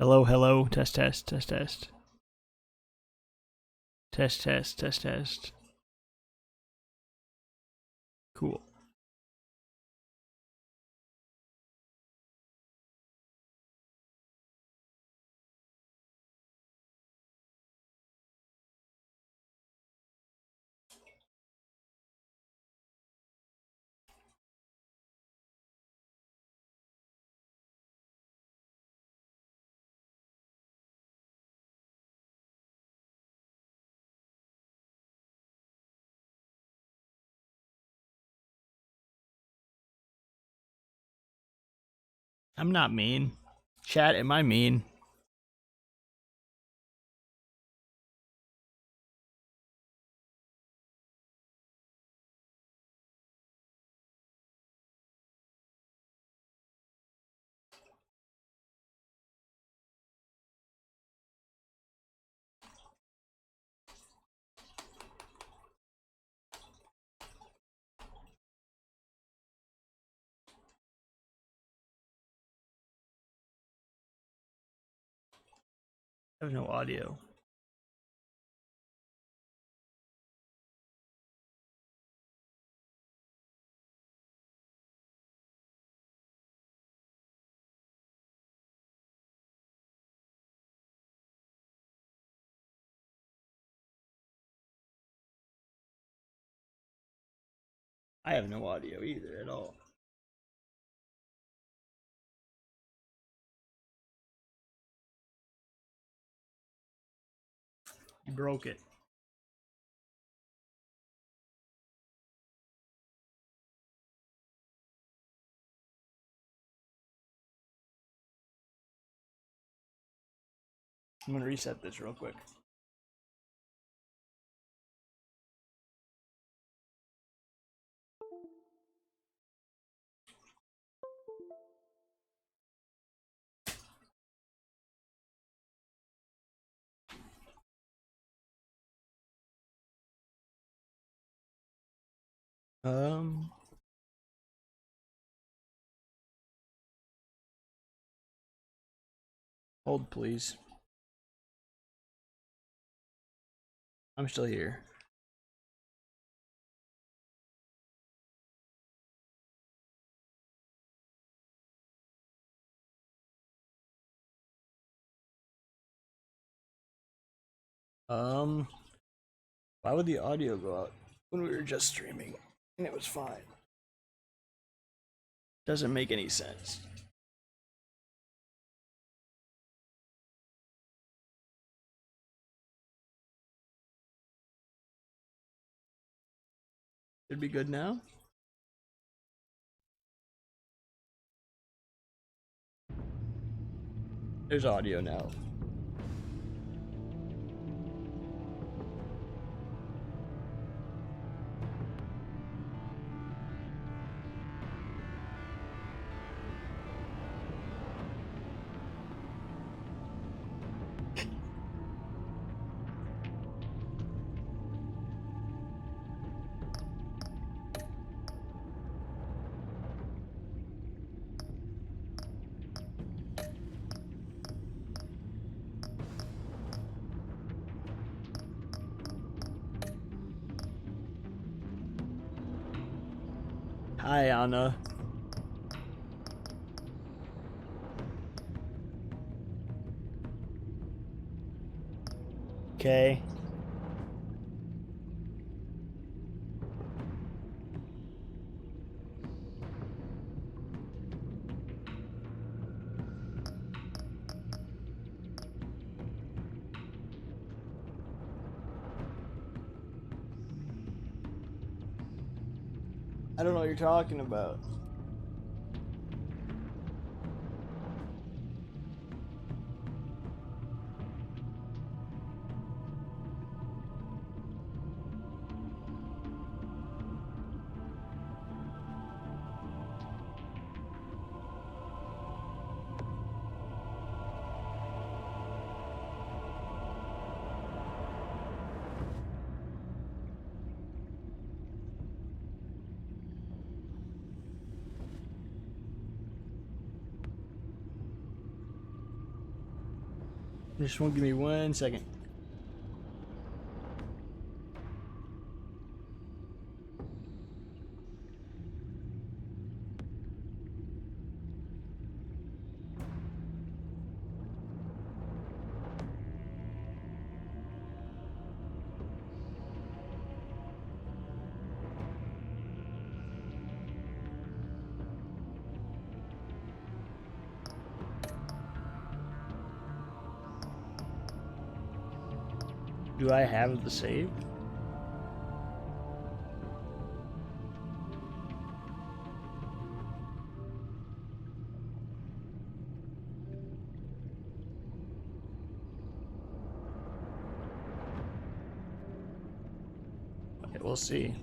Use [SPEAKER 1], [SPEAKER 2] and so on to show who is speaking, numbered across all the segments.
[SPEAKER 1] Hello, hello. Test, test, test, test. Test, test, test, test. Cool. I'm not mean. Chat, am I mean? I have no audio. I have no audio either at all. You broke it. I'm gonna reset this real quick. Hold please. I'm still here. Why would the audio go out when we were just streaming and it was fine? Doesn't make any sense. Should be good now. There's audio now. Hi, Anna. Okay. I don't know what you're talking about. Just won't give me 1 second. Do I have the save? Okay, we'll see.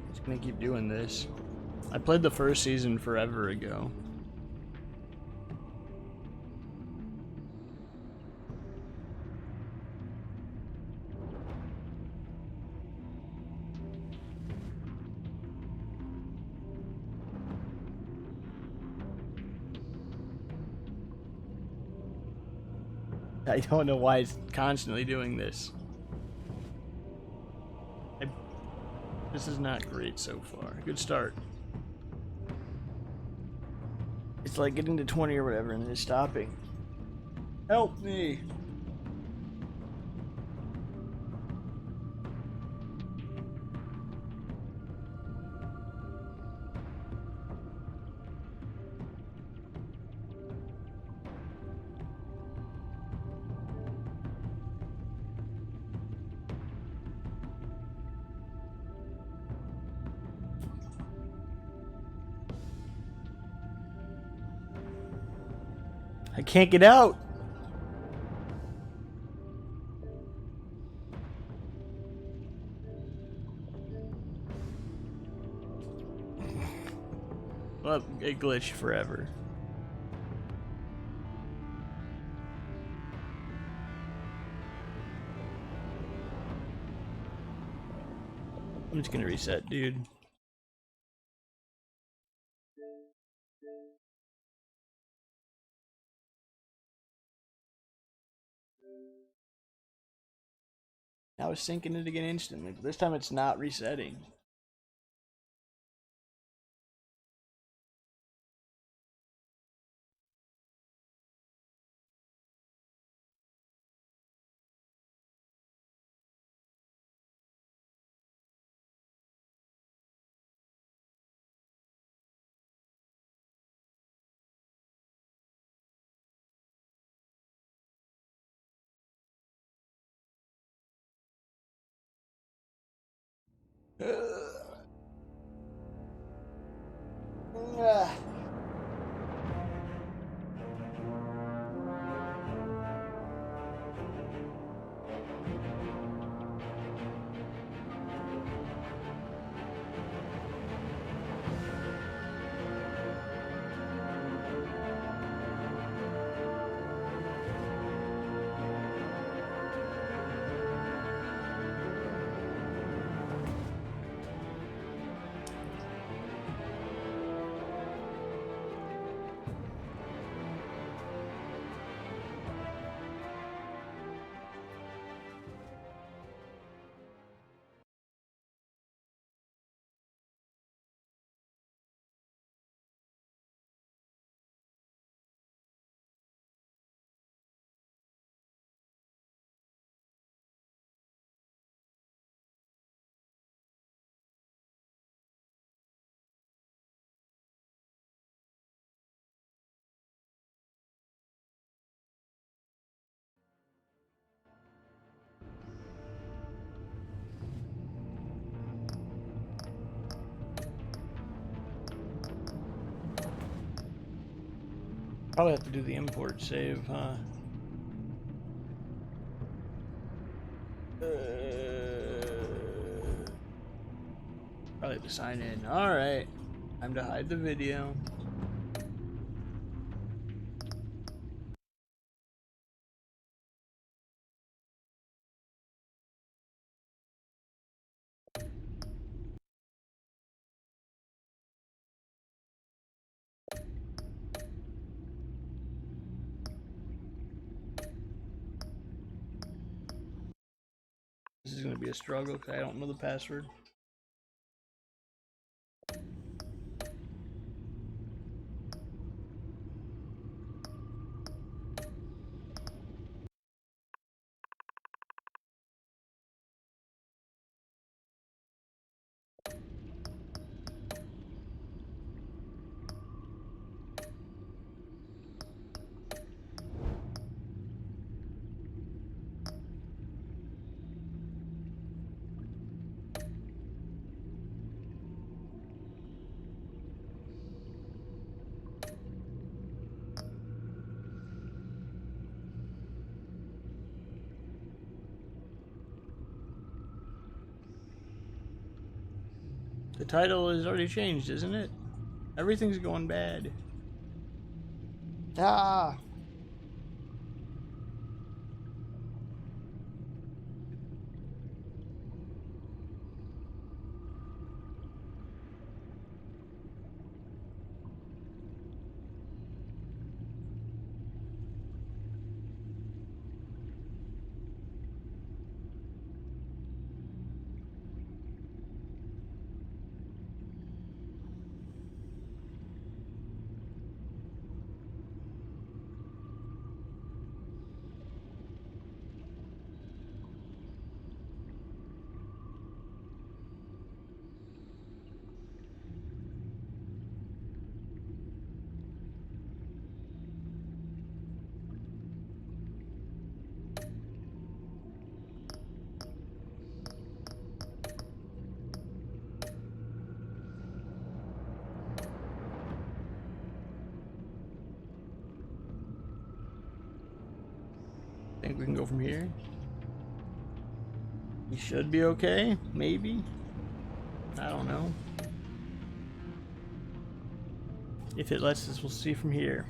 [SPEAKER 1] Just gonna keep doing this. I played the first season forever ago. I don't know why it's constantly doing this. This is not great so far. Good start. It's like getting to 20 or whatever and then it's stopping. Help me! I can't get out! Well, it glitched forever. I'm just gonna reset, dude. I was syncing it again instantly, but this time it's not resetting. Probably have to do the import save, huh? Probably have to sign in. Alright. Time to hide the video. is going to be a struggle because I don't know the password. The title is already changed, isn't it? Everything's going bad. Ah! Think we can go from here? We should be okay, maybe? I don't know. If it lets us, we'll see from here.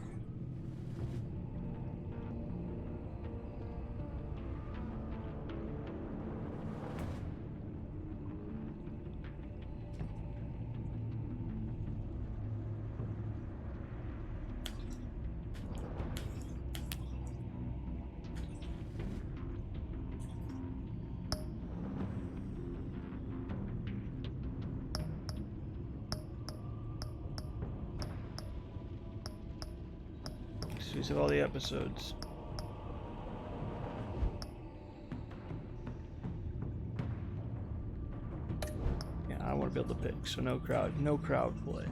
[SPEAKER 1] Series of all the episodes. Yeah, I want to be able to pick, so no crowd play.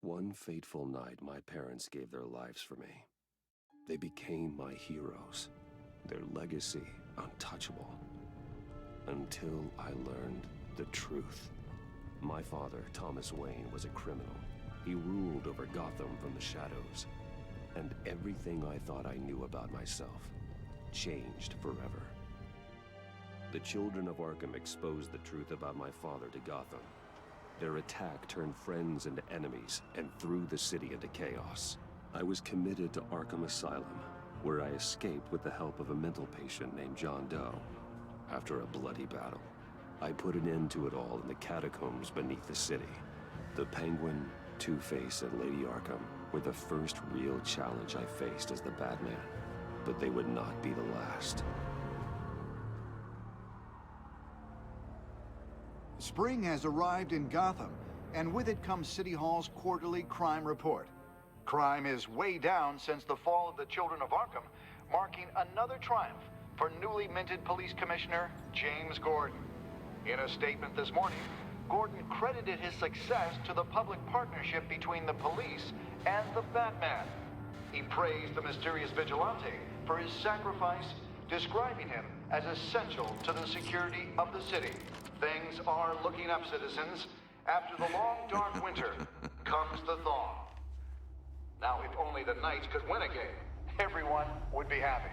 [SPEAKER 2] One fateful night, my parents gave their lives for me. They became my heroes, their legacy untouchable. Until I learned the truth. My father, Thomas Wayne, was a criminal. He ruled over Gotham from the shadows. And everything I thought I knew about myself changed forever. The children of Arkham exposed the truth about my father to Gotham. Their attack turned friends into enemies and threw the city into chaos. I was committed to Arkham Asylum, where I escaped with the help of a mental patient named John Doe. After a bloody battle, I put an end to it all in the catacombs beneath the city. The Penguin, Two-Face, and Lady Arkham were the first real challenge I faced as the Batman, but they would not be the last.
[SPEAKER 3] Spring has arrived in Gotham, and with it comes City Hall's quarterly crime report. Crime is way down since the fall of the Children of Arkham, marking another triumph for newly minted Police Commissioner James Gordon. In a statement this morning, Gordon credited his success to the public partnership between the police and the Batman. He praised the mysterious vigilante for his sacrifice, describing him as essential to the security of the city. Things are looking up, citizens. After the long, dark winter comes the thaw. Now, if only the Knights could win a game, everyone would be happy.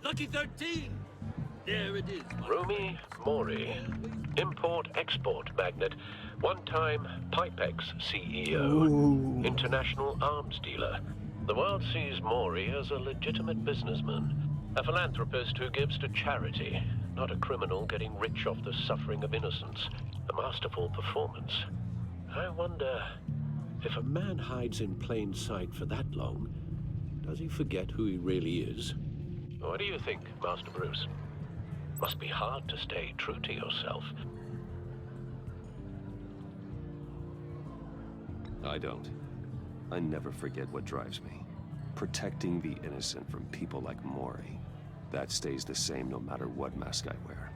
[SPEAKER 4] Lucky 13! There it is.
[SPEAKER 5] Rumi Mori, import-export magnate, one-time Pipex CEO, international arms dealer. The world sees Mori as a legitimate businessman, a philanthropist who gives to charity, not a criminal getting rich off the suffering of innocence. A masterful performance. I wonder, if a man hides in plain sight for that long, does he forget who he really is? What do you think, Master Bruce? Must be hard to stay true to yourself.
[SPEAKER 2] I don't. I never forget what drives me. Protecting the innocent from people like Mori. That stays the same no matter what mask I wear.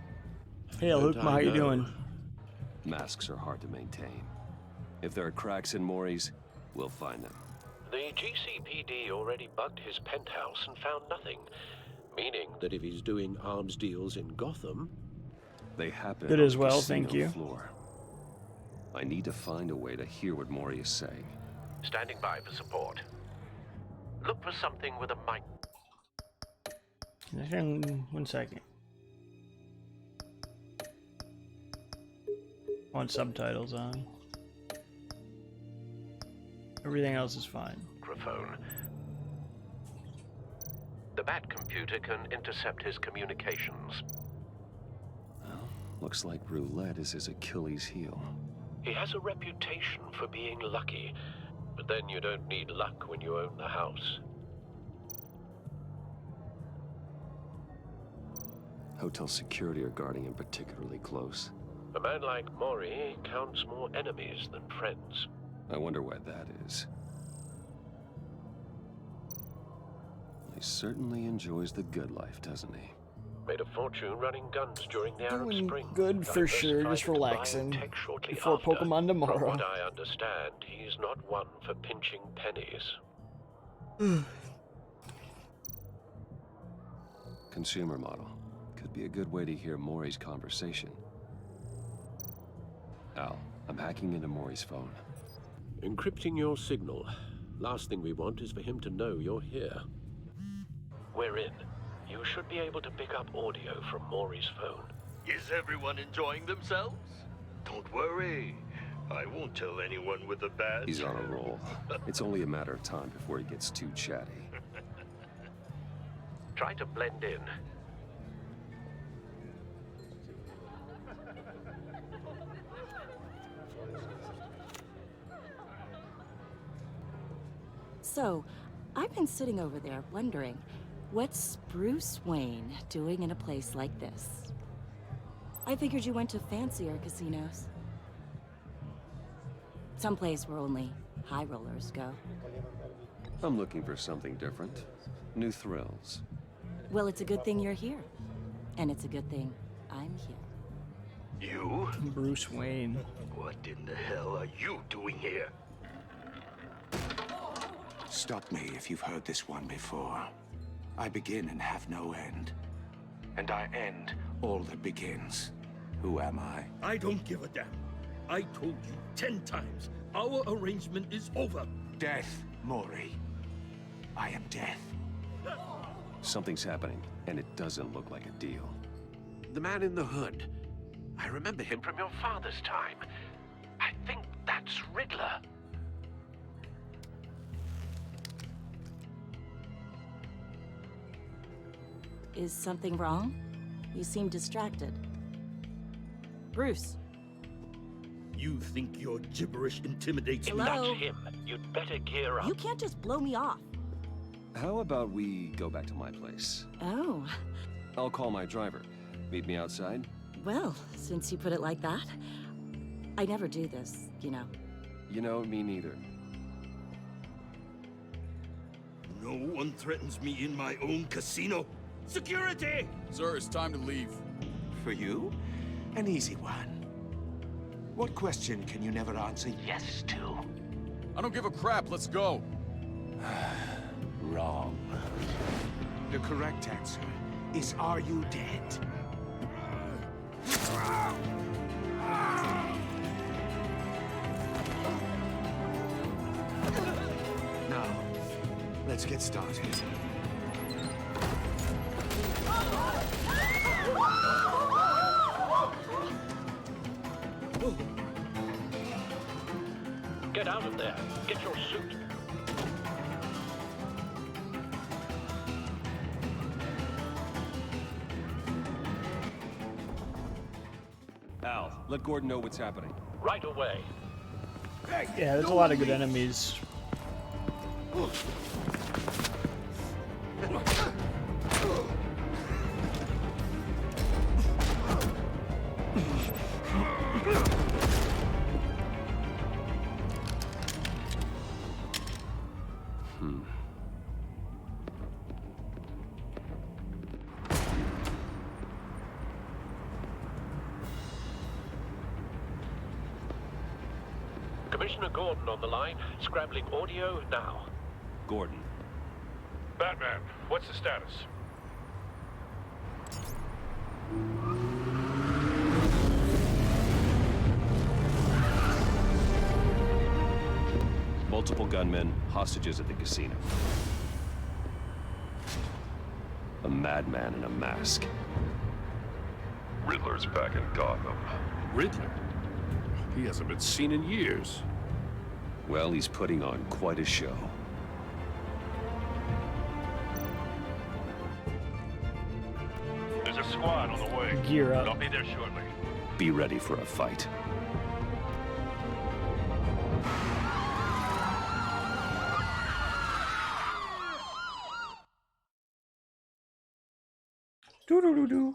[SPEAKER 1] Hey, Luke, how you doing?
[SPEAKER 2] Masks are hard to maintain. If there are cracks in Mori's, we'll find them.
[SPEAKER 5] The GCPD already bugged his penthouse and found nothing. Meaning that if he's doing arms deals in Gotham...
[SPEAKER 2] They happen
[SPEAKER 1] Good
[SPEAKER 2] on
[SPEAKER 1] as
[SPEAKER 2] the
[SPEAKER 1] well,
[SPEAKER 2] casino
[SPEAKER 1] thank you.
[SPEAKER 2] Floor. I need to find a way to hear what Mori is saying.
[SPEAKER 5] Standing by for support. Look for something with a mic.
[SPEAKER 1] One second. I want subtitles on. Everything else is fine.
[SPEAKER 5] Microphone. The Bat computer can intercept his communications.
[SPEAKER 2] Well, looks like roulette is his Achilles heel.
[SPEAKER 5] He has a reputation for being lucky, but then you don't need luck when you own the house.
[SPEAKER 2] Hotel security are guarding him particularly close.
[SPEAKER 5] A man like Mori counts more enemies than friends.
[SPEAKER 2] I wonder why that is. He certainly enjoys the good life, doesn't he?
[SPEAKER 5] Made a fortune running guns during the Arab
[SPEAKER 1] Doing
[SPEAKER 5] Spring.
[SPEAKER 1] good for sure,
[SPEAKER 5] Diversified
[SPEAKER 1] just
[SPEAKER 5] into
[SPEAKER 1] relaxing
[SPEAKER 5] biotech shortly
[SPEAKER 1] before
[SPEAKER 5] after.
[SPEAKER 1] Pokemon tomorrow.
[SPEAKER 5] From what I understand, he's not one for pinching pennies.
[SPEAKER 2] Consumer model. Could be a good way to hear Mori's conversation. Al, I'm hacking into Mori's phone.
[SPEAKER 5] Encrypting your signal. Last thing we want is for him to know you're here. We're in. You should be able to pick up audio from Mori's phone.
[SPEAKER 4] Is everyone enjoying themselves? Don't worry. I won't tell anyone with a badge.
[SPEAKER 2] He's on a roll. It's only a matter of time before he gets too chatty.
[SPEAKER 5] Try to blend in.
[SPEAKER 6] So, I've been sitting over there wondering, what's Bruce Wayne doing in a place like this? I figured you went to fancier casinos. Someplace where only high rollers go.
[SPEAKER 2] I'm looking for something different. New thrills.
[SPEAKER 6] Well, it's a good thing you're here. And it's a good thing I'm here.
[SPEAKER 4] You?
[SPEAKER 1] Bruce Wayne.
[SPEAKER 4] What in the hell are you doing here?
[SPEAKER 7] Stop me if you've heard this one before. I begin and have no end. And I end all that begins. Who am I?
[SPEAKER 4] I don't give a damn. I told you 10 times. Our arrangement is over.
[SPEAKER 7] Death, Mori. I am death.
[SPEAKER 2] Something's happening, and it doesn't look like a deal.
[SPEAKER 5] The man in the hood. I remember him from your father's time. I think that's Riddler.
[SPEAKER 6] Is something wrong? You seem distracted. Bruce.
[SPEAKER 4] You think your gibberish intimidates me?
[SPEAKER 6] Hello?
[SPEAKER 5] That's him. You'd better gear up.
[SPEAKER 6] You can't just blow me off.
[SPEAKER 2] How about we go back to my place?
[SPEAKER 6] Oh,
[SPEAKER 2] I'll call my driver. Meet me outside?
[SPEAKER 6] well, since you put it like that. I never do this, you know.
[SPEAKER 2] You know, me neither.
[SPEAKER 4] No one threatens me in my own casino. Security!
[SPEAKER 8] Sir, it's time to leave.
[SPEAKER 7] For you, an easy one. What question can you never answer yes to?
[SPEAKER 8] I don't give a crap, let's go.
[SPEAKER 7] Wrong. The correct answer is, are you dead? Now, let's get started.
[SPEAKER 5] Get out of there. Get your suit.
[SPEAKER 2] Al, let Gordon know what's happening.
[SPEAKER 5] Right away.
[SPEAKER 1] Yeah, there's a lot of good enemies.
[SPEAKER 5] Commissioner Gordon on the line. Scrabbling audio now.
[SPEAKER 2] Gordon.
[SPEAKER 9] Batman, what's the status?
[SPEAKER 2] Multiple gunmen, hostages at the casino. A madman in a mask.
[SPEAKER 9] Riddler's back in Gotham.
[SPEAKER 10] Riddler? He hasn't been seen in years.
[SPEAKER 2] Well, he's putting on quite a show.
[SPEAKER 9] There's a squad on the way.
[SPEAKER 1] Gear up.
[SPEAKER 9] I'll be there shortly.
[SPEAKER 2] Be ready for a fight.
[SPEAKER 1] Doo-doo-doo-doo.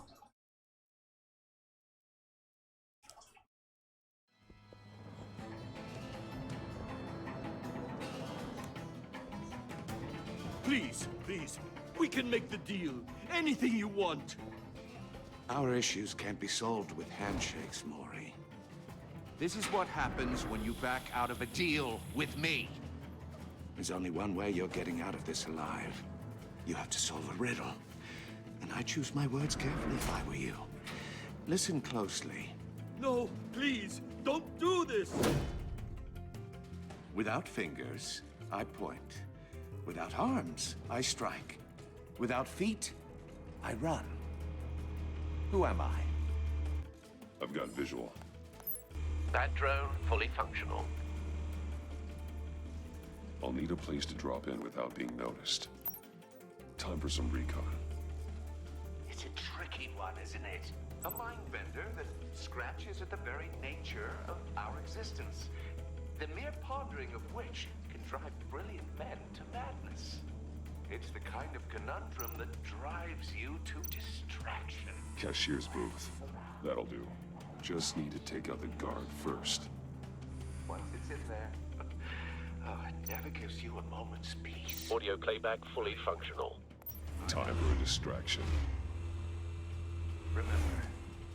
[SPEAKER 4] Please, please, we can make the deal. Anything you want.
[SPEAKER 7] Our issues can't be solved with handshakes, Maury.
[SPEAKER 11] This is what happens when you back out of a deal with me.
[SPEAKER 7] There's only one way you're getting out of this alive. You have to solve a riddle. And I choose my words carefully if I were you. Listen closely.
[SPEAKER 4] No, please, don't do this.
[SPEAKER 7] Without fingers, I point. Without arms, I strike. Without feet, I run. Who am I?
[SPEAKER 9] I've got visual.
[SPEAKER 5] That drone fully functional.
[SPEAKER 9] I'll need a place to drop in without being noticed. Time for some recon.
[SPEAKER 11] It's a tricky one, isn't it? A mind bender that scratches at the very nature of our existence. The mere pondering of which can drive brilliant men to madness. It's the kind of conundrum that drives you to distraction.
[SPEAKER 9] Cashier's booth. That'll do. Just need to take out the guard first.
[SPEAKER 11] Once it's in there, oh, it never gives you a moment's peace.
[SPEAKER 5] Audio playback fully functional.
[SPEAKER 9] Time for a distraction.
[SPEAKER 7] Remember,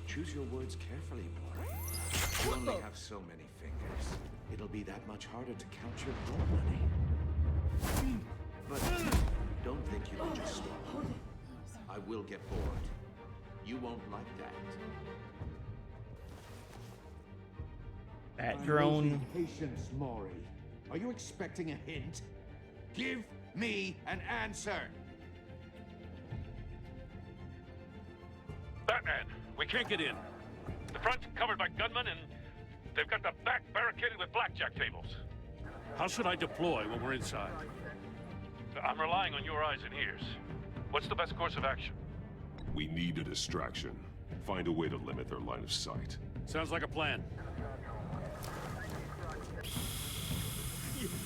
[SPEAKER 7] choose your words carefully, Maury. You only have so many fingers. It'll be that much harder to count your blood money. But don't think you can just stop. I will get bored. You won't like that.
[SPEAKER 1] That drone.
[SPEAKER 7] Patience, Maury. Are you expecting a hint? Give me an answer.
[SPEAKER 9] Batman, we can't get in. The front's covered by gunmen and they've got the back barricaded with blackjack tables.
[SPEAKER 10] How should I deploy when we're inside?
[SPEAKER 9] I'm relying on your eyes and ears. What's the best course of action?
[SPEAKER 10] We need a distraction. Find a way to limit their line of sight.
[SPEAKER 9] Sounds like a plan.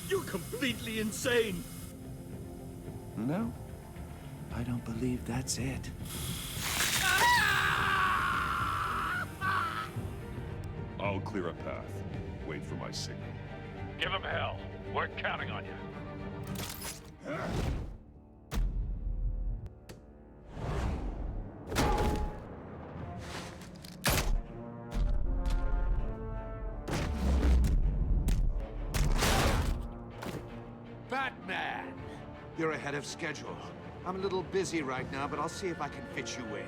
[SPEAKER 4] You're completely insane!
[SPEAKER 7] No, I don't believe that's it.
[SPEAKER 10] I'll clear a path. Wait for my signal.
[SPEAKER 9] Give him hell. We're counting on you.
[SPEAKER 7] Batman! You're ahead of schedule. I'm a little busy right now, but I'll see if I can fit you in.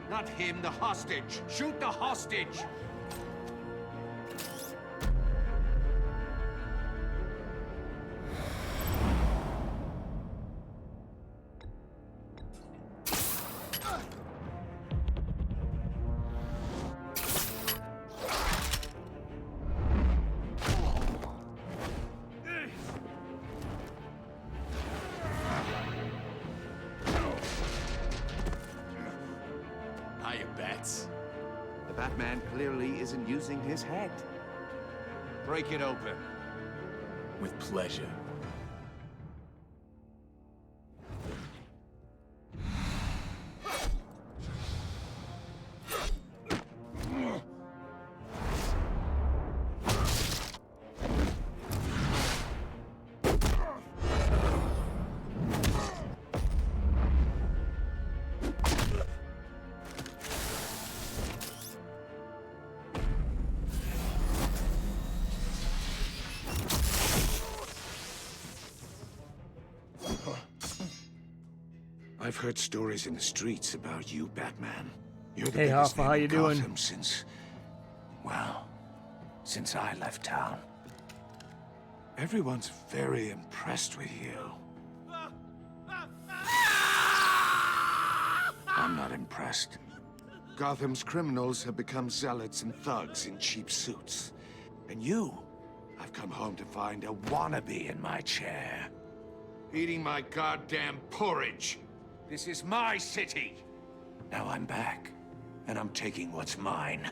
[SPEAKER 7] Not him, the hostage! Shoot the hostage! The Batman clearly isn't using his head. Break it open.
[SPEAKER 4] With pleasure.
[SPEAKER 7] I've heard stories in the streets about you, Batman. You're the
[SPEAKER 1] Hey,
[SPEAKER 7] biggest
[SPEAKER 1] Hoffa, how
[SPEAKER 7] name
[SPEAKER 1] you
[SPEAKER 7] in
[SPEAKER 1] doing?
[SPEAKER 7] Gotham since I left town. Everyone's very impressed with you. I'm not impressed. Gotham's criminals have become zealots and thugs in cheap suits. And you, I've come home to find a wannabe in my chair. Eating my goddamn porridge. This is my city. Now I'm back, and I'm taking what's mine.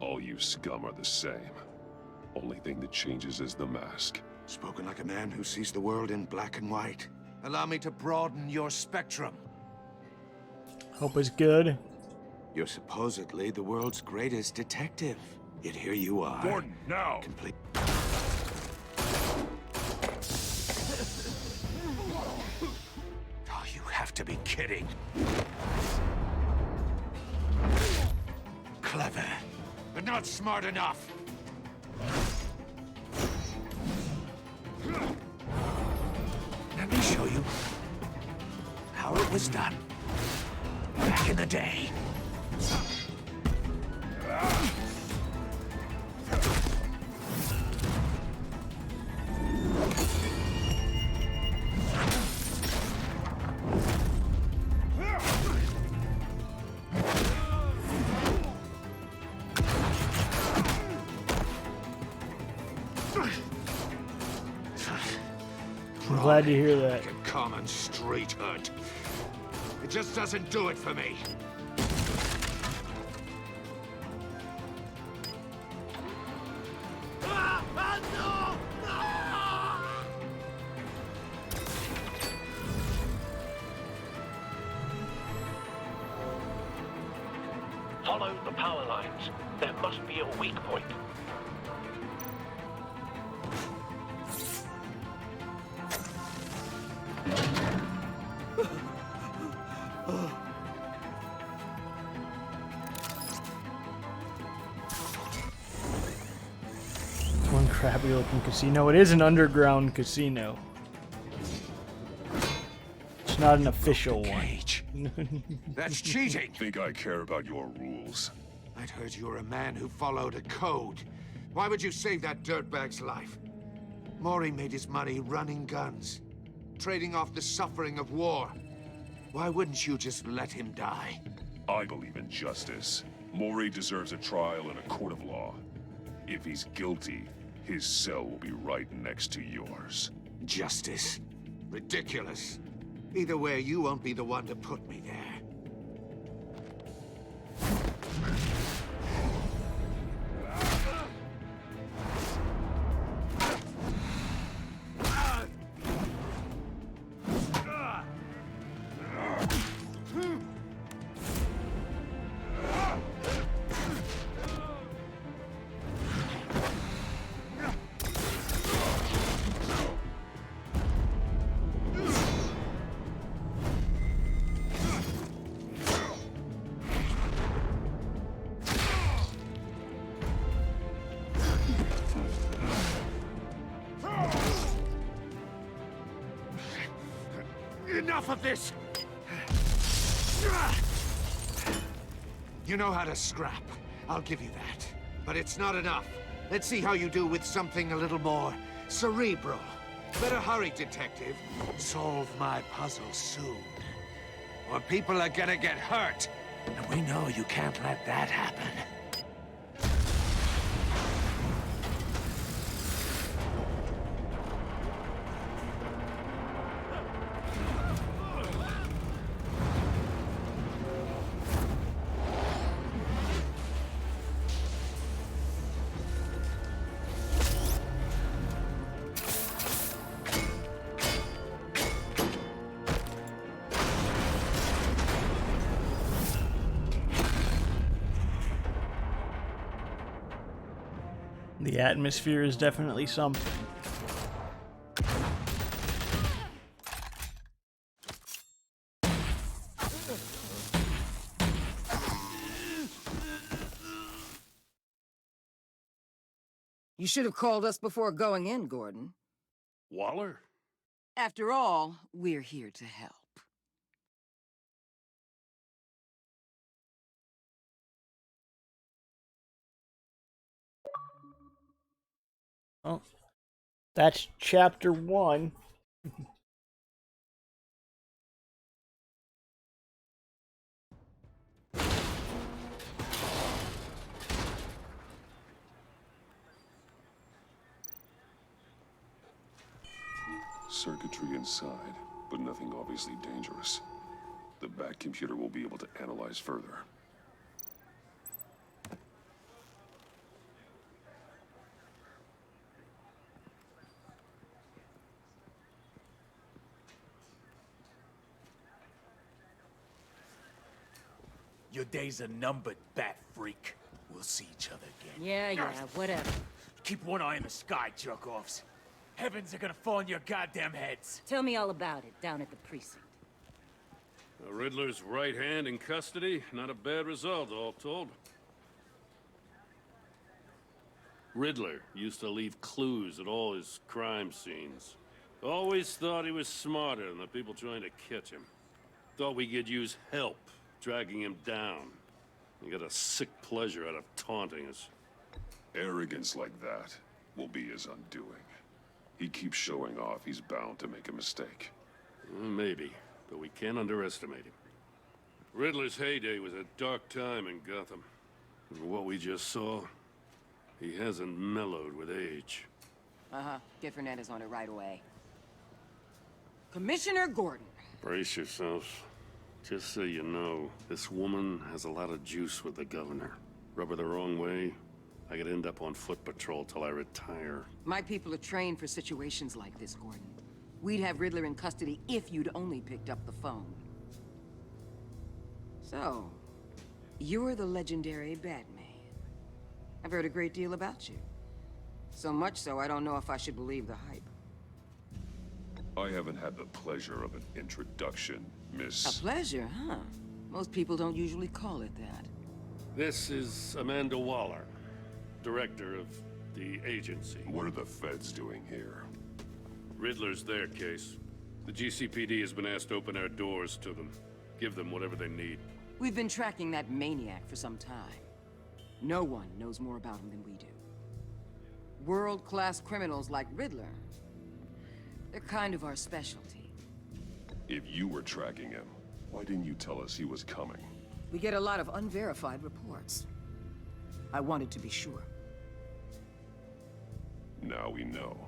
[SPEAKER 10] All you scum are the same. Only thing that changes is the mask.
[SPEAKER 7] Spoken like a man who sees the world in black and white. Allow me to broaden your spectrum.
[SPEAKER 1] Hope it's good.
[SPEAKER 7] You're supposedly the world's greatest detective. Yet here you are.
[SPEAKER 10] Gordon, now!
[SPEAKER 7] Complete. Oh, you have to be kidding. Clever, but not smart enough. Let me show you how it was done back in the day.
[SPEAKER 1] I'm glad to hear that.
[SPEAKER 7] Like a common street hood. It just doesn't do it for me.
[SPEAKER 5] Follow the power lines. There must be a weak point.
[SPEAKER 1] It's one crappy looking casino. It is an underground casino. It's not an official one.
[SPEAKER 7] That's cheating.
[SPEAKER 10] Think I care about your rules?
[SPEAKER 7] I'd heard you were a man who followed a code. Why would you save that dirtbag's life? Mori made his money running guns, trading off the suffering of war. Why wouldn't you just let him die?
[SPEAKER 10] I believe in justice. Mori deserves a trial in a court of law. If he's guilty, his cell will be right next to yours.
[SPEAKER 7] Justice? Ridiculous. Either way, you won't be the one to put me there. Enough of this! You know how to scrap. I'll give you that. But it's not enough. Let's see how you do with something a little more cerebral. Better hurry, detective. Solve my puzzle soon. Or people are gonna get hurt. And we know you can't let that happen.
[SPEAKER 1] The atmosphere is definitely something.
[SPEAKER 12] You should have called us before going in, Gordon.
[SPEAKER 9] Waller?
[SPEAKER 12] After all, we're here to help.
[SPEAKER 1] Oh, that's chapter 1.
[SPEAKER 10] Circuitry inside, but nothing obviously dangerous. The back computer will be able to analyze further.
[SPEAKER 13] Your days are numbered, bat freak. We'll see each other again.
[SPEAKER 6] Yeah, whatever.
[SPEAKER 13] Keep one eye in the sky, jerk-offs. Heavens are gonna fall on your goddamn heads.
[SPEAKER 6] Tell me all about it down at the precinct.
[SPEAKER 9] Riddler's right hand in custody. Not a bad result, all told. Riddler used to leave clues at all his crime scenes. Always thought he was smarter than the people trying to catch him. Thought we could use help dragging him down. He got a sick pleasure out of taunting us.
[SPEAKER 10] Arrogance like that will be his undoing. He keeps showing off, he's bound to make a mistake.
[SPEAKER 9] Maybe, but we can't underestimate him. Riddler's heyday was a dark time in Gotham. And what we just saw, he hasn't mellowed with age.
[SPEAKER 12] Uh-huh. Get Fernandez on it right away. Commissioner Gordon.
[SPEAKER 9] Brace yourselves. Just so you know, this woman has a lot of juice with the governor. Rub her the wrong way, I could end up on foot patrol till I retire.
[SPEAKER 12] My people are trained for situations like this, Gordon. We'd have Riddler in custody if you'd only picked up the phone. So, you're the legendary Batman. I've heard a great deal about you. So much so, I don't know if I should believe the hype.
[SPEAKER 10] I haven't had the pleasure of an introduction, Miss...
[SPEAKER 12] A pleasure, huh? Most people don't usually call it that.
[SPEAKER 9] This is Amanda Waller, director of the agency.
[SPEAKER 10] What are the feds doing here?
[SPEAKER 9] Riddler's their case. The GCPD has been asked to open our doors to them. Give them whatever they need.
[SPEAKER 12] We've been tracking that maniac for some time. No one knows more about him than we do. World-class criminals like Riddler. They're kind of our specialty.
[SPEAKER 10] If you were tracking him, why didn't you tell us he was coming?
[SPEAKER 12] We get a lot of unverified reports. I wanted to be sure.
[SPEAKER 10] Now we know.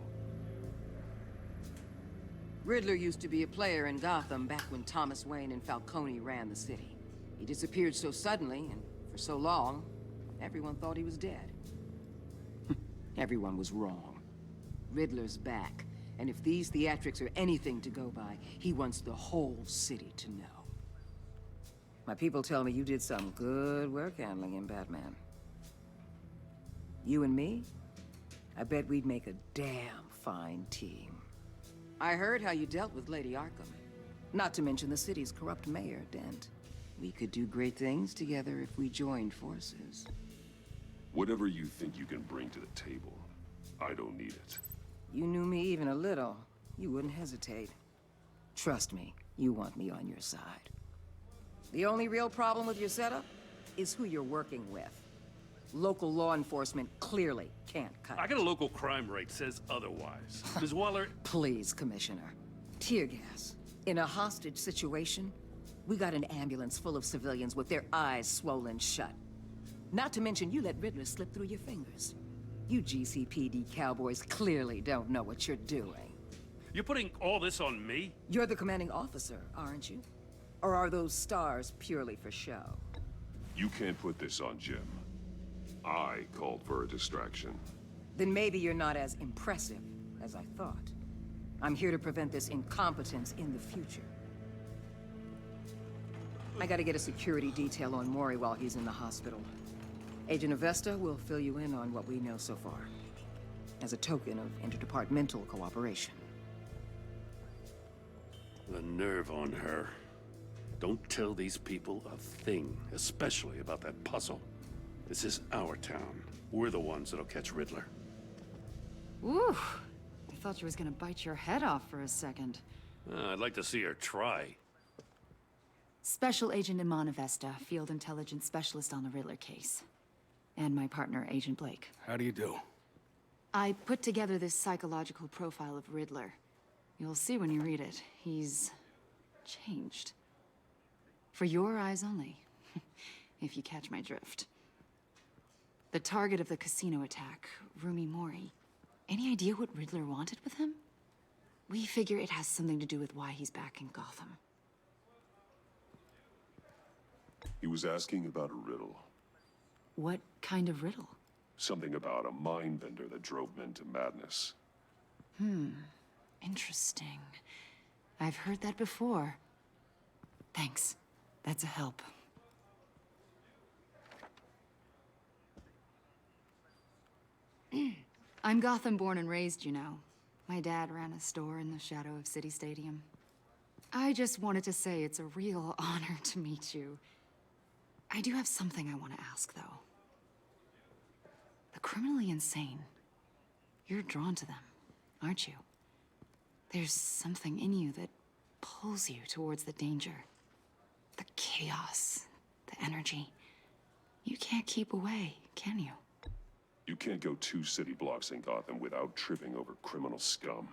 [SPEAKER 12] Riddler used to be a player in Gotham back when Thomas Wayne and Falcone ran the city. He disappeared so suddenly and for so long, everyone thought he was dead. Everyone was wrong. Riddler's back, and if these theatrics are anything to go by, he wants the whole city to know. My people tell me you did some good work handling him, Batman. You and me? I bet we'd make a damn fine team. I heard how you dealt with Lady Arkham. Not to mention the city's corrupt mayor, Dent. We could do great things together if we joined forces.
[SPEAKER 10] Whatever you think you can bring to the table, I don't need it.
[SPEAKER 12] You knew me even a little, you wouldn't hesitate. Trust me, you want me on your side. The only real problem with your setup is who you're working with. Local law enforcement clearly can't cut
[SPEAKER 9] I
[SPEAKER 12] it.
[SPEAKER 9] got a local crime rate says otherwise. Ms. Waller...
[SPEAKER 12] Please, Commissioner. Tear gas. In a hostage situation, we got an ambulance full of civilians with their eyes swollen shut. Not to mention you let Riddler slip through your fingers. You GCPD cowboys clearly don't know what you're doing.
[SPEAKER 9] You're putting all this on me?
[SPEAKER 12] You're the commanding officer, aren't you? Or are those stars purely for show?
[SPEAKER 10] You can't put this on Jim. I called for a distraction.
[SPEAKER 12] Then maybe you're not as impressive as I thought. I'm here to prevent this incompetence in the future. I gotta get a security detail on Mori while he's in the hospital. Agent Avesta will fill you in on what we know so far, as a token of interdepartmental cooperation.
[SPEAKER 9] The nerve on her. Don't tell these people a thing, especially about that puzzle. This is our town. We're the ones that'll catch Riddler.
[SPEAKER 14] Ooh, I thought she was gonna bite your head off for a second.
[SPEAKER 9] I'd like to see her try.
[SPEAKER 14] Special Agent Iman Avesta, Field Intelligence Specialist on the Riddler case. And my partner, Agent Blake.
[SPEAKER 8] How do you do?
[SPEAKER 14] I put together this psychological profile of Riddler. You'll see when you read it. He's changed. For your eyes only, if you catch my drift. The target of the casino attack, Rumi Mori. Any idea what Riddler wanted with him? We figure it has something to do with why he's back in Gotham.
[SPEAKER 10] He was asking about a riddle.
[SPEAKER 14] What kind of riddle?
[SPEAKER 10] Something about a mind bender that drove men to madness.
[SPEAKER 14] Interesting. I've heard that before. Thanks. That's a help. I'm Gotham born and raised, you know. My dad ran a store in the shadow of City Stadium. I just wanted to say it's a real honor to meet you. I do have something I want to ask, though. The criminally insane. You're drawn to them, aren't you? There's something in you that pulls you towards the danger. The chaos, the energy. You can't keep away, can you?
[SPEAKER 10] You can't go 2 city blocks in Gotham without tripping over criminal scum.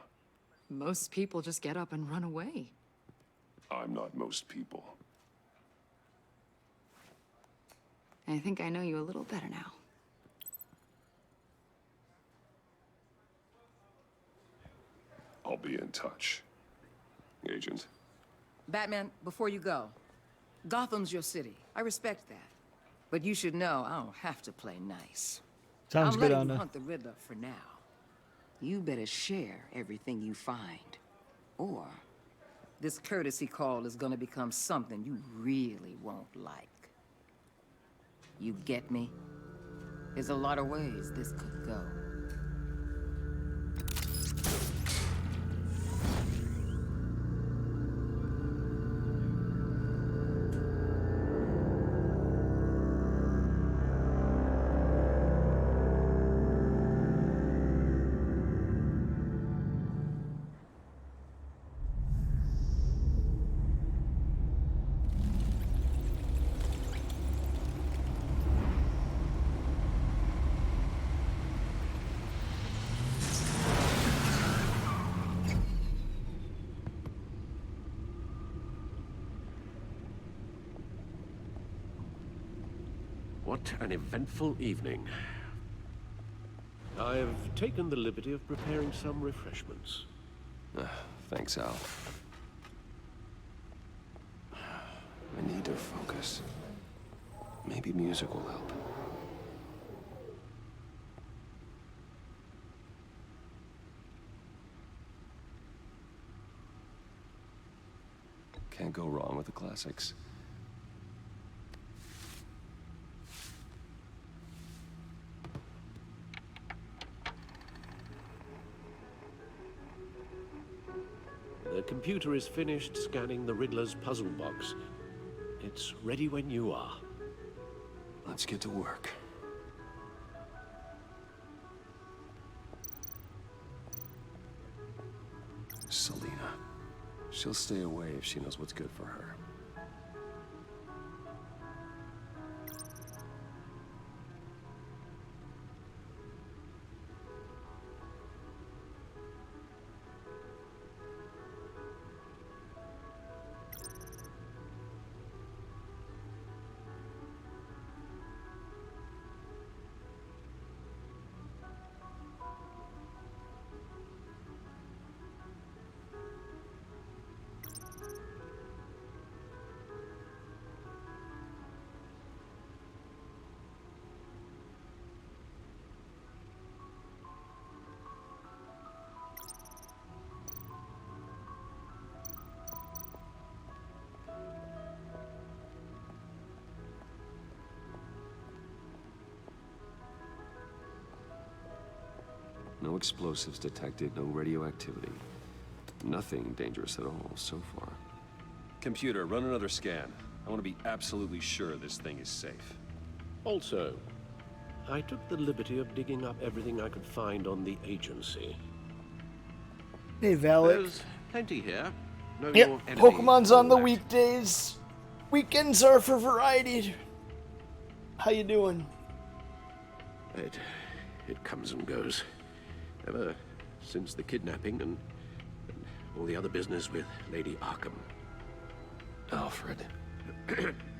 [SPEAKER 14] Most people just get up and run away.
[SPEAKER 10] I'm not most people.
[SPEAKER 14] I think I know you a little better now.
[SPEAKER 10] I'll be in touch, Agent.
[SPEAKER 12] Batman, before you go, Gotham's your city. I respect that. But you should know I don't have to play nice.
[SPEAKER 1] Sounds
[SPEAKER 12] I'm
[SPEAKER 1] good,
[SPEAKER 12] letting you
[SPEAKER 1] Anna.
[SPEAKER 12] hunt the Riddler for now. You better share everything you find. Or this courtesy call is gonna become something you really won't like. You get me? There's a lot of ways this could go.
[SPEAKER 5] What an eventful evening. I've taken the liberty of preparing some refreshments.
[SPEAKER 2] Thanks, Al. I need to focus. Maybe music will help. Can't go wrong with the classics.
[SPEAKER 5] The computer is finished scanning the Riddler's puzzle box. It's ready when you are.
[SPEAKER 2] Let's get to work. Selina. She'll stay away if she knows what's good for her. No explosives detected, no radioactivity. Nothing dangerous at all so far. Computer, run another scan. I want to be absolutely sure this thing is safe.
[SPEAKER 5] Also, I took the liberty of digging up everything I could find on the agency.
[SPEAKER 1] Hey, Valak.
[SPEAKER 5] There's plenty here. No
[SPEAKER 1] Yep,
[SPEAKER 5] more enemy,
[SPEAKER 1] Pokemon's on the
[SPEAKER 5] all that.
[SPEAKER 1] weekdays. Weekends are for variety. How you doing?
[SPEAKER 5] It comes and goes. Ever since the kidnapping and all the other business with Lady Arkham.
[SPEAKER 2] Alfred.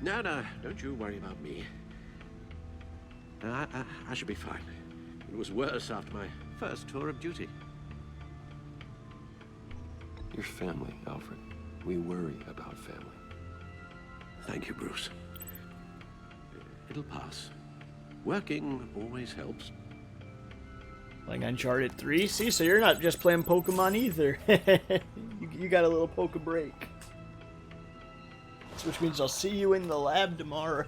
[SPEAKER 5] No, don't you worry about me. I should be fine. It was worse after my first tour of duty.
[SPEAKER 2] Your family, Alfred. We worry about family.
[SPEAKER 5] Thank you, Bruce. It'll pass. Working always helps.
[SPEAKER 1] Like Uncharted 3? See, so you're not just playing Pokemon either. you got a little Poke break. Which means I'll see you in the lab tomorrow.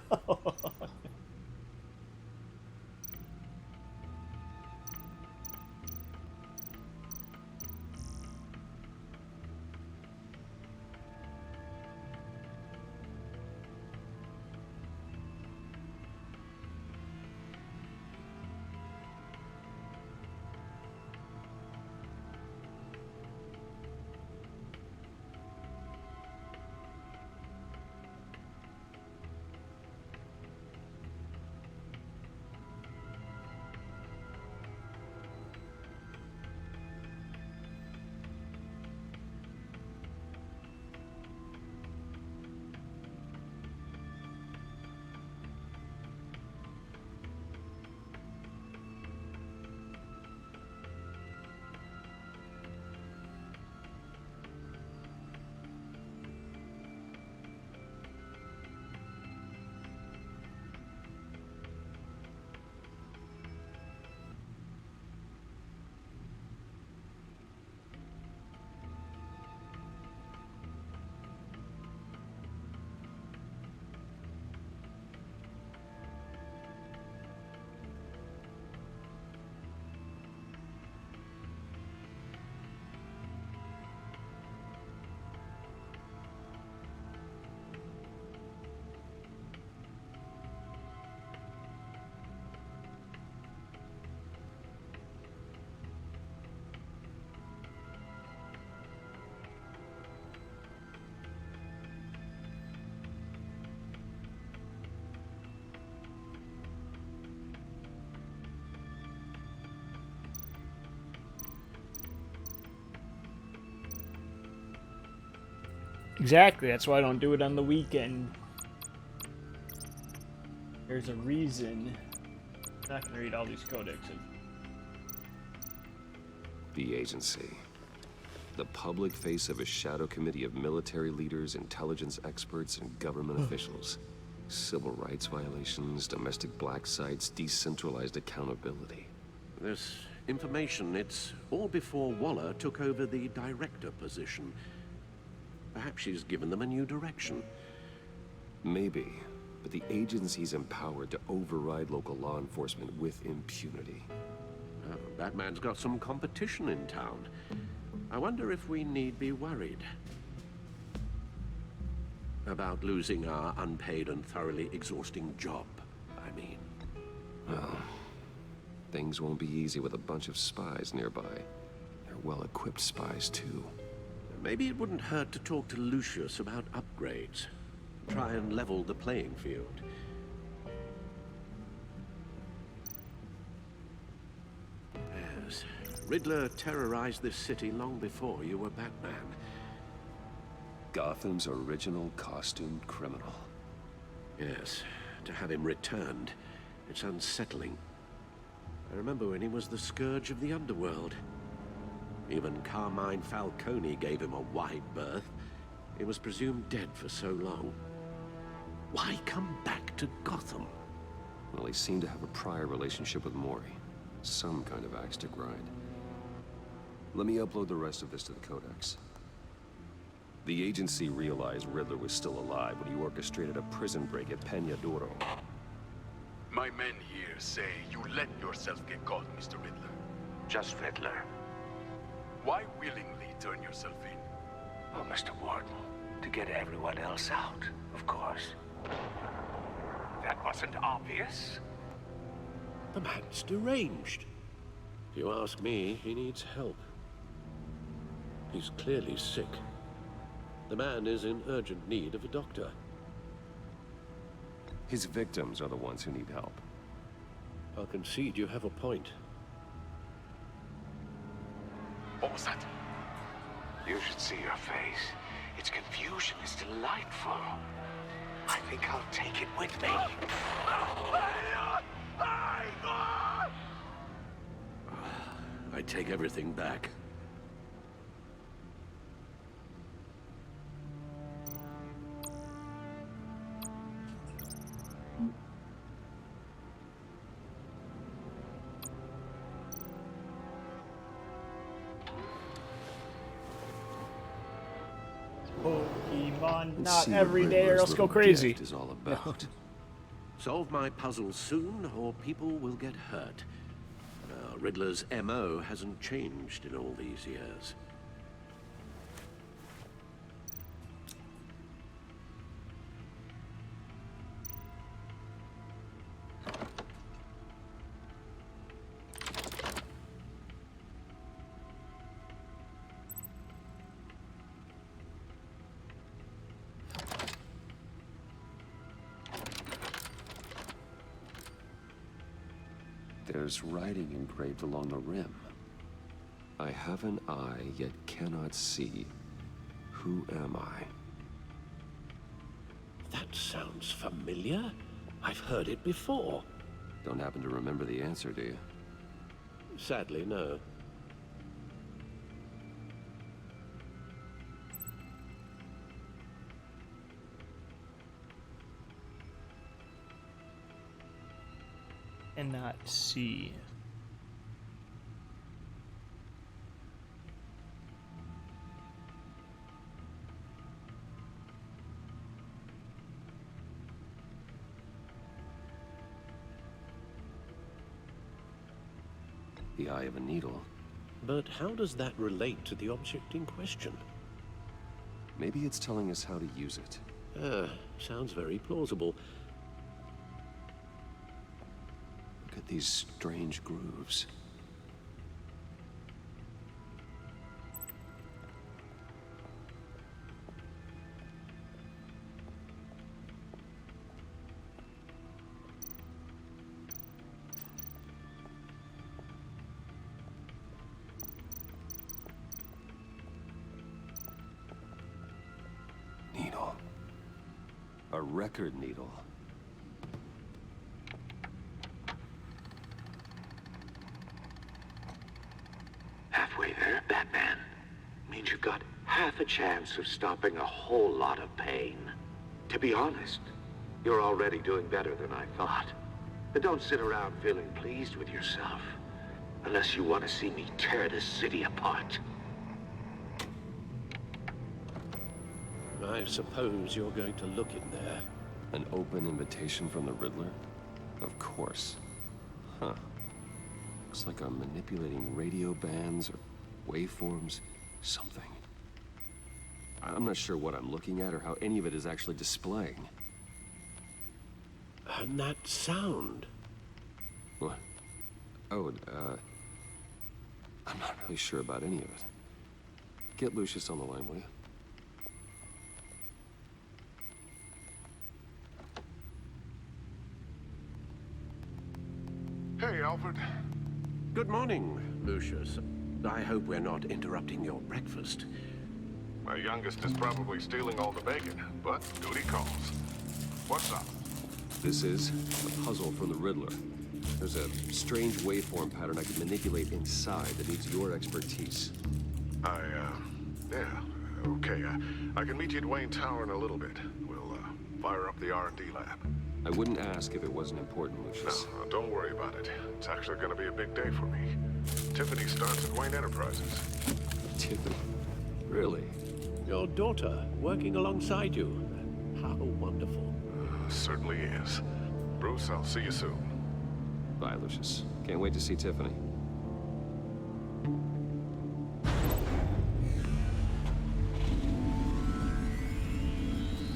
[SPEAKER 1] Exactly, that's why I don't do it on the weekend. There's a reason. I'm not gonna read all these codexes.
[SPEAKER 2] The agency. The public face of a shadow committee of military leaders, intelligence experts, and government officials. Civil rights violations, domestic black sites, decentralized accountability.
[SPEAKER 5] This information, it's all before Waller took over the director position. Perhaps she's given them a new direction.
[SPEAKER 2] Maybe, but the agency's empowered to override local law enforcement with impunity.
[SPEAKER 5] Oh, Batman's got some competition in town. I wonder if we need be worried about losing our unpaid and thoroughly exhausting job, I mean.
[SPEAKER 2] Well, things won't be easy with a bunch of spies nearby. They're well-equipped spies, too.
[SPEAKER 5] Maybe it wouldn't hurt to talk to Lucius about upgrades. Try and level the playing field. Yes, Riddler terrorized this city long before you were Batman.
[SPEAKER 2] Gotham's original costumed criminal.
[SPEAKER 5] Yes, to have him returned, it's unsettling. I remember when he was the scourge of the underworld. Even Carmine Falcone gave him a wide berth. He was presumed dead for so long. Why come back to Gotham?
[SPEAKER 2] Well, he seemed to have a prior relationship with Mori. Some kind of axe to grind. Let me upload the rest of this to the Codex. The agency realized Riddler was still alive when he orchestrated a prison break at Peña Duro.
[SPEAKER 15] My men here say you let yourself get caught, Mr. Riddler.
[SPEAKER 11] Just Riddler.
[SPEAKER 15] Why willingly turn yourself in?
[SPEAKER 11] Oh, Mr. Warden, to get everyone else out, of course. That wasn't obvious.
[SPEAKER 5] The man's deranged. If you ask me, he needs help. He's clearly sick. The man is in urgent need of a doctor.
[SPEAKER 2] His victims are the ones who need help.
[SPEAKER 5] I'll concede you have a point.
[SPEAKER 15] What was that?
[SPEAKER 11] You should see your face. Its confusion is delightful. I think I'll take it with me.
[SPEAKER 5] I take everything back.
[SPEAKER 1] Pokemon,
[SPEAKER 2] Let's
[SPEAKER 1] not
[SPEAKER 2] see what
[SPEAKER 1] every day or
[SPEAKER 2] Riddler's
[SPEAKER 1] else go
[SPEAKER 2] little
[SPEAKER 1] crazy.
[SPEAKER 2] gift is all about.
[SPEAKER 5] Solve my puzzle soon, or people will get hurt. Riddler's MO hasn't changed in all these years.
[SPEAKER 2] There's writing engraved along the rim. I have an eye, yet cannot see. Who am I?
[SPEAKER 5] That sounds familiar. I've heard it before.
[SPEAKER 2] Don't happen to remember the answer, do you?
[SPEAKER 5] Sadly, no.
[SPEAKER 1] And not see.
[SPEAKER 2] The eye of a needle.
[SPEAKER 5] But how does that relate to the object in question?
[SPEAKER 2] Maybe it's telling us how to use it.
[SPEAKER 5] Sounds very plausible.
[SPEAKER 2] Look at these strange grooves. Needle. A record needle.
[SPEAKER 11] Halfway there, Batman. Means that you've got half a chance of stopping a whole lot of pain. To be honest, you're already doing better than I thought. But don't sit around feeling pleased with yourself, unless you want to see me tear this city apart.
[SPEAKER 5] I suppose you're going to look in there.
[SPEAKER 2] An open invitation from the Riddler? Of course. Huh. Looks like I'm manipulating radio bands or waveforms, something. I'm not sure what I'm looking at or how any of it is actually displaying.
[SPEAKER 5] And that sound?
[SPEAKER 2] What? Oh, I'm not really sure about any of it. Get Lucius on the line, will you?
[SPEAKER 16] Hey, Alfred.
[SPEAKER 5] Good morning, Lucius. I hope we're not interrupting your breakfast.
[SPEAKER 16] My youngest is probably stealing all the bacon, but duty calls. What's up?
[SPEAKER 2] This is a puzzle from the Riddler. There's a strange waveform pattern I can manipulate inside that needs your expertise.
[SPEAKER 16] Yeah, okay. I can meet you at Wayne Tower in a little bit. We'll, fire up the R&D lab.
[SPEAKER 2] I wouldn't ask if it wasn't important, Lucius.
[SPEAKER 16] No, don't worry about it. It's actually gonna be a big day for me. Tiffany starts at Wayne Enterprises.
[SPEAKER 2] Tiffany? Really?
[SPEAKER 5] Your daughter working alongside you. How wonderful.
[SPEAKER 16] Certainly is. Bruce, I'll see you soon.
[SPEAKER 2] Bye, Lucius. Can't wait to see Tiffany.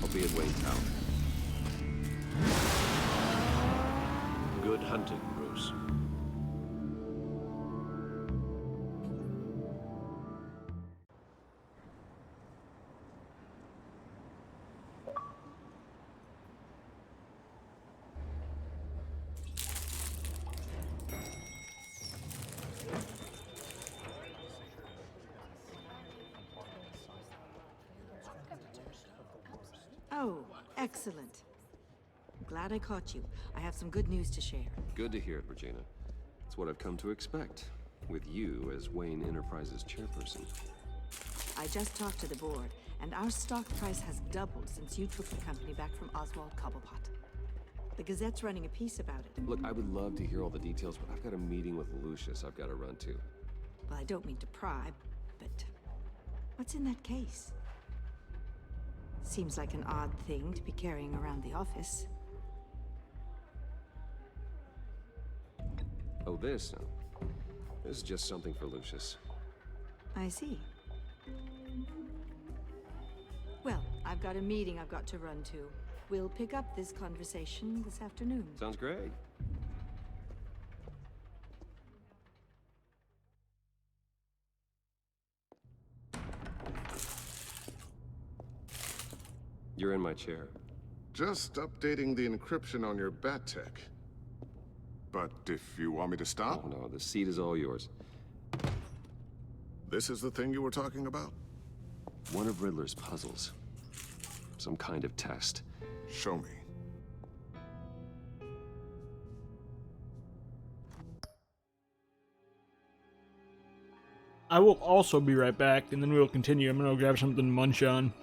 [SPEAKER 2] I'll be at Wayne Tower.
[SPEAKER 5] Good hunting, Bruce.
[SPEAKER 17] Oh, excellent. Glad I caught you. I have some good news to share.
[SPEAKER 2] Good to hear it, Regina. It's what I've come to expect, with you as Wayne Enterprises chairperson.
[SPEAKER 17] I just talked to the board, and our stock price has doubled since you took the company back from Oswald Cobblepot. The Gazette's running a piece about it.
[SPEAKER 2] Look, I would love to hear all the details, but I've got a meeting with Lucius I've got to run to.
[SPEAKER 17] Well, I don't mean to pry, but what's in that case? Seems like an odd thing to be carrying around the office.
[SPEAKER 2] Oh, this? No. This is just something for Lucius.
[SPEAKER 17] I see. Well, I've got a meeting I've got to run to. We'll pick up this conversation this afternoon.
[SPEAKER 2] Sounds great. You're in my chair.
[SPEAKER 16] Just updating the encryption on your Bat-Tech. But if you want me to stop?
[SPEAKER 2] Oh, no, the seat is all yours.
[SPEAKER 16] This is the thing you were talking about?
[SPEAKER 2] One of Riddler's puzzles. Some kind of test.
[SPEAKER 16] Show me.
[SPEAKER 1] I will also be right back, and then we will continue. I'm gonna grab something to munch on.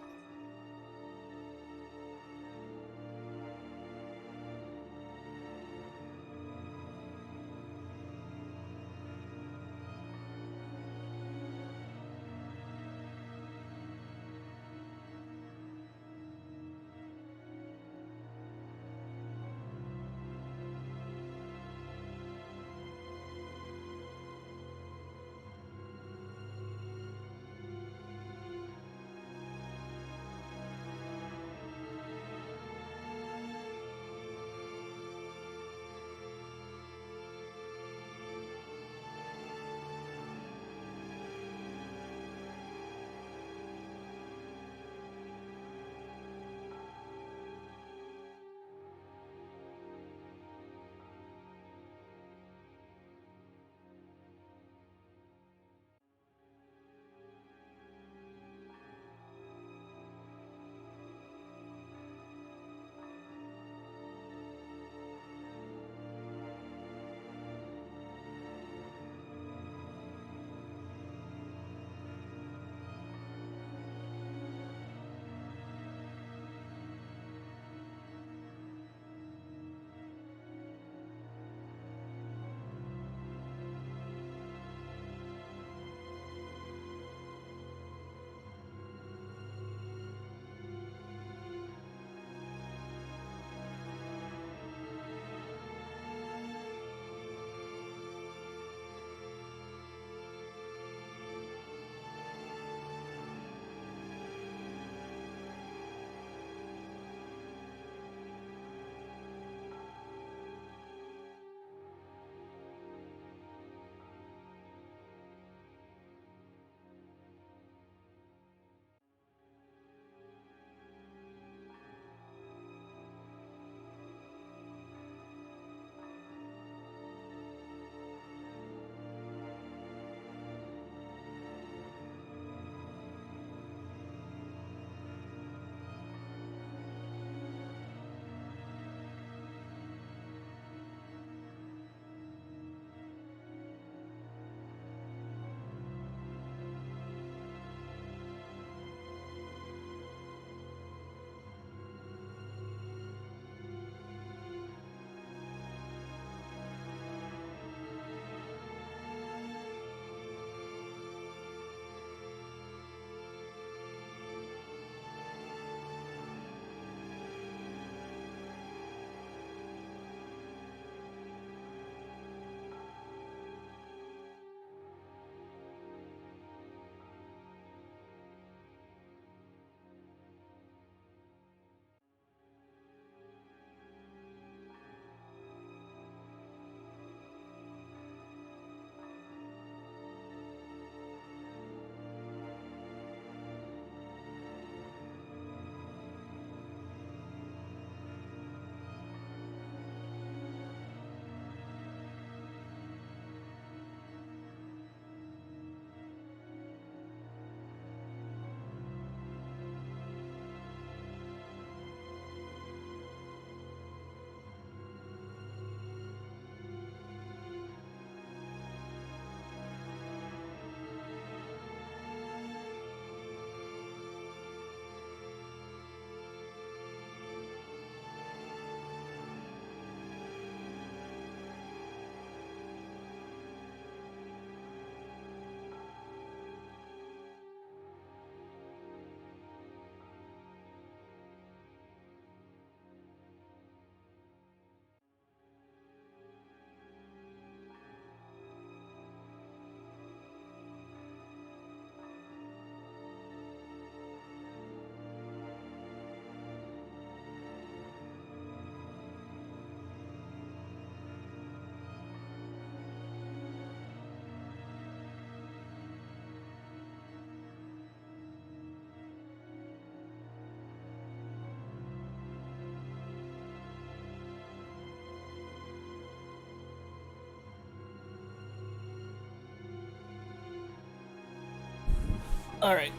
[SPEAKER 1] Alright.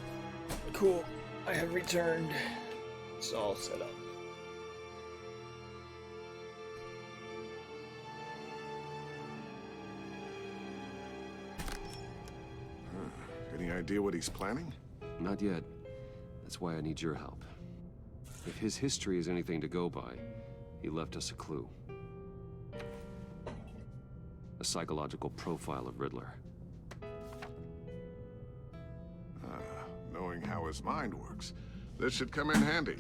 [SPEAKER 1] Cool. I have returned. It's all set up.
[SPEAKER 16] Any idea what he's planning?
[SPEAKER 2] Not yet. That's why I need your help. If his history is anything to go by, he left us a clue. A psychological profile of Riddler.
[SPEAKER 16] Knowing how his mind works, this should come in handy.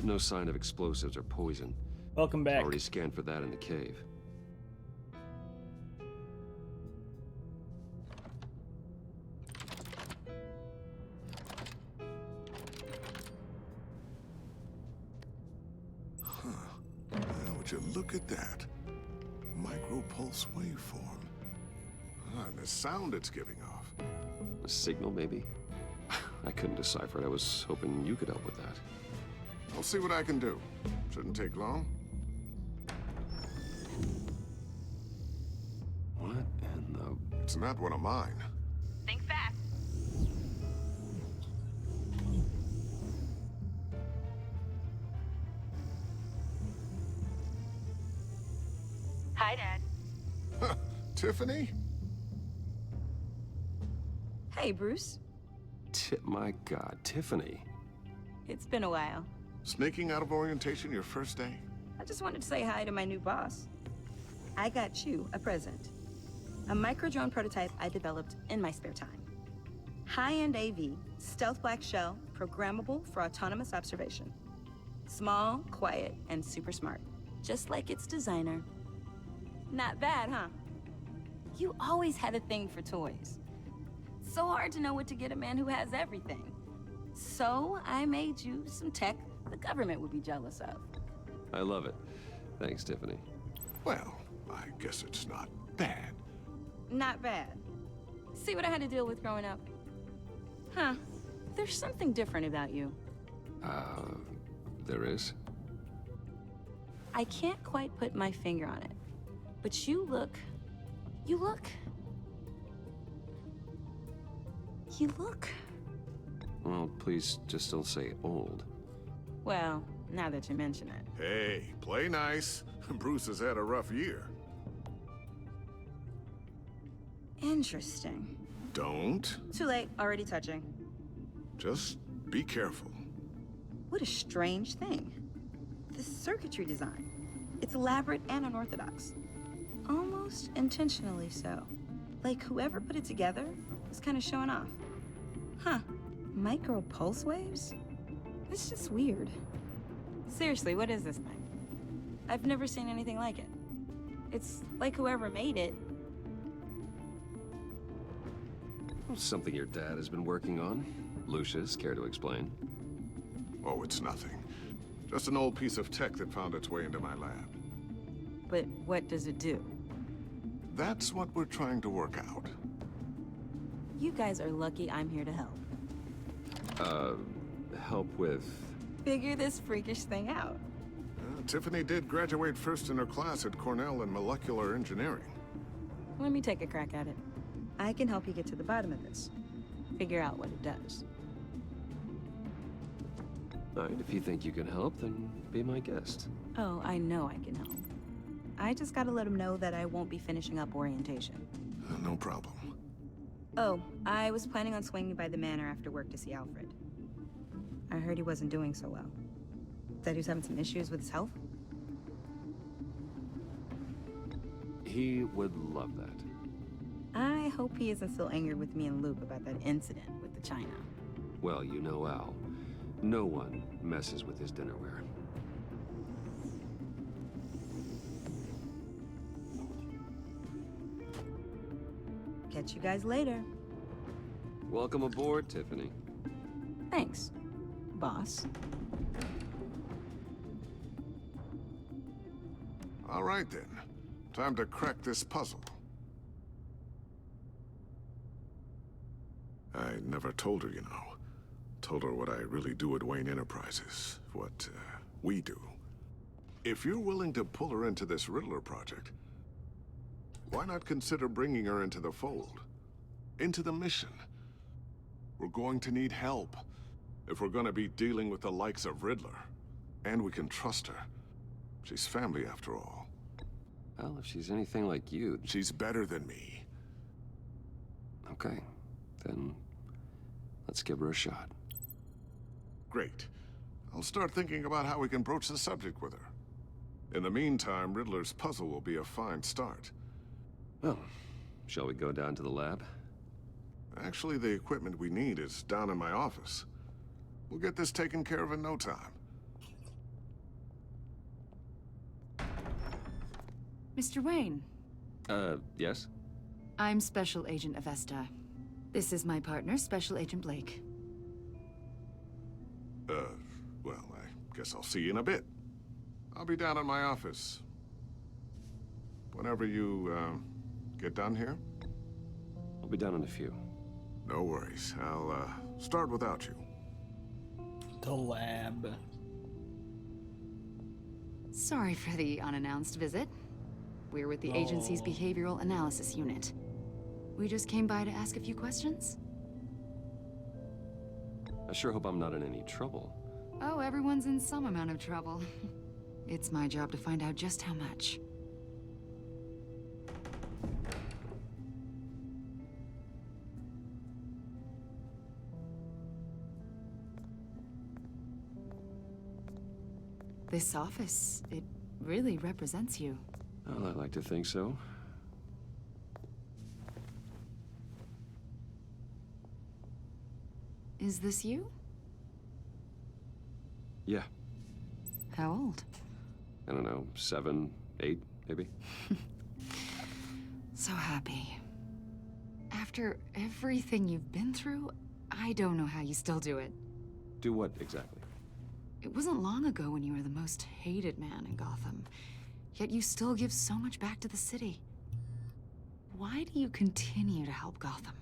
[SPEAKER 2] No sign of explosives or poison.
[SPEAKER 1] Welcome back.
[SPEAKER 2] Already scanned for that in the cave.
[SPEAKER 16] Would you look at that? Micropulse waveform. And the sound it's giving off.
[SPEAKER 2] A signal, maybe? I couldn't decipher it. I was hoping you could help with that.
[SPEAKER 16] I'll see what I can do. Shouldn't take long.
[SPEAKER 2] What in the...
[SPEAKER 16] It's not one of mine.
[SPEAKER 18] Think fast. Hi, Dad.
[SPEAKER 16] Tiffany?
[SPEAKER 6] Hey, Bruce.
[SPEAKER 2] My God, Tiffany.
[SPEAKER 6] It's been a while.
[SPEAKER 16] Sneaking out of orientation your first day?
[SPEAKER 6] I just wanted to say hi to my new boss. I got you a present. A micro-drone prototype I developed in my spare time. High-end AV, stealth black shell, programmable for autonomous observation. Small, quiet, and super smart. Just like its designer. Not bad, huh? You always had a thing for toys. So hard to know what to get a man who has everything. So I made you some tech the government would be jealous of.
[SPEAKER 2] I love it. Thanks, Tiffany.
[SPEAKER 16] Well, I guess it's not bad.
[SPEAKER 6] Not bad. See what I had to deal with growing up? Huh. There's something different about you.
[SPEAKER 2] There is?
[SPEAKER 6] I can't quite put my finger on it. But you look...
[SPEAKER 2] Well, please just don't say old.
[SPEAKER 6] Well, now that you mention it.
[SPEAKER 16] Hey, play nice. Bruce has had a rough year.
[SPEAKER 6] Interesting.
[SPEAKER 16] Don't.
[SPEAKER 6] Too late, already touching.
[SPEAKER 16] Just be careful.
[SPEAKER 6] What a strange thing. This circuitry design. It's elaborate and unorthodox. Almost intentionally so. Like whoever put it together was kind of showing off. Huh. Micro pulse waves? It's just weird. Seriously, what is this thing? I've never seen anything like it. It's like whoever made it.
[SPEAKER 2] Something your dad has been working on. Lucius, care to explain?
[SPEAKER 16] Oh, it's nothing. Just an old piece of tech that found its way into my lab.
[SPEAKER 6] But what does it do?
[SPEAKER 16] That's what we're trying to work out.
[SPEAKER 6] You guys are lucky I'm here to help.
[SPEAKER 2] Help with...
[SPEAKER 6] Figure this freakish thing out.
[SPEAKER 16] Tiffany did graduate first in her class at Cornell in molecular engineering.
[SPEAKER 6] Let me take a crack at it. I can help you get to the bottom of this. Figure out what it does.
[SPEAKER 2] All right, if you think you can help, then be my guest.
[SPEAKER 6] Oh, I know I can help. I just gotta let him know that I won't be finishing up orientation.
[SPEAKER 16] No problem.
[SPEAKER 6] Oh, I was planning on swinging by the manor after work to see Alfred. I heard he wasn't doing so well. Said he was having some issues with his health.
[SPEAKER 2] He would love that.
[SPEAKER 6] I hope he isn't still angry with me and Luke about that incident with the china.
[SPEAKER 2] Well, you know Al. No one messes with his dinnerware.
[SPEAKER 6] Catch you guys later.
[SPEAKER 2] Welcome aboard, Tiffany.
[SPEAKER 6] Thanks, boss.
[SPEAKER 16] All right, then. Time to crack this puzzle. I never told her, you know. Told her what I really do at Wayne Enterprises. What, we do. If you're willing to pull her into this Riddler project, why not consider bringing her into the fold? Into the mission? We're going to need help if we're going to be dealing with the likes of Riddler. And we can trust her. She's family after all.
[SPEAKER 2] Well, if she's anything like you...
[SPEAKER 16] She's better than me.
[SPEAKER 2] Okay, then let's give her a shot.
[SPEAKER 16] Great. I'll start thinking about how we can broach the subject with her. In the meantime, Riddler's puzzle will be a fine start.
[SPEAKER 2] Well, shall we go down to the lab?
[SPEAKER 16] Actually, the equipment we need is down in my office. We'll get this taken care of in no time.
[SPEAKER 14] Mr. Wayne.
[SPEAKER 2] Yes?
[SPEAKER 14] I'm Special Agent Avesta. This is my partner, Special Agent Blake.
[SPEAKER 16] Well, I guess I'll see you in a bit. I'll be down in my office. Whenever you, get done here?
[SPEAKER 2] I'll be down in a few.
[SPEAKER 16] No worries. I'll, start without you.
[SPEAKER 1] The lab.
[SPEAKER 14] Sorry for the unannounced visit. We're with the agency's behavioral analysis unit. We just came by to ask a few questions.
[SPEAKER 2] I sure hope I'm not in any trouble.
[SPEAKER 14] Oh, everyone's in some amount of trouble. It's my job to find out just how much. This office, it really represents you.
[SPEAKER 2] Well, I'd like to think so.
[SPEAKER 14] Is this you?
[SPEAKER 2] Yeah.
[SPEAKER 14] How old?
[SPEAKER 2] I don't know, 7, 8, maybe?
[SPEAKER 14] So happy. After everything you've been through, I don't know how you still do it.
[SPEAKER 2] Do what, exactly?
[SPEAKER 14] It wasn't long ago when you were the most hated man in Gotham, yet you still give so much back to the city. Why do you continue to help Gotham?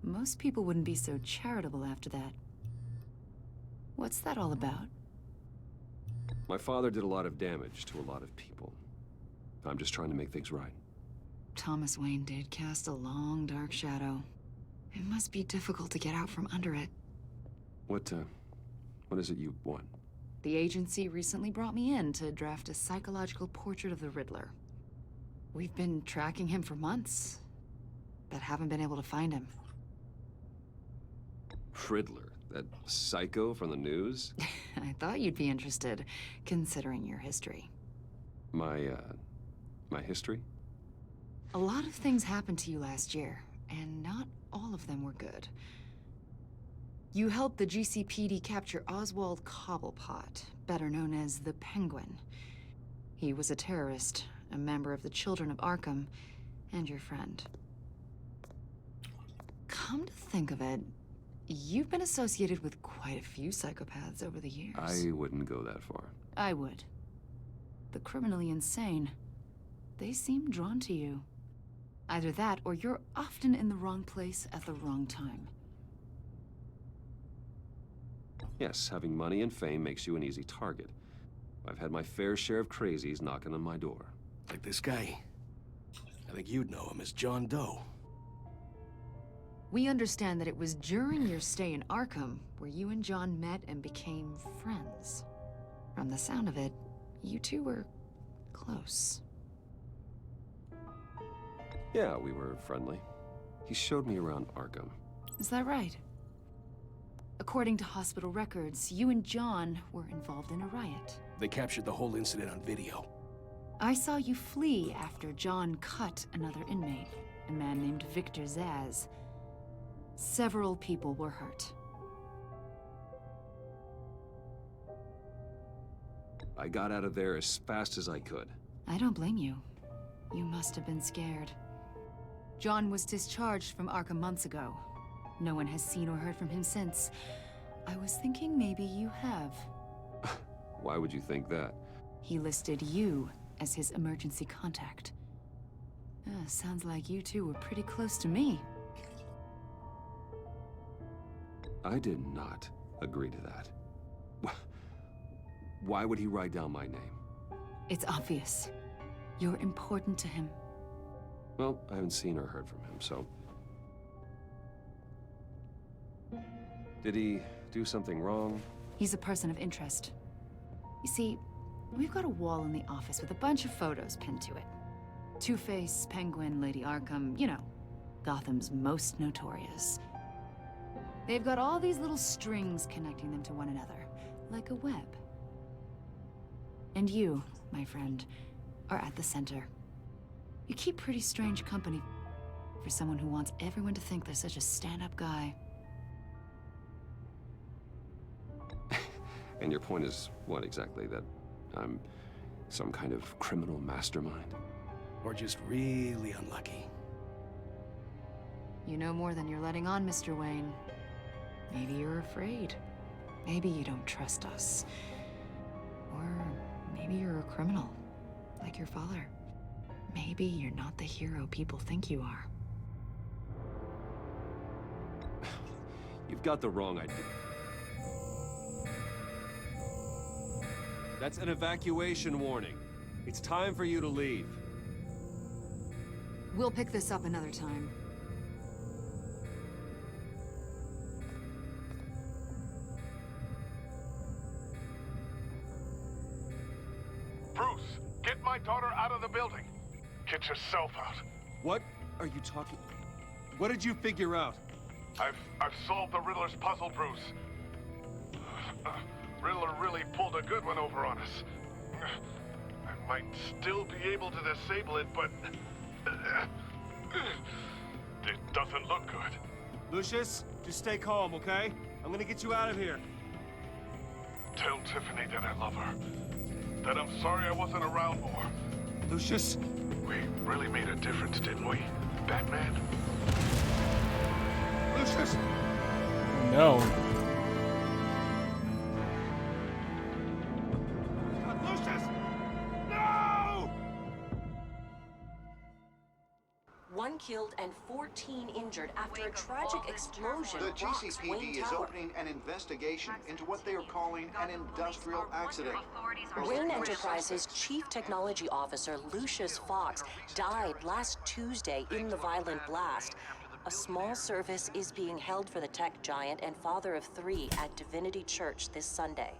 [SPEAKER 14] Most people wouldn't be so charitable after that. What's that all about?
[SPEAKER 2] My father did a lot of damage to a lot of people. I'm just trying to make things right.
[SPEAKER 14] Thomas Wayne did cast a long, dark shadow. It must be difficult to get out from under it.
[SPEAKER 2] What is it you want?
[SPEAKER 14] The agency recently brought me in to draft a psychological portrait of the Riddler. We've been tracking him for months, but haven't been able to find him.
[SPEAKER 2] Riddler? That psycho from the news?
[SPEAKER 14] I thought you'd be interested, considering your history.
[SPEAKER 2] My history?
[SPEAKER 14] A lot of things happened to you last year, and not all of them were good. You helped the GCPD capture Oswald Cobblepot, better known as the Penguin. He was a terrorist, a member of the Children of Arkham, and your friend. Come to think of it, you've been associated with quite a few psychopaths over the years.
[SPEAKER 2] I wouldn't go that far.
[SPEAKER 14] I would. The criminally insane. They seem drawn to you. Either that, or you're often in the wrong place at the wrong time.
[SPEAKER 2] Yes, having money and fame makes you an easy target. I've had my fair share of crazies knocking on my door.
[SPEAKER 19] Like this guy. I think you'd know him as John Doe.
[SPEAKER 14] We understand that it was during your stay in Arkham where you and John met and became friends. From the sound of it, you two were close.
[SPEAKER 2] Yeah, we were friendly. He showed me around Arkham.
[SPEAKER 14] Is that right? According to hospital records, you and John were involved in a riot.
[SPEAKER 19] They captured the whole incident on video.
[SPEAKER 14] I saw you flee after John cut another inmate, a man named Victor Zsasz. Several people were hurt.
[SPEAKER 2] I got out of there as fast as I could.
[SPEAKER 14] I don't blame you. You must have been scared. John was discharged from Arkham months ago. No one has seen or heard from him since. I was thinking maybe you have.
[SPEAKER 2] Why would you think that?
[SPEAKER 14] He listed you as his emergency contact. Sounds like you two were pretty close to me.
[SPEAKER 2] I did not agree to that. Why would he write down my name?
[SPEAKER 14] It's obvious. You're important to him.
[SPEAKER 2] Well, I haven't seen or heard from him, so... Did he do something wrong?
[SPEAKER 14] He's a person of interest. You see, we've got a wall in the office with a bunch of photos pinned to it. Two-Face, Penguin, Lady Arkham, you know, Gotham's most notorious. They've got all these little strings connecting them to one another, like a web. And you, my friend, are at the center. You keep pretty strange company for someone who wants everyone to think they're such a stand-up guy.
[SPEAKER 2] And your point is what exactly? That I'm some kind of criminal mastermind?
[SPEAKER 19] Or just really unlucky?
[SPEAKER 14] You know more than you're letting on, Mr. Wayne. Maybe you're afraid. Maybe you don't trust us. Or maybe you're a criminal, like your father. Maybe you're not the hero people think you are.
[SPEAKER 2] You've got the wrong idea. That's an evacuation warning. It's time for you to leave.
[SPEAKER 14] We'll pick this up another time.
[SPEAKER 20] Bruce, get my daughter out of the building. Get yourself out.
[SPEAKER 2] What are you talking? What did you figure out?
[SPEAKER 20] I've solved the Riddler's puzzle, Bruce. Riddler really pulled a good one over on us. I might still be able to disable it, but it doesn't look good.
[SPEAKER 2] Lucius, just stay calm, okay? I'm gonna get you out of here.
[SPEAKER 20] Tell Tiffany that I love her. That I'm sorry I wasn't around more.
[SPEAKER 2] Lucius?
[SPEAKER 20] We really made a difference, didn't we, Batman?
[SPEAKER 2] Lucius!
[SPEAKER 1] No.
[SPEAKER 20] Lucius! No!
[SPEAKER 21] One killed and 14 injured after a tragic explosion
[SPEAKER 3] The
[SPEAKER 21] rocks
[SPEAKER 3] GCPD
[SPEAKER 21] Wayne
[SPEAKER 3] is
[SPEAKER 21] Tower.
[SPEAKER 3] opening an investigation into what they are calling an industrial accident.
[SPEAKER 21] Wayne Enterprises' Chief Technology Officer, Lucius Fox, died last Tuesday in the violent blast. A small service is being held for the tech giant and father of 3 at Divinity Church this Sunday.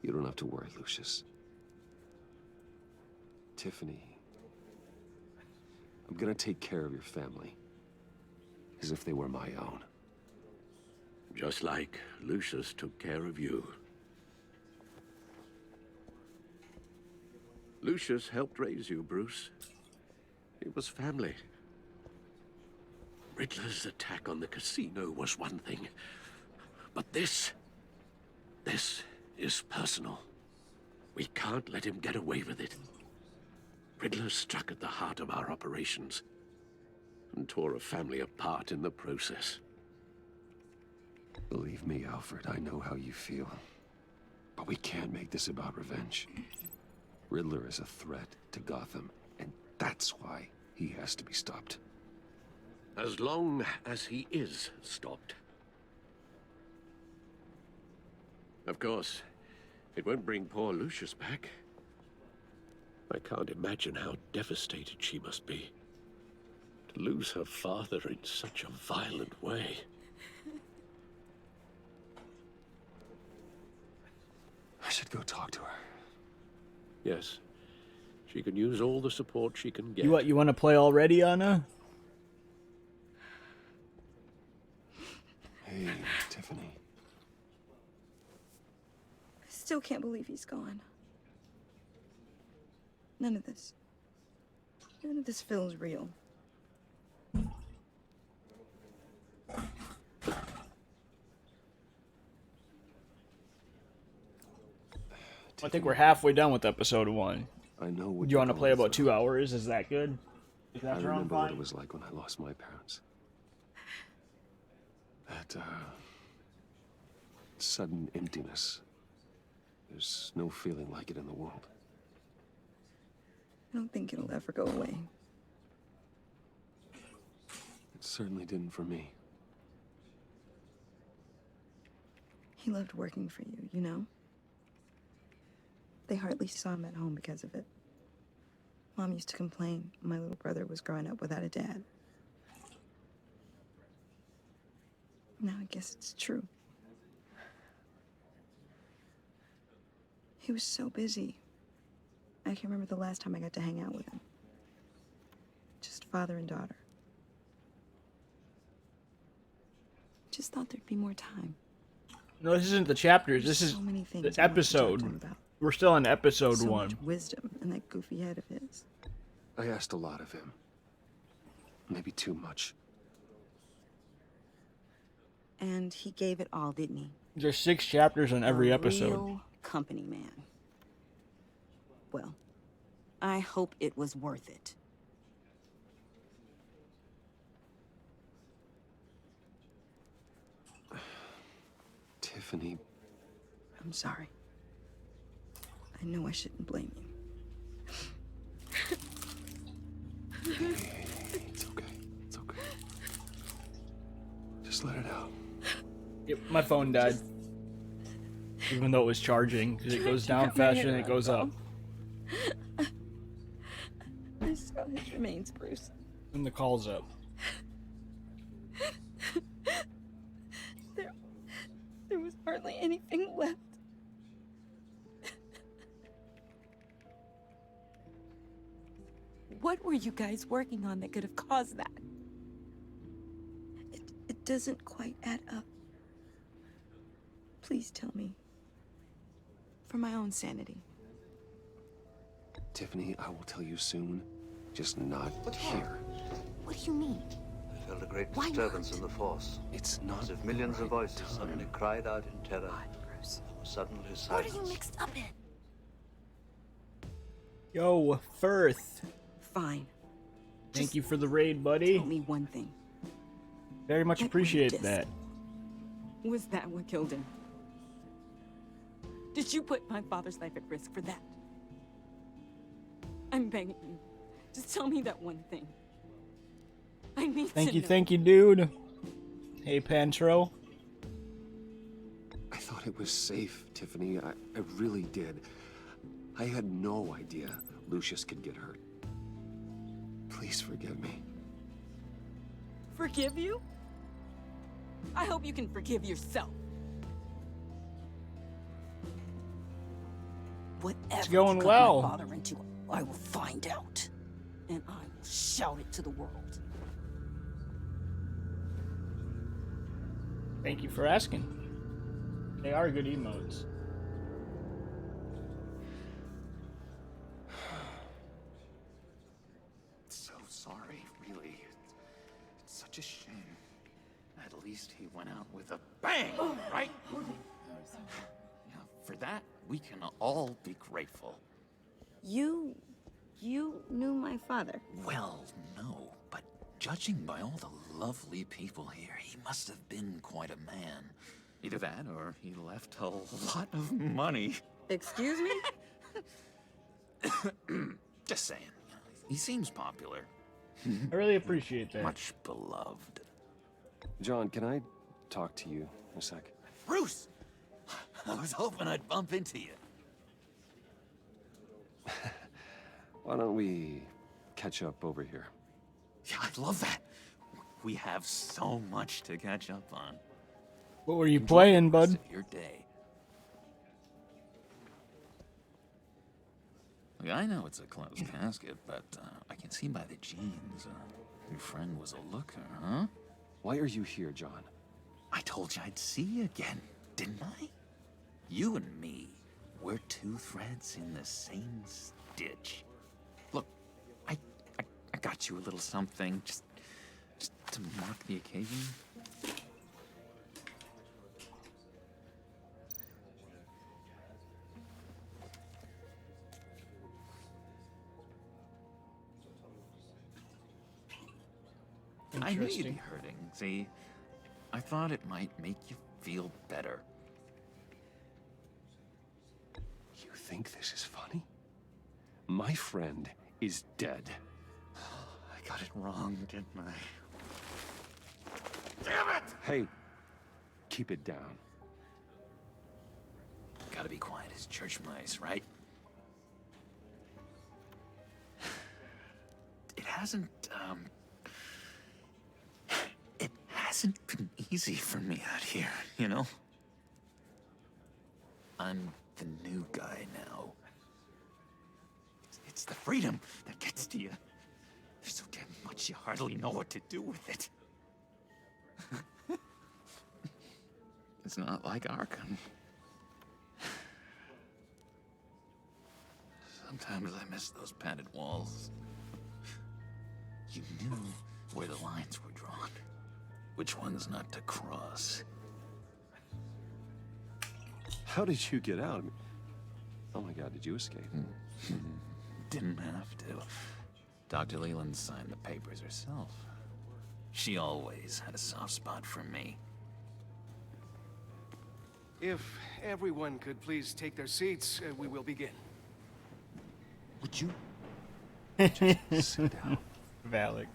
[SPEAKER 2] You don't have to worry, Lucius. Tiffany, I'm gonna take care of your family. As if they were my own.
[SPEAKER 5] Just like Lucius took care of you. Lucius helped raise you, Bruce. It was family. Riddler's attack on the casino was one thing. But this is personal. We can't let him get away with it. Riddler struck at the heart of our operations and tore a family apart in the process.
[SPEAKER 2] Believe me, Alfred, I know how you feel. But we can't make this about revenge. Riddler is a threat to Gotham, and that's why he has to be stopped.
[SPEAKER 5] As long as he is stopped. Of course, it won't bring poor Lucius back. I can't imagine how devastated she must be. To lose her father in such a violent way.
[SPEAKER 2] I should go talk to her.
[SPEAKER 5] Yes. She can use all the support she can get.
[SPEAKER 1] You want to play already, Anna?
[SPEAKER 2] Hey, Tiffany.
[SPEAKER 6] I still can't believe he's gone. None of this feels real.
[SPEAKER 1] I think we're halfway done with episode 1.
[SPEAKER 2] I know what
[SPEAKER 1] you want to play about 2 hours? Is that good? Is that
[SPEAKER 2] I
[SPEAKER 1] wrong,
[SPEAKER 2] remember what
[SPEAKER 1] fine?
[SPEAKER 2] it was like when I lost my parents. That, sudden emptiness. There's no feeling like it in the world.
[SPEAKER 6] I don't think it'll ever go away.
[SPEAKER 2] It's certainly didn't for me.
[SPEAKER 6] He loved working for you, you know? They hardly saw him at home because of it. Mom used to complain my little brother was growing up without a dad. Now I guess it's true. He was so busy. I can't remember the last time I got to hang out with him. Just father and daughter. Just thought there'd be more time.
[SPEAKER 1] No, this isn't the chapters. This
[SPEAKER 6] There's
[SPEAKER 1] is
[SPEAKER 6] so many things
[SPEAKER 1] the
[SPEAKER 6] I wanted to talk to
[SPEAKER 1] episode.
[SPEAKER 6] him about.
[SPEAKER 1] We're still on episode
[SPEAKER 6] So
[SPEAKER 1] 1.
[SPEAKER 6] much wisdom in that goofy head of his.
[SPEAKER 2] I asked a lot of him. Maybe too much.
[SPEAKER 6] And he gave it all, didn't he?
[SPEAKER 1] There's 6 chapters on every
[SPEAKER 6] A
[SPEAKER 1] episode.
[SPEAKER 6] Real company man. Well, I hope it was worth it.
[SPEAKER 2] Tiffany,
[SPEAKER 6] I'm sorry. I know I shouldn't blame you.
[SPEAKER 2] it's okay. It's okay. Just let it out.
[SPEAKER 1] Yep, my phone died. Even though it was charging, because it goes down faster than it goes up.
[SPEAKER 6] I saw his remains, Bruce.
[SPEAKER 1] And the call's up.
[SPEAKER 6] There was hardly anything left. What were you guys working on that could have caused that? It doesn't quite add up. Please tell me. For my own sanity.
[SPEAKER 2] Tiffany, I will tell you soon. Just not here.
[SPEAKER 6] What do you mean?
[SPEAKER 4] I felt a great
[SPEAKER 6] Why
[SPEAKER 4] disturbance
[SPEAKER 6] not?
[SPEAKER 4] in the Force.
[SPEAKER 2] It's not
[SPEAKER 4] As if millions
[SPEAKER 2] the
[SPEAKER 4] of
[SPEAKER 2] right
[SPEAKER 4] voices
[SPEAKER 2] time.
[SPEAKER 4] suddenly cried out in terror.
[SPEAKER 6] Bruce.
[SPEAKER 4] Suddenly
[SPEAKER 6] What
[SPEAKER 4] silence.
[SPEAKER 6] are you mixed up in?
[SPEAKER 1] Yo, Firth.
[SPEAKER 6] Fine.
[SPEAKER 1] Thank you for the raid, buddy.
[SPEAKER 6] Tell me one thing.
[SPEAKER 1] Very much appreciate
[SPEAKER 6] This.
[SPEAKER 1] that.
[SPEAKER 6] Was that what killed him? Did you put my father's life at risk for that? I'm begging you. Just tell me that one thing. I need
[SPEAKER 1] Thank
[SPEAKER 6] to
[SPEAKER 1] you,
[SPEAKER 6] know.
[SPEAKER 1] thank you, dude. Hey, Pantro.
[SPEAKER 2] I thought it was safe, Tiffany. I really did. I had no idea Lucius could get hurt. Please forgive me.
[SPEAKER 6] Forgive you? I hope you can forgive yourself. Whatever
[SPEAKER 1] It's going
[SPEAKER 6] you got
[SPEAKER 1] well.
[SPEAKER 6] my father into, I will find out. And I will shout it to the world.
[SPEAKER 1] Thank you for asking. They are good emotes.
[SPEAKER 22] So sorry, really. It's such a shame. At least he went out with a bang, right? Yeah, for that, we can all be grateful.
[SPEAKER 6] You knew my father.
[SPEAKER 22] Well, no, but judging by all the lovely people here, he must have been quite a man. Either that, or he left a lot of money.
[SPEAKER 6] Excuse me?
[SPEAKER 22] Just saying. He seems popular.
[SPEAKER 1] I really appreciate that.
[SPEAKER 22] Much beloved.
[SPEAKER 2] John, can I talk to you a sec?
[SPEAKER 22] Bruce! I was hoping I'd bump into you.
[SPEAKER 2] Why don't we catch up over here?
[SPEAKER 22] Yeah, I'd love that. We have so much to catch up on.
[SPEAKER 1] What were you playing, bud?
[SPEAKER 22] Your day. Look, I know it's a closed casket, but I can see by the jeans, your friend was a looker, huh?
[SPEAKER 2] Why are you here, John?
[SPEAKER 22] I told you I'd see you again, didn't I? You and me, we're two threads in the same stitch. Look, I got you a little something, just to mark the occasion. I knew you'd be hurting, see? I thought it might make you feel better.
[SPEAKER 2] You think this is funny? My friend is dead.
[SPEAKER 22] I got it wrong, didn't I?
[SPEAKER 15] damn it!
[SPEAKER 2] Hey, keep it down.
[SPEAKER 22] Gotta be quiet as church mice, right? It hasn't been easy for me out here, you know? I'm the new guy now. It's the freedom that gets to you. There's so damn much you hardly know what to do with it. It's not like Arkham. Sometimes I miss those padded walls. You knew where the lines were drawn. Which ones not to cross.
[SPEAKER 2] How did you get out? Oh my God, did you escape?
[SPEAKER 22] Didn't have to. Dr. Leland signed the papers herself. She always had a soft spot for me.
[SPEAKER 19] If everyone could please take their seats, we will begin.
[SPEAKER 22] Would you
[SPEAKER 2] just sit down?
[SPEAKER 1] Valak.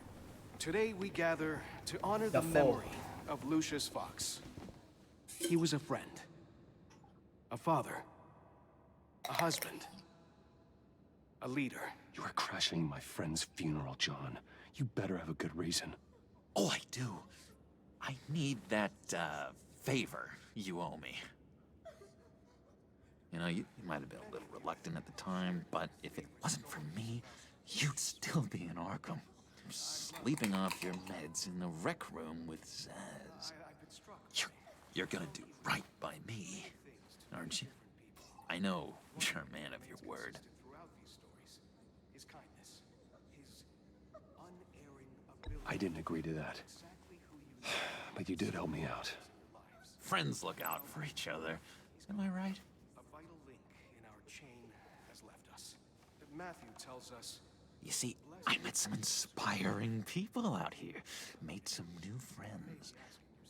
[SPEAKER 19] Today we gather to honor the
[SPEAKER 1] The foe.
[SPEAKER 19] memory of Lucius Fox. He was a friend, a father, a husband, a leader.
[SPEAKER 2] You are crashing my friend's funeral, John. You better have a good reason.
[SPEAKER 22] Oh, I do. I need that, favor you owe me. You know, you might have been a little reluctant at the time, but if it wasn't for me, you'd still be in Arkham. Sleeping off your meds in the rec room with Zaz. You're gonna do right by me, aren't you? I know you're a man of your word.
[SPEAKER 2] I didn't agree to that. But you did help me out.
[SPEAKER 22] Friends look out for each other. Am I right?
[SPEAKER 19] A vital link in our chain has left us. Matthew tells us.
[SPEAKER 22] You see, I met some inspiring people out here. Made some new friends.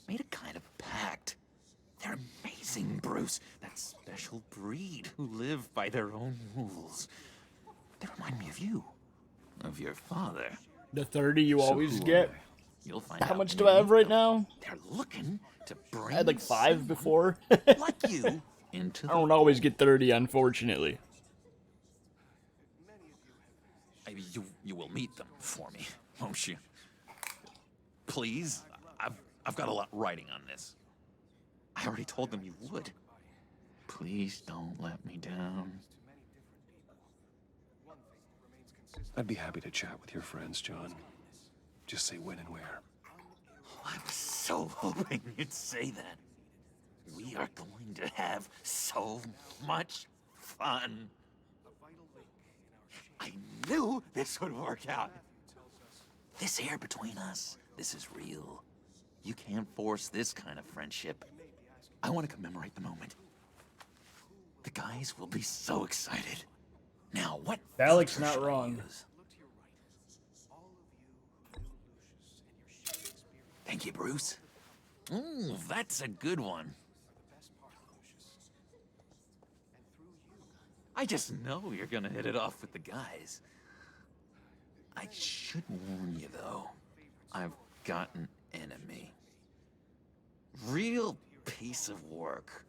[SPEAKER 22] Made a kind of pact. They're amazing, Bruce. That special breed who live by their own rules. They remind me of you. Of your father.
[SPEAKER 1] The 30 you always get.
[SPEAKER 22] You'll find
[SPEAKER 1] How
[SPEAKER 22] out
[SPEAKER 1] much do I have right now?
[SPEAKER 22] They're looking to bring
[SPEAKER 1] I had like 5 before.
[SPEAKER 22] like you into
[SPEAKER 1] I don't always get 30, unfortunately.
[SPEAKER 22] You will meet them for me, won't you? Please? I've got a lot writing on this. I already told them you would. Please don't let me down.
[SPEAKER 2] I'd be happy to chat with your friends, John. Just say when and where.
[SPEAKER 22] I was so hoping you'd say that. We are going to have so much fun. I knew this would work out. This air between us, this is real. You can't force this kind of friendship. I want to commemorate the moment. The guys will be so excited. Now, what?
[SPEAKER 1] Valak's not wrong.
[SPEAKER 22] Thank you, Bruce. Ooh, that's a good one. I just know you're gonna hit it off with the guys. I should warn you, though. I've got an enemy. Real piece of work.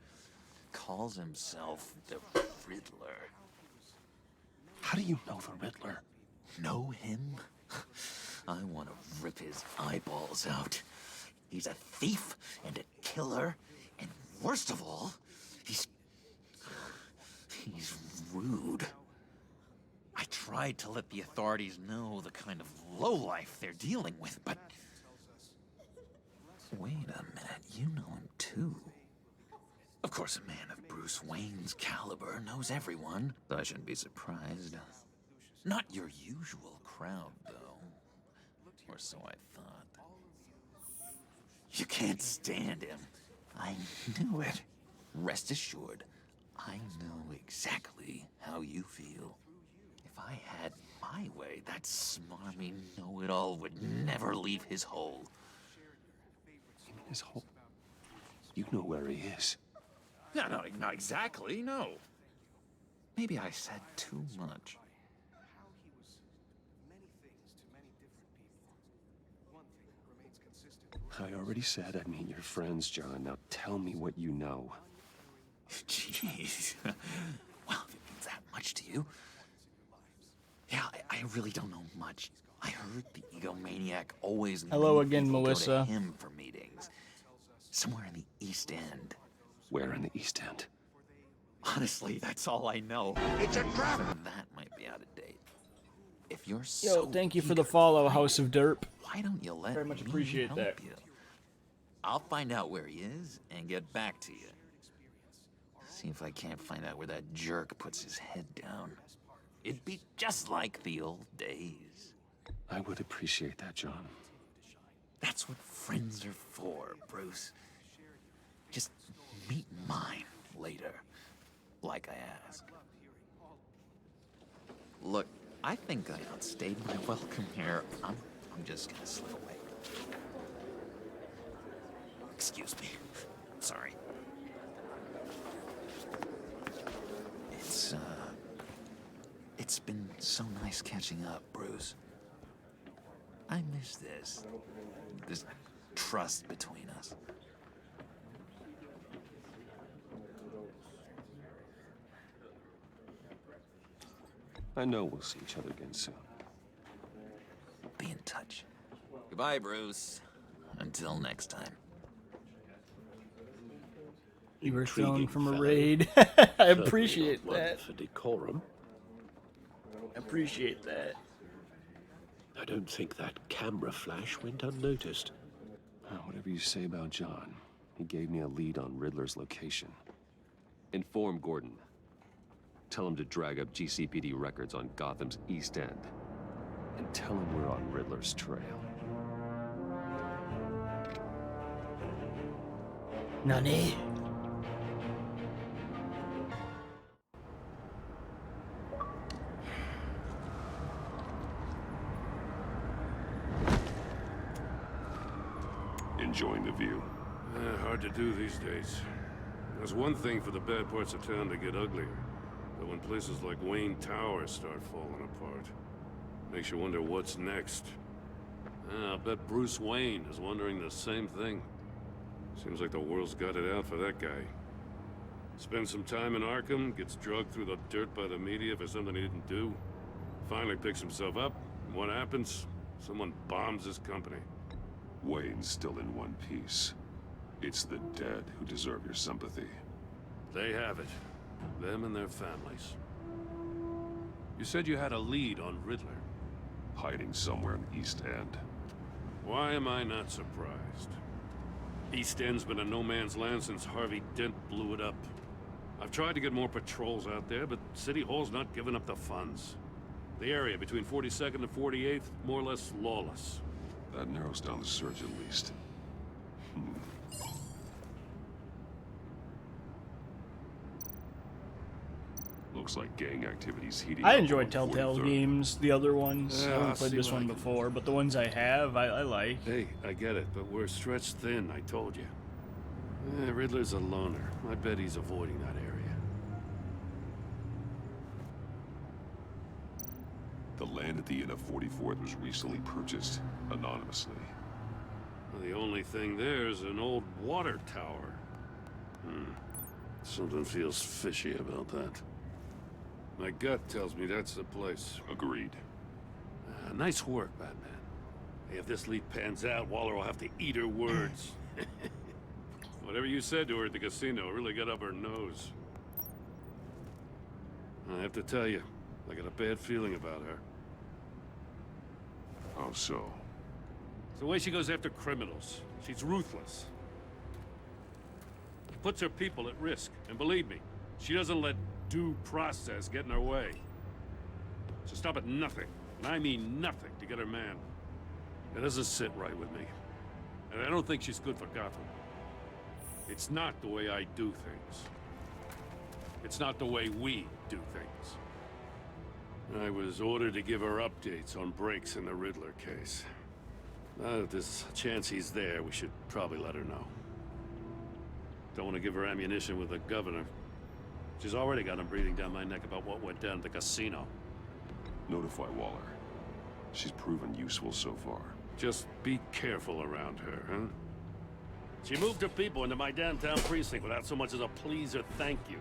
[SPEAKER 22] Calls himself the Riddler.
[SPEAKER 2] How do you know the Riddler?
[SPEAKER 22] Know him? I want to rip his eyeballs out. He's a thief and a killer, and worst of all, he's rude. I tried to let the authorities know the kind of lowlife they're dealing with, but... Wait a minute, you know him too. Of course, a man of Bruce Wayne's caliber knows everyone, so I shouldn't be surprised. Not your usual crowd, though. Or so I thought. You can't stand him. I knew it. Rest assured, I know exactly how you feel. If I had my way, that smarmy know-it-all would never leave his hole.
[SPEAKER 2] You mean his hole? You know where he is.
[SPEAKER 22] No, not exactly, no. Maybe I said too much.
[SPEAKER 2] I already said I'd meet your friends, John. Now tell me what you know.
[SPEAKER 22] Jeez. Well, if it means that much to you. Yeah, I really don't know much. I heard the egomaniac always
[SPEAKER 1] Hello
[SPEAKER 22] made
[SPEAKER 1] again,
[SPEAKER 22] people go to
[SPEAKER 1] Melissa.
[SPEAKER 22] him for meetings. Somewhere in the East End.
[SPEAKER 2] Where in the East End?
[SPEAKER 22] Honestly, that's all I know.
[SPEAKER 15] It's a trap!
[SPEAKER 22] That might be out of date. If you're
[SPEAKER 1] Yo,
[SPEAKER 22] so
[SPEAKER 1] thank you for the follow, House of Derp.
[SPEAKER 22] why don't you let
[SPEAKER 1] Very much
[SPEAKER 22] me
[SPEAKER 1] appreciate
[SPEAKER 22] help
[SPEAKER 1] that.
[SPEAKER 22] you? I'll find out where he is and get back to you. See if I can't find out where that jerk puts his head down. It'd be just like the old days.
[SPEAKER 2] I would appreciate that, John.
[SPEAKER 22] That's what friends are for, Bruce. Just meet mine later, like I asked. Look, I think I outstayed my welcome here. I'm just gonna slip away. Excuse me. Sorry. It's been so nice catching up, Bruce. I miss this trust between us.
[SPEAKER 2] I know we'll see each other again soon.
[SPEAKER 22] Be in touch. Goodbye, Bruce. Until next time.
[SPEAKER 1] You were thrown
[SPEAKER 9] Intriguing
[SPEAKER 1] from a
[SPEAKER 9] fellow.
[SPEAKER 1] raid. I
[SPEAKER 9] Certainly
[SPEAKER 1] appreciate
[SPEAKER 9] not one
[SPEAKER 1] that.
[SPEAKER 9] for decorum.
[SPEAKER 1] I appreciate that.
[SPEAKER 9] I don't think that camera flash went unnoticed.
[SPEAKER 2] Whatever you say about John, he gave me a lead on Riddler's location. Inform Gordon. Tell him to drag up GCPD records on Gotham's East End. And tell him we're on Riddler's trail.
[SPEAKER 1] Nani?
[SPEAKER 10] Enjoying the view.
[SPEAKER 9] Hard to do these days. There's one thing for the bad parts of town to get uglier. But when places like Wayne Tower start falling apart, makes you wonder what's next. I'll bet Bruce Wayne is wondering the same thing. Seems like the world's got it out for that guy. Spends some time in Arkham, gets drugged through the dirt by the media for something he didn't do. Finally picks himself up, and what happens? Someone bombs his company.
[SPEAKER 10] Wayne's still in one piece. It's the dead who deserve your sympathy.
[SPEAKER 9] They have it. Them and their families. You said you had a lead on Riddler.
[SPEAKER 10] Hiding somewhere in the East End.
[SPEAKER 9] Why am I not surprised? East End's been a no-man's land since Harvey Dent blew it up. I've tried to get more patrols out there, but City Hall's not giving up the funds. The area between 42nd and 48th, more or less lawless.
[SPEAKER 10] That narrows down the search at least. Looks like gang activity's heating
[SPEAKER 1] I
[SPEAKER 10] up
[SPEAKER 1] enjoyed
[SPEAKER 10] on
[SPEAKER 1] Telltale
[SPEAKER 10] 43rd.
[SPEAKER 1] games, the other ones. I
[SPEAKER 9] Yeah,
[SPEAKER 1] haven't played
[SPEAKER 9] see
[SPEAKER 1] this
[SPEAKER 9] what
[SPEAKER 1] one
[SPEAKER 9] I can
[SPEAKER 1] before, but the ones I have, I like.
[SPEAKER 9] Hey, I get it, but we're stretched thin, I told you. Riddler's a loner. I bet he's avoiding that area.
[SPEAKER 10] The land at the end of 44th was recently purchased, anonymously.
[SPEAKER 9] Well, the only thing there is an old water tower. Something feels fishy about that. My gut tells me that's the place.
[SPEAKER 10] Agreed.
[SPEAKER 9] Nice work, Batman. Hey, if this lead pans out, Waller will have to eat her words. Whatever you said to her at the casino really got up her nose. I have to tell you, I got a bad feeling about her.
[SPEAKER 10] How so?
[SPEAKER 9] It's the way she goes after criminals. She's ruthless. Puts her people at risk. And believe me, she doesn't let due process get in her way. She'll stop at nothing, and I mean nothing, to get her man. It doesn't sit right with me. And I don't think she's good for Gotham. It's not the way I do things. It's not the way we do things. I was ordered to give her updates on breaks in the Riddler case. Now that there's a chance he's there, we should probably let her know. Don't want to give her ammunition with the governor. She's already got him breathing down my neck about what went down at the casino.
[SPEAKER 10] Notify Waller. She's proven useful so far.
[SPEAKER 9] Just be careful around her, huh? She moved her people into my downtown precinct without so much as a please or thank you.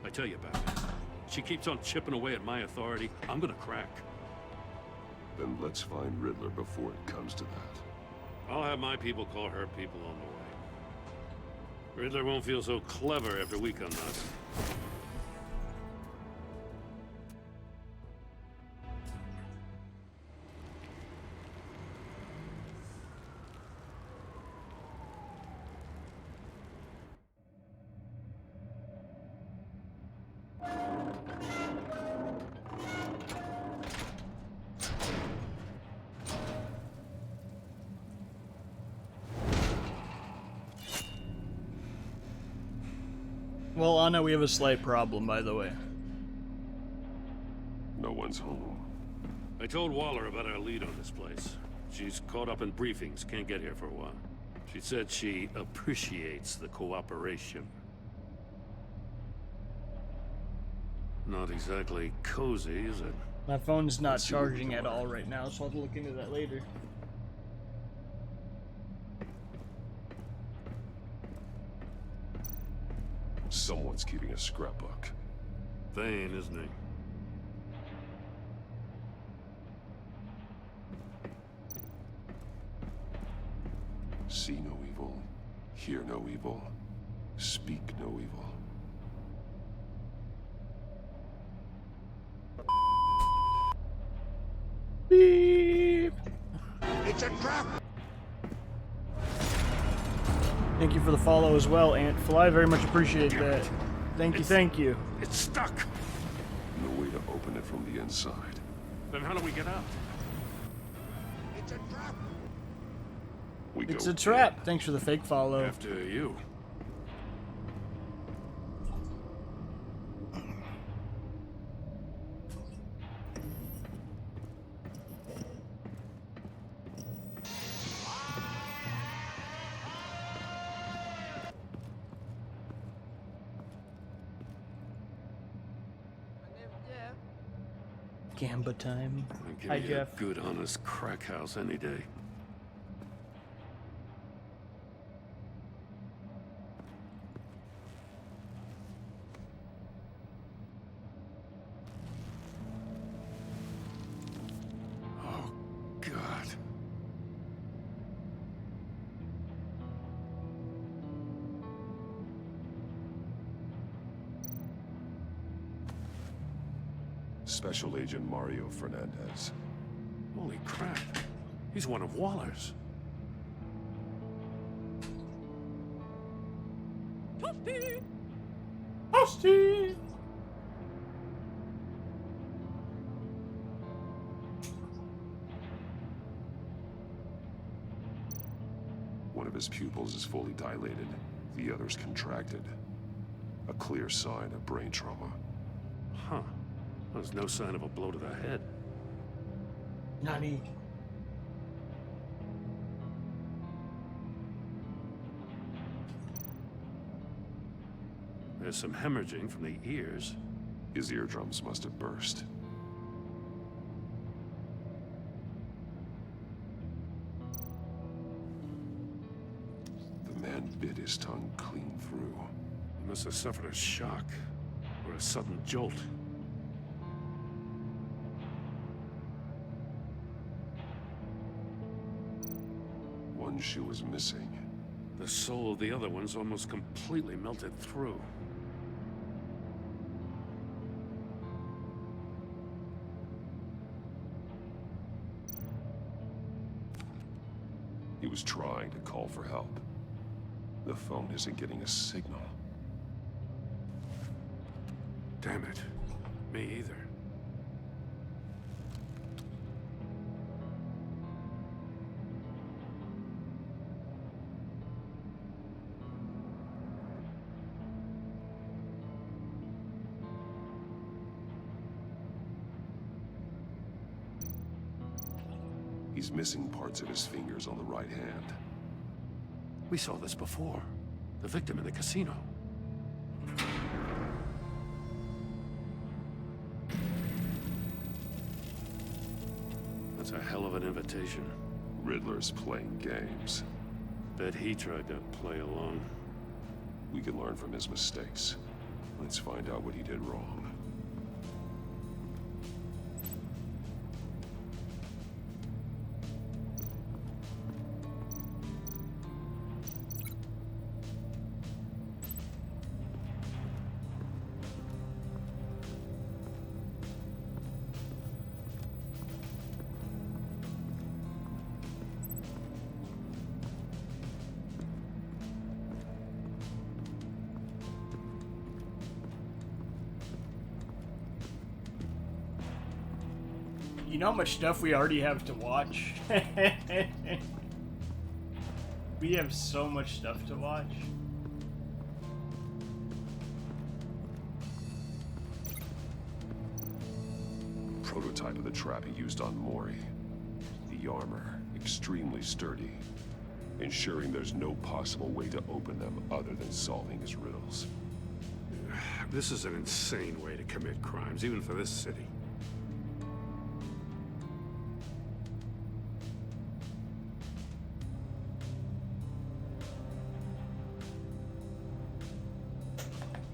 [SPEAKER 9] I tell you about it. She keeps on chipping away at my authority. I'm gonna crack.
[SPEAKER 10] Then let's find Riddler before it comes to that.
[SPEAKER 9] I'll have my people call her people on the way. Riddler won't feel so clever after we come nuts.
[SPEAKER 1] Well, Anna, we have a slight problem, by the way.
[SPEAKER 10] No one's home.
[SPEAKER 9] I told Waller about our lead on this place. She's caught up in briefings, can't get here for a while. She said she appreciates the cooperation. Not exactly cozy, is it?
[SPEAKER 1] My phone's not charging at all right now, so I'll have to look into that later.
[SPEAKER 10] Someone's keeping a scrapbook.
[SPEAKER 9] Thane, isn't he?
[SPEAKER 10] See no evil, hear no evil, speak no evil.
[SPEAKER 1] Beep.
[SPEAKER 15] It's a trap!
[SPEAKER 1] Thank you for the follow as well, Antfly. Very much appreciate that. Thank you, thank you.
[SPEAKER 9] It's stuck!
[SPEAKER 10] No way to open it from the inside.
[SPEAKER 9] Then how do we get out?
[SPEAKER 15] It's a trap!
[SPEAKER 1] It's a trap. Thanks for the fake follow.
[SPEAKER 9] After you.
[SPEAKER 1] Gamba time.
[SPEAKER 9] Give
[SPEAKER 1] Hi,
[SPEAKER 9] me
[SPEAKER 1] Jeff.
[SPEAKER 9] a good, honest crack house any day. Oh, God.
[SPEAKER 10] Special Agent Mario Fernandez.
[SPEAKER 9] Holy crap. He's one of Waller's.
[SPEAKER 1] Toasty! Toasty!
[SPEAKER 10] One of his pupils is fully dilated, the other's contracted. A clear sign of brain trauma.
[SPEAKER 9] Huh. There's no sign of a blow to the head.
[SPEAKER 1] Nani?
[SPEAKER 9] There's some hemorrhaging from the ears.
[SPEAKER 10] His eardrums must have burst. The man bit his tongue clean through.
[SPEAKER 9] He must have suffered a shock or a sudden jolt.
[SPEAKER 10] One shoe is missing.
[SPEAKER 9] The soul of the other one's almost completely melted through.
[SPEAKER 10] He was trying to call for help. The phone isn't getting a signal.
[SPEAKER 9] Damn it. Me either.
[SPEAKER 10] He's missing parts of his fingers on the right hand.
[SPEAKER 9] We saw this before. The victim in the casino. That's a hell of an invitation.
[SPEAKER 10] Riddler's playing games.
[SPEAKER 9] Bet he tried to play along.
[SPEAKER 10] We can learn from his mistakes. Let's find out what he did wrong.
[SPEAKER 1] You know how much stuff we already have to watch? We have so much stuff to watch.
[SPEAKER 10] Prototype of the trap he used on Mori. The armor, extremely sturdy, ensuring there's no possible way to open them other than solving his riddles.
[SPEAKER 7] This is an insane way to commit crimes, even for this city.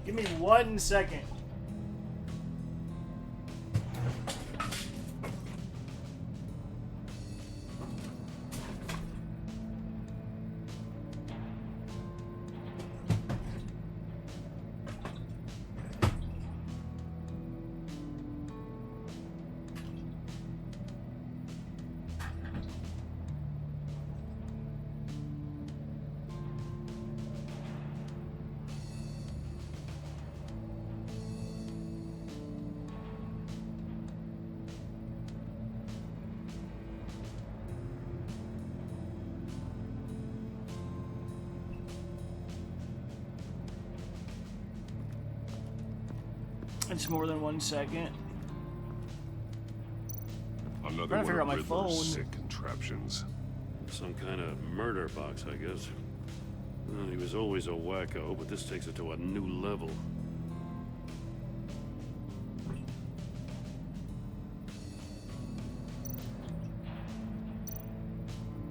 [SPEAKER 1] Give me 1 second. It's more than 1 second.
[SPEAKER 10] Another
[SPEAKER 1] trying to figure out my
[SPEAKER 10] Riddler's
[SPEAKER 1] phone.
[SPEAKER 10] sick contraptions.
[SPEAKER 9] Some kind of murder box, I guess. Well, he was always a wacko, but this takes it to a new level.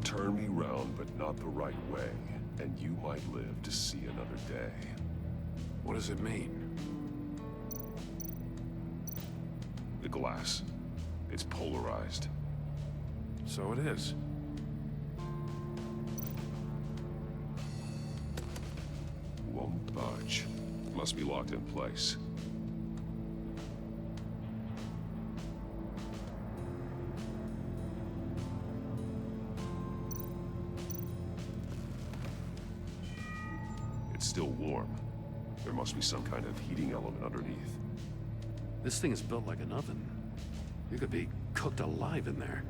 [SPEAKER 10] Turn me round, but not the right way, and you might live to see another day.
[SPEAKER 7] What does it mean?
[SPEAKER 10] The glass. It's polarized.
[SPEAKER 7] So it is.
[SPEAKER 10] Won't budge. Must be locked in place. It's still warm. There must be some kind of heating element underneath.
[SPEAKER 9] This thing is built like an oven. You could be cooked alive in there.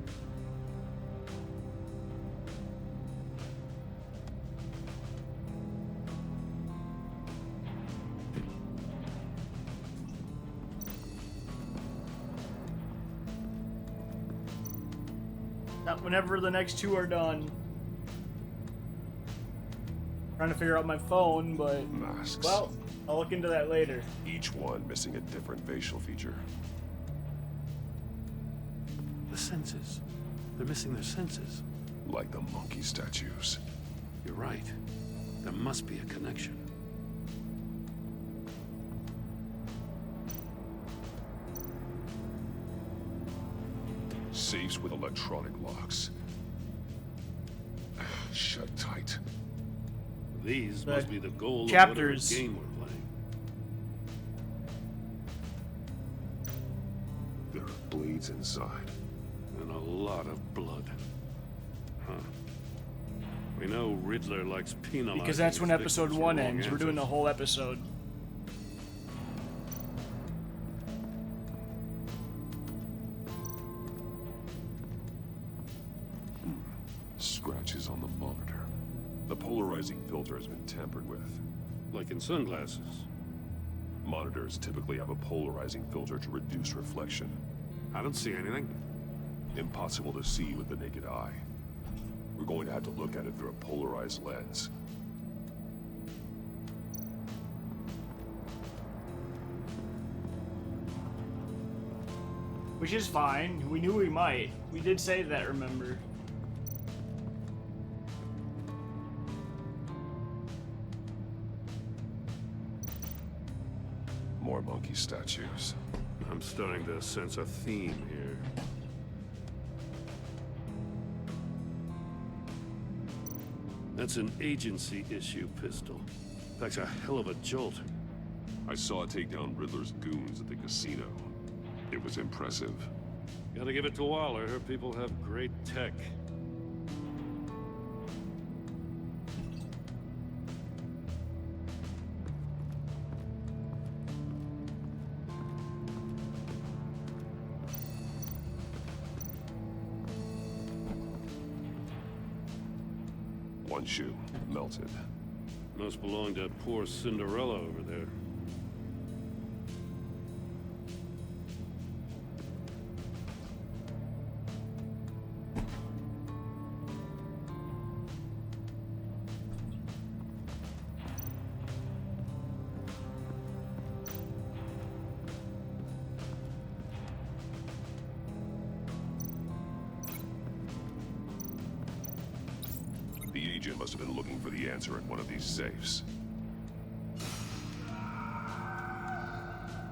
[SPEAKER 1] Not whenever the next two are done. Trying to figure out my phone, but
[SPEAKER 10] Masks.
[SPEAKER 1] well, I'll look into that later.
[SPEAKER 10] Each one missing a different facial feature.
[SPEAKER 9] The senses. They're missing their senses.
[SPEAKER 10] Like the monkey statues.
[SPEAKER 9] You're right. There must be a connection.
[SPEAKER 10] Safes with electronic locks. Shut tight.
[SPEAKER 9] These
[SPEAKER 1] The
[SPEAKER 9] must be the goal
[SPEAKER 1] chapters.
[SPEAKER 9] of whatever game we're playing.
[SPEAKER 10] There are blades inside.
[SPEAKER 9] And a lot of blood. Huh. We know Riddler likes penalizing
[SPEAKER 1] Because that's when
[SPEAKER 9] his
[SPEAKER 1] episode
[SPEAKER 9] victims for
[SPEAKER 1] 1
[SPEAKER 9] wrong
[SPEAKER 1] ends. We're doing the
[SPEAKER 9] answers.
[SPEAKER 1] whole episode.
[SPEAKER 10] Scratches on the monitor. The polarizing filter has been tampered with.
[SPEAKER 9] Like in sunglasses.
[SPEAKER 10] Monitors typically have a polarizing filter to reduce reflection.
[SPEAKER 7] I don't see anything.
[SPEAKER 10] Impossible to see with the naked eye. We're going to have to look at it through a polarized lens.
[SPEAKER 1] Which is fine. We knew we might. We did say that, remember?
[SPEAKER 10] more monkey statues.
[SPEAKER 9] I'm starting to sense a theme here. That's an agency issue pistol. Packs a hell of a jolt.
[SPEAKER 10] I saw it take down Riddler's goons at the casino. It was impressive.
[SPEAKER 9] Gotta give it to Waller. Her people have great tech.
[SPEAKER 10] One shoe, melted.
[SPEAKER 9] Must belong to poor Cinderella over there.
[SPEAKER 10] The agent must have been looking for the answer in one of these safes.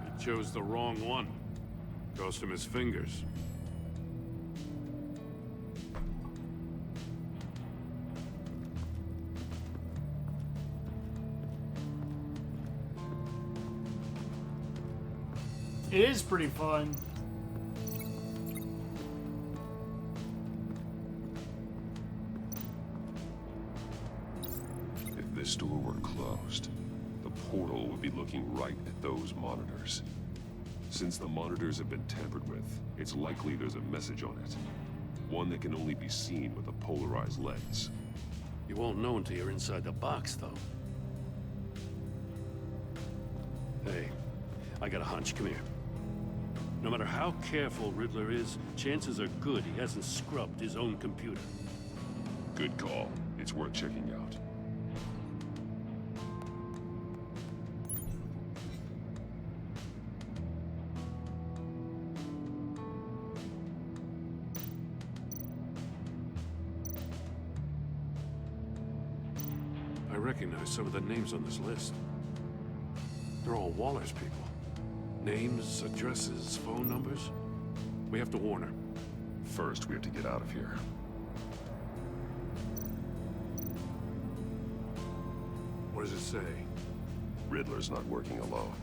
[SPEAKER 9] He chose the wrong one. Cost him his fingers.
[SPEAKER 1] It is pretty fun.
[SPEAKER 10] If this door were closed, the portal would be looking right at those monitors. Since the monitors have been tampered with, it's likely there's a message on it. One that can only be seen with a polarized lens.
[SPEAKER 9] You won't know until you're inside the box, though. Hey, I got a hunch. Come here. No matter how careful Riddler is, chances are good he hasn't scrubbed his own computer.
[SPEAKER 10] Good call. It's worth checking out.
[SPEAKER 9] I recognize some of the names on this list. They're all Waller's people. Names, addresses, phone numbers. We have to warn her.
[SPEAKER 10] First, we have to get out of here.
[SPEAKER 9] What does it say?
[SPEAKER 10] Riddler's not working alone.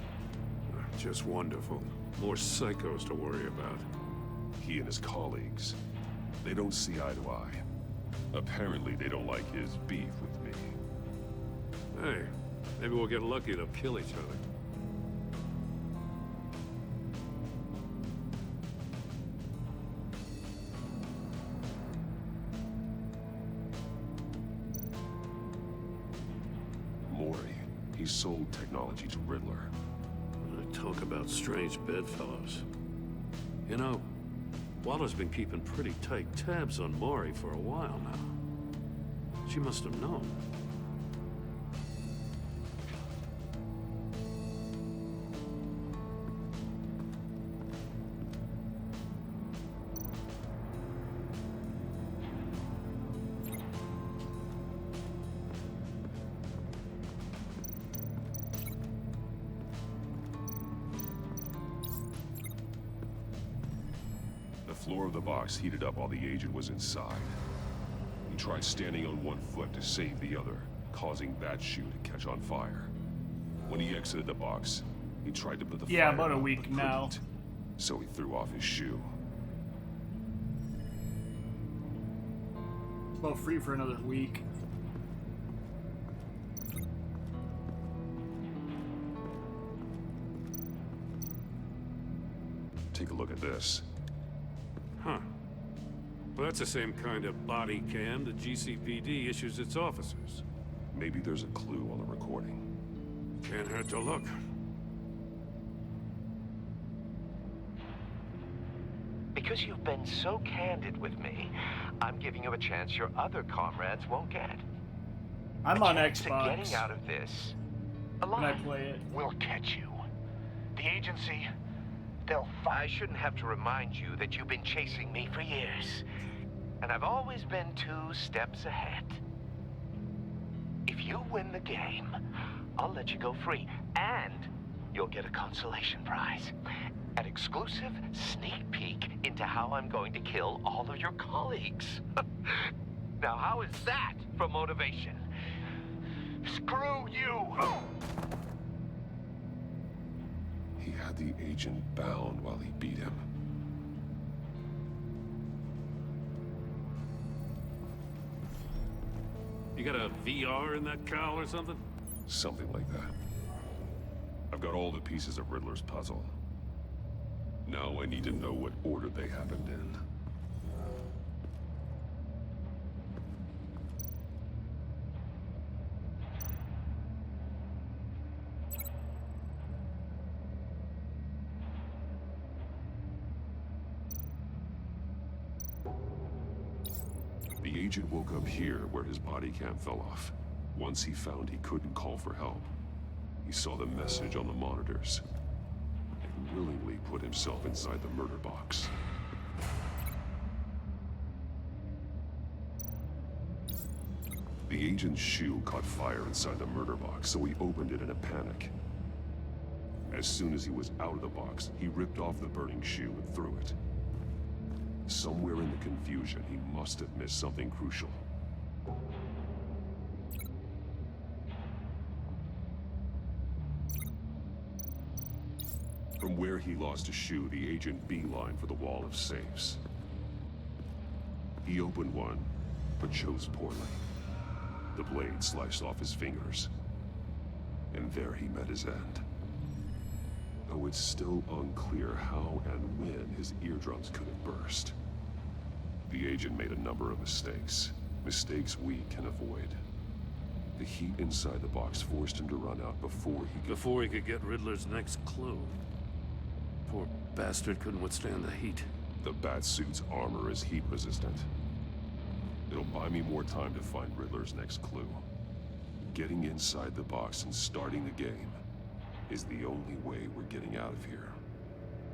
[SPEAKER 9] Just wonderful. More psychos to worry about.
[SPEAKER 10] He and his colleagues, they don't see eye to eye. Apparently, they don't like his beef with me.
[SPEAKER 9] Hey, maybe we'll get lucky to kill each other.
[SPEAKER 10] Mori, he sold technology to Riddler.
[SPEAKER 9] Talk about strange bedfellows. You know, Waller's been keeping pretty tight tabs on Mori for a while now. She must have known.
[SPEAKER 10] The floor of the box heated up while the agent was inside. He tried standing on one foot to save the other, causing that shoe to catch on fire. When he exited the box, he tried to put the fire
[SPEAKER 1] about a
[SPEAKER 10] out,
[SPEAKER 1] week
[SPEAKER 10] but
[SPEAKER 1] now.
[SPEAKER 10] couldn't. So he threw off his shoe.
[SPEAKER 1] About free for another week.
[SPEAKER 10] Take a look at this.
[SPEAKER 9] Huh. Well, that's the same kind of body cam the GCPD issues its officers.
[SPEAKER 10] Maybe there's a clue on the recording.
[SPEAKER 9] Can't hurt to look.
[SPEAKER 11] Because you've been so candid with me, I'm giving you a chance your other comrades won't get.
[SPEAKER 1] I'm
[SPEAKER 11] A
[SPEAKER 1] on
[SPEAKER 11] chance at
[SPEAKER 1] Xbox.
[SPEAKER 11] getting out of this
[SPEAKER 1] When I
[SPEAKER 11] alive.
[SPEAKER 1] play it.
[SPEAKER 3] We'll catch you. The agency, they'll find.
[SPEAKER 11] I shouldn't have to remind you that you've been chasing me for years. And I've always been 2 steps ahead. If you win the game, I'll let you go free. And you'll get a consolation prize. An exclusive sneak peek into how I'm going to kill all of your colleagues. Now, how is that for motivation? Screw you!
[SPEAKER 10] He had the agent bound while he beat him.
[SPEAKER 9] You got a VR in that cowl or something?
[SPEAKER 10] Something like that. I've got all the pieces of Riddler's puzzle. Now I need to know what order they happened in. The agent woke up here where his body cam fell off. Once he found he couldn't call for help, he saw the message on the monitors and willingly put himself inside the murder box. The agent's shoe caught fire inside the murder box, so he opened it in a panic. As soon as he was out of the box, he ripped off the burning shoe and threw it. Somewhere in the confusion, he must have missed something crucial. From where he lost a shoe, the agent beelined for the wall of safes. He opened one, but chose poorly. The blade sliced off his fingers, and there he met his end. Though it's still unclear how and when his eardrums could have burst. The agent made a number of mistakes. Mistakes we can avoid. The heat inside the box forced him to run out before he
[SPEAKER 9] could get Riddler's next clue. Poor bastard couldn't withstand the heat.
[SPEAKER 10] The Batsuit's armor is heat resistant. It'll buy me more time to find Riddler's next clue. Getting inside the box and starting the game is the only way we're getting out of here.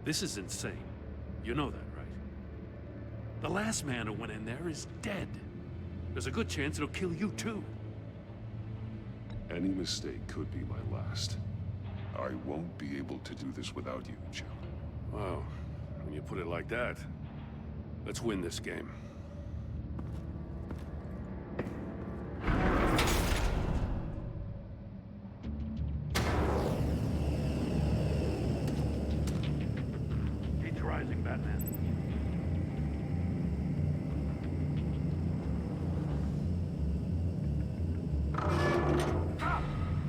[SPEAKER 9] This is insane. You know that, right? The last man who went in there is dead. There's a good chance it'll kill you too.
[SPEAKER 10] Any mistake could be my last. I won't be able to do this without you, Jim.
[SPEAKER 9] Wow. When you put it like that, let's win this game. Heat's rising, Batman.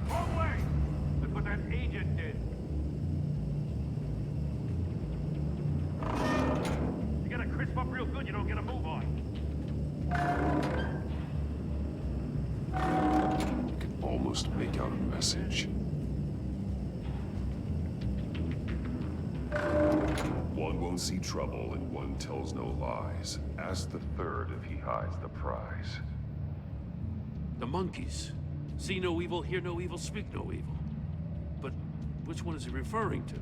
[SPEAKER 20] Wrong way! That's what that agent did. You gotta crisp up real good, you don't get a move on.
[SPEAKER 10] I can almost make out a message. One won't see trouble and one tells no lies. Ask the third if he hides the prize.
[SPEAKER 9] The monkeys. See no evil, hear no evil, speak no evil. But which one is he referring to?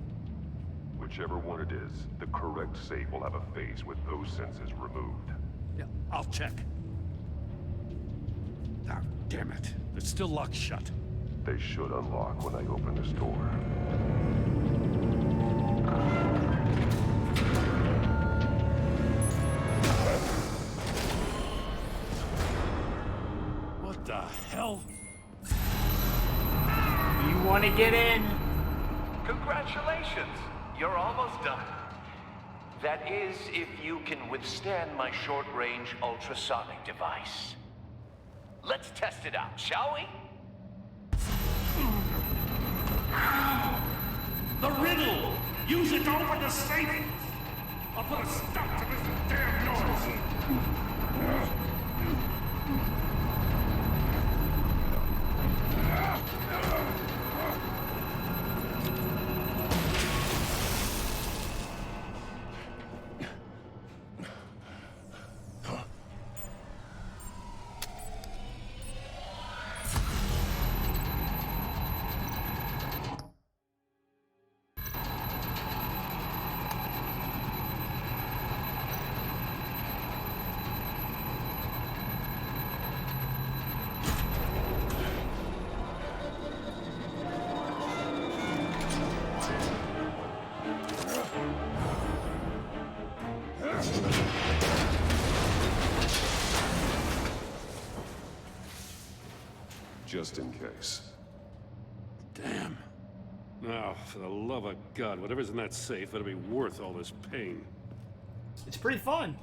[SPEAKER 10] Whichever one it is, the correct safe will have a face with those senses removed.
[SPEAKER 9] Yeah, I'll check. Ah, damn it. It's still locked shut.
[SPEAKER 10] They should unlock when I open this door.
[SPEAKER 9] What the hell?
[SPEAKER 1] You want to get in?
[SPEAKER 11] Congratulations! You're almost done. That is, if you can withstand my short-range ultrasonic device. Let's test it out, shall we?
[SPEAKER 9] The riddle! Use it to open the safe! I'll put a stop to this damn noise!
[SPEAKER 10] just in case.
[SPEAKER 9] Damn. Now, for the love of God, whatever's in that safe better be worth all this pain.
[SPEAKER 1] It's pretty fun.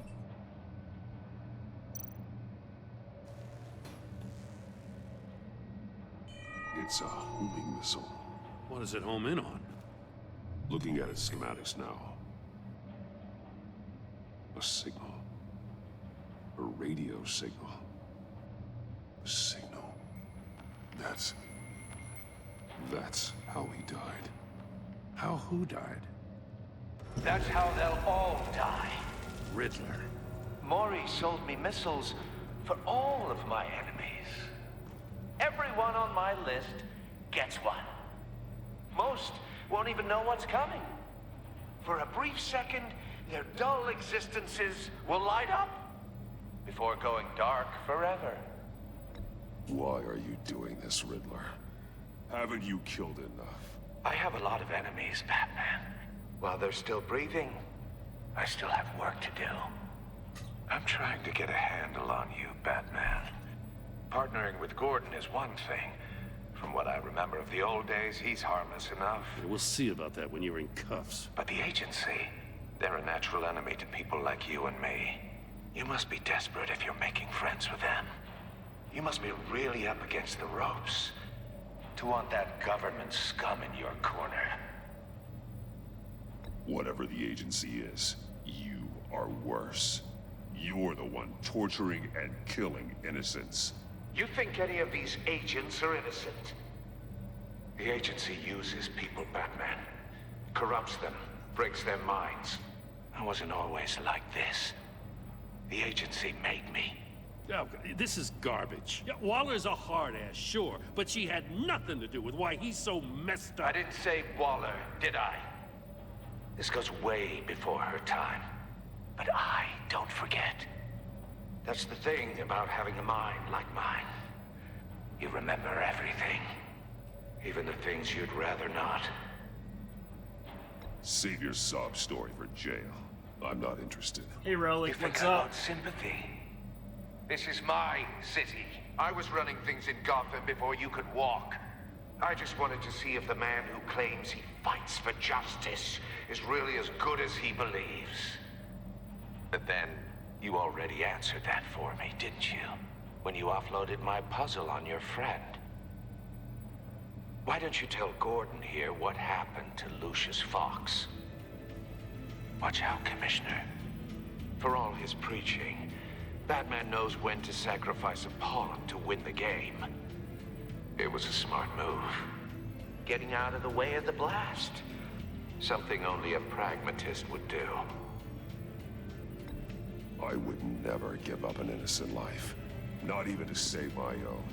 [SPEAKER 10] It's a homing missile.
[SPEAKER 9] What does it home in on?
[SPEAKER 10] Looking at its schematics now. A signal. A radio signal. A signal. That's how he died.
[SPEAKER 9] How who died?
[SPEAKER 11] That's how they'll all die.
[SPEAKER 9] Riddler.
[SPEAKER 11] Maury sold me missiles for all of my enemies. Everyone on my list gets one. Most won't even know what's coming. For a brief second, their dull existences will light up before going dark forever.
[SPEAKER 10] Why are you doing this, Riddler? Haven't you killed enough?
[SPEAKER 11] I have a lot of enemies, Batman. While they're still breathing, I still have work to do. I'm trying to get a handle on you, Batman. Partnering with Gordon is one thing. From what I remember of the old days, he's harmless enough.
[SPEAKER 9] We'll see about that when you're in cuffs.
[SPEAKER 11] But the agency, they're a natural enemy to people like you and me. You must be desperate if you're making friends with them. You must be really up against the ropes to want that government scum in your corner.
[SPEAKER 10] Whatever the agency is, you are worse. You're the one torturing and killing innocents.
[SPEAKER 11] You think any of these agents are innocent? The agency uses people, Batman. Corrupts them, breaks their minds. I wasn't always like this. The agency made me.
[SPEAKER 9] Oh, this is garbage. Yeah, Waller's a hard-ass, sure, but she had nothing to do with why he's so messed up.
[SPEAKER 11] I didn't say Waller, did I? This goes way before her time. But I don't forget. That's the thing about having a mind like mine. You remember everything. Even the things you'd rather not.
[SPEAKER 10] Save your sob story for jail. I'm not interested.
[SPEAKER 1] Hey, Relic,
[SPEAKER 11] You think
[SPEAKER 1] what's
[SPEAKER 11] I
[SPEAKER 1] up?
[SPEAKER 11] want sympathy? This is my city. I was running things in Gotham before you could walk. I just wanted to see if the man who claims he fights for justice is really as good as he believes. But then, you already answered that for me, didn't you? When you offloaded my puzzle on your friend. Why don't you tell Gordon here what happened to Lucius Fox? Watch out, Commissioner. For all his preaching, Batman knows when to sacrifice a pawn to win the game. It was a smart move. Getting out of the way of the blast. Something only a pragmatist would do.
[SPEAKER 10] I would never give up an innocent life. Not even to save my own.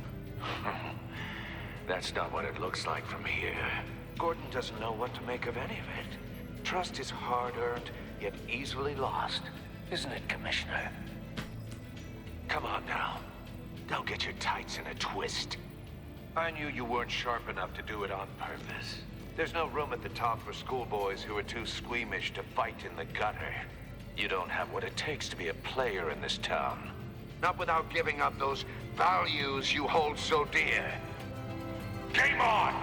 [SPEAKER 11] That's not what it looks like from here. Gordon doesn't know what to make of any of it. Trust is hard-earned, yet easily lost. Isn't it, Commissioner? Come on now. Don't get your tights in a twist. I knew you weren't sharp enough to do it on purpose. There's no room at the top for schoolboys who are too squeamish to fight in the gutter. You don't have what it takes to be a player in this town. Not without giving up those values you hold so dear. Game on!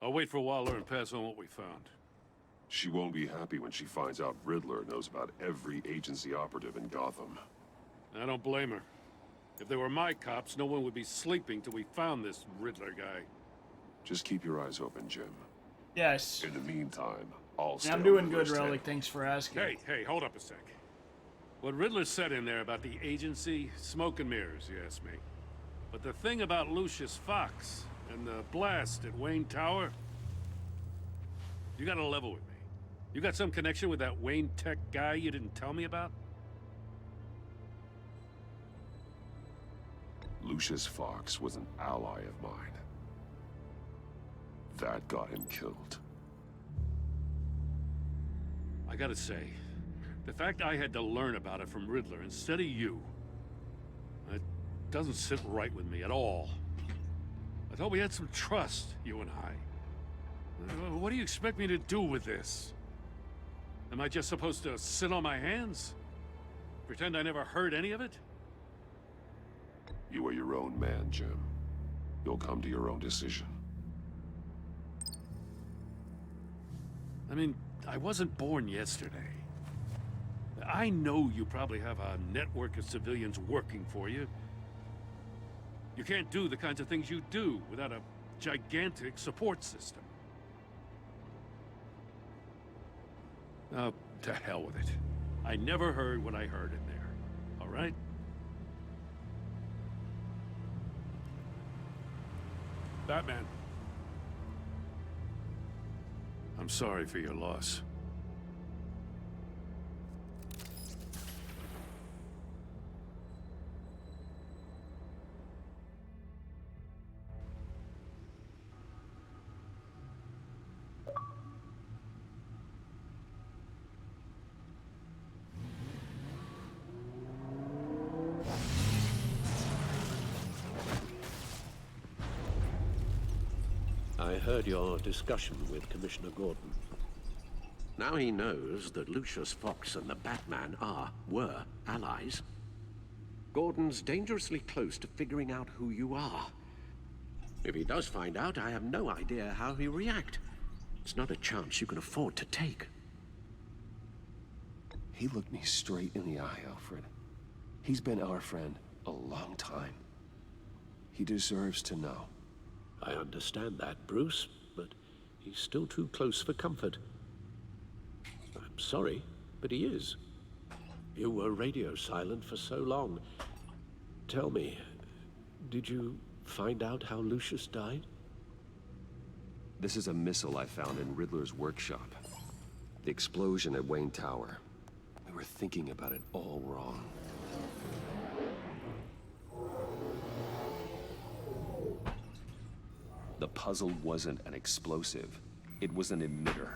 [SPEAKER 9] I'll wait for Waller and pass on what we found.
[SPEAKER 10] She won't be happy when she finds out Riddler knows about every agency operative in Gotham.
[SPEAKER 9] I don't blame her. If they were my cops, no one would be sleeping till we found this Riddler guy.
[SPEAKER 10] Just keep your eyes open, Jim.
[SPEAKER 1] Yes.
[SPEAKER 10] In the meantime, I'll stay
[SPEAKER 1] I'm
[SPEAKER 10] on
[SPEAKER 1] doing
[SPEAKER 10] the
[SPEAKER 1] good,
[SPEAKER 10] list.
[SPEAKER 1] Relic. Thanks for asking.
[SPEAKER 9] Hey, hold up a sec. What Riddler said in there about the agency, smoke and mirrors, you ask me. But the thing about Lucius Fox and the blast at Wayne Tower, you gotta level with me. You got some connection with that Wayne Tech guy you didn't tell me about?
[SPEAKER 10] Lucius Fox was an ally of mine. That got him killed.
[SPEAKER 9] I gotta say, the fact I had to learn about it from Riddler instead of you, it doesn't sit right with me at all. I thought we had some trust, you and I. What do you expect me to do with this? Am I just supposed to sit on my hands? Pretend I never heard any of it?
[SPEAKER 10] You are your own man, Jim. You'll come to your own decision.
[SPEAKER 9] I mean, I wasn't born yesterday. I know you probably have a network of civilians working for you. You can't do the kinds of things you do without a gigantic support system. Oh, to hell with it. I never heard what I heard in there. All right? Batman. I'm sorry for your loss.
[SPEAKER 5] I heard your discussion with Commissioner Gordon. Now he knows that Lucius Fox and the Batman were allies. Gordon's dangerously close to figuring out who you are. If he does find out, I have no idea how he'll react. It's not a chance you can afford to take.
[SPEAKER 2] He looked me straight in the eye, Alfred. He's been our friend a long time. He deserves to know.
[SPEAKER 5] I understand that, Bruce, but he's still too close for comfort. I'm sorry, but he is. You were radio silent for so long. Tell me, did you find out how Lucius died?
[SPEAKER 2] This is a missile I found in Riddler's workshop. The explosion at Wayne Tower. We were thinking about it all wrong. The puzzle wasn't an explosive. It was an emitter.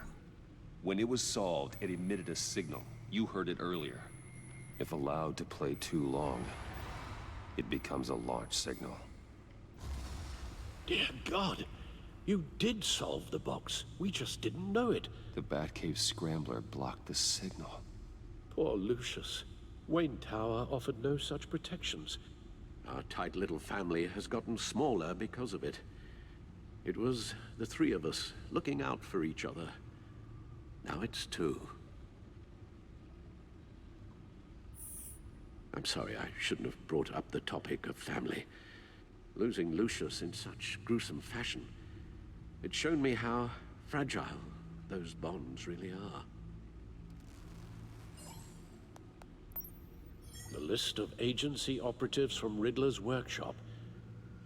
[SPEAKER 2] When it was solved, it emitted a signal. You heard it earlier. If allowed to play too long, it becomes a launch signal.
[SPEAKER 5] Dear God, you did solve the box. We just didn't know it.
[SPEAKER 2] The Batcave Scrambler blocked the signal.
[SPEAKER 5] Poor Lucius. Wayne Tower offered no such protections. Our tight little family has gotten smaller because of it. It was the three of us looking out for each other. Now it's two. I'm sorry, I shouldn't have brought up the topic of family. Losing Lucius in such gruesome fashion, it's shown me how fragile those bonds really are. The list of agency operatives from Riddler's workshop.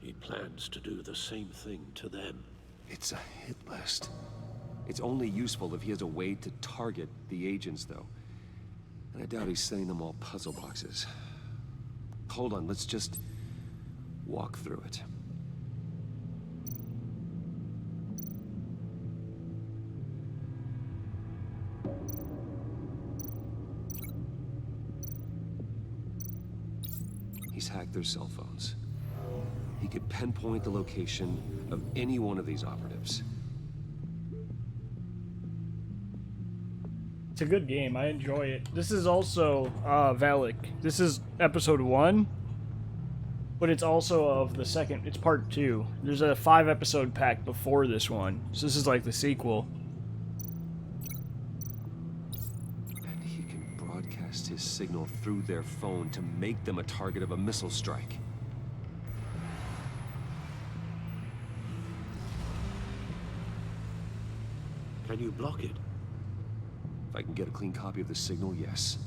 [SPEAKER 5] He plans to do the same thing to them.
[SPEAKER 2] It's a hit list. It's only useful if he has a way to target the agents, though. And I doubt he's sending them all puzzle boxes. Hold on, let's just walk through it. He's hacked their cell phones. He could pinpoint the location of any one of these operatives.
[SPEAKER 1] It's a good game. I enjoy it. This is also Valak. This is episode 1, but it's also of the second. It's part 2. There's a 5-episode pack before this one, so this is like the sequel.
[SPEAKER 2] And he can broadcast his signal through their phone to make them a target of a missile strike.
[SPEAKER 5] Can you block it?
[SPEAKER 2] If I can get a clean copy of the signal, yes.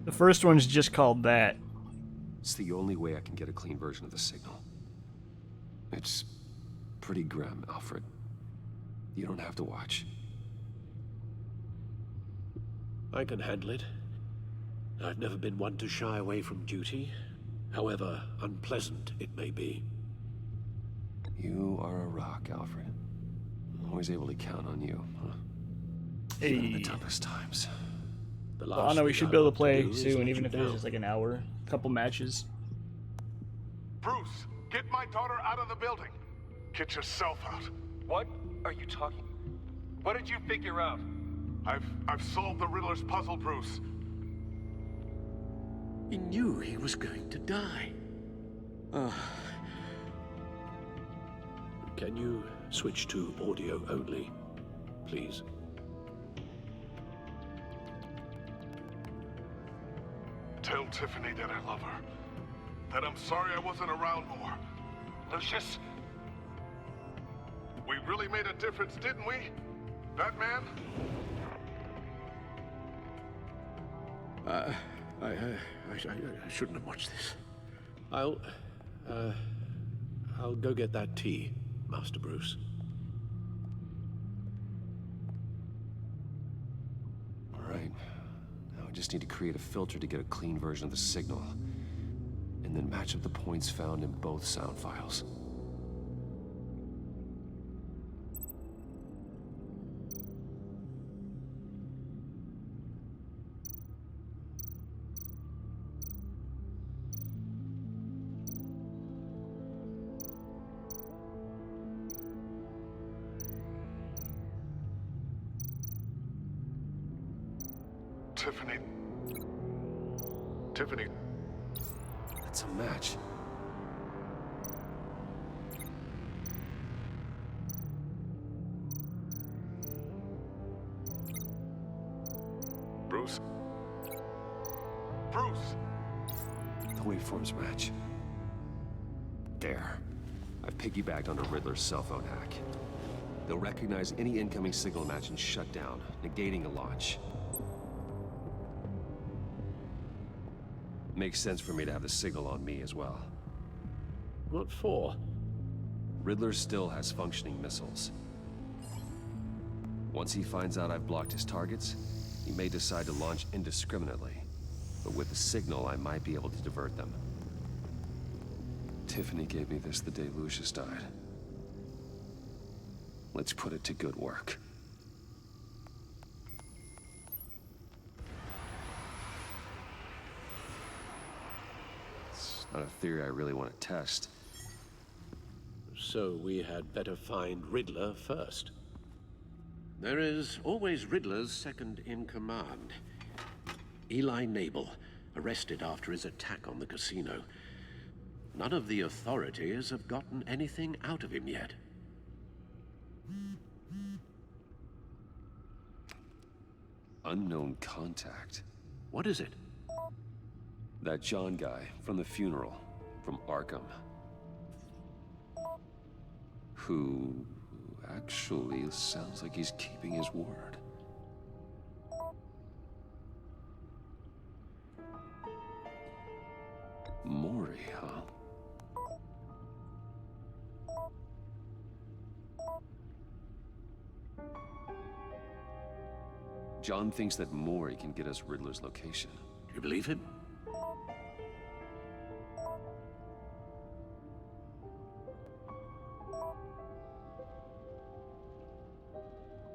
[SPEAKER 1] The first one's just called that.
[SPEAKER 2] It's the only way I can get a clean version of the signal. It's pretty grim, Alfred. You don't have to watch.
[SPEAKER 5] I can handle it. I've never been one to shy away from duty, however unpleasant it may be.
[SPEAKER 2] You are a rock, Alfred. I'm always able to count on you, huh?
[SPEAKER 1] Hey.
[SPEAKER 2] Even in the toughest times.
[SPEAKER 8] The
[SPEAKER 1] Well,
[SPEAKER 8] last
[SPEAKER 1] I know we
[SPEAKER 8] thing
[SPEAKER 1] should
[SPEAKER 8] I
[SPEAKER 1] be able
[SPEAKER 8] want
[SPEAKER 1] to play
[SPEAKER 8] do is
[SPEAKER 1] soon,
[SPEAKER 8] let
[SPEAKER 1] even
[SPEAKER 8] you
[SPEAKER 1] if it's
[SPEAKER 8] down.
[SPEAKER 1] just like an hour, couple matches.
[SPEAKER 20] Bruce, get my daughter out of the building. Get yourself out.
[SPEAKER 13] What are you talking? What did you figure out?
[SPEAKER 20] I've solved the Riddler's puzzle, Bruce.
[SPEAKER 8] He knew he was going to die. Can you switch to audio only, please?
[SPEAKER 20] Tell Tiffany that I love her. That I'm sorry I wasn't around more. Lucius? We really made a difference, didn't we? Batman?
[SPEAKER 8] I shouldn't have watched this. I'll go get that tea, Master Bruce.
[SPEAKER 2] All right. Now I just need to create a filter to get a clean version of the signal. And then match up the points found in both sound files.
[SPEAKER 20] Tiffany. Tiffany.
[SPEAKER 2] That's a match.
[SPEAKER 20] Bruce? Bruce!
[SPEAKER 2] The waveforms match. There. I've piggybacked onto Riddler's cell phone hack. They'll recognize any incoming signal match and shut down, negating a launch. Makes sense for me to have the signal on me as well.
[SPEAKER 8] What for?
[SPEAKER 2] Riddler still has functioning missiles. Once he finds out I've blocked his targets, he may decide to launch indiscriminately. But with the signal, I might be able to divert them. Tiffany gave me this the day Lucius died. Let's put it to good work. It's not a theory I really want to test.
[SPEAKER 8] So we had better find Riddler first. There is always Riddler's second-in-command. Eli Nabel, arrested after his attack on the casino. None of the authorities have gotten anything out of him yet.
[SPEAKER 2] Unknown contact.
[SPEAKER 8] What is it?
[SPEAKER 2] That John guy from the funeral, from Arkham. Who actually sounds like he's keeping his word. Mori, huh? John thinks that Mori can get us Riddler's location.
[SPEAKER 8] Do you believe him?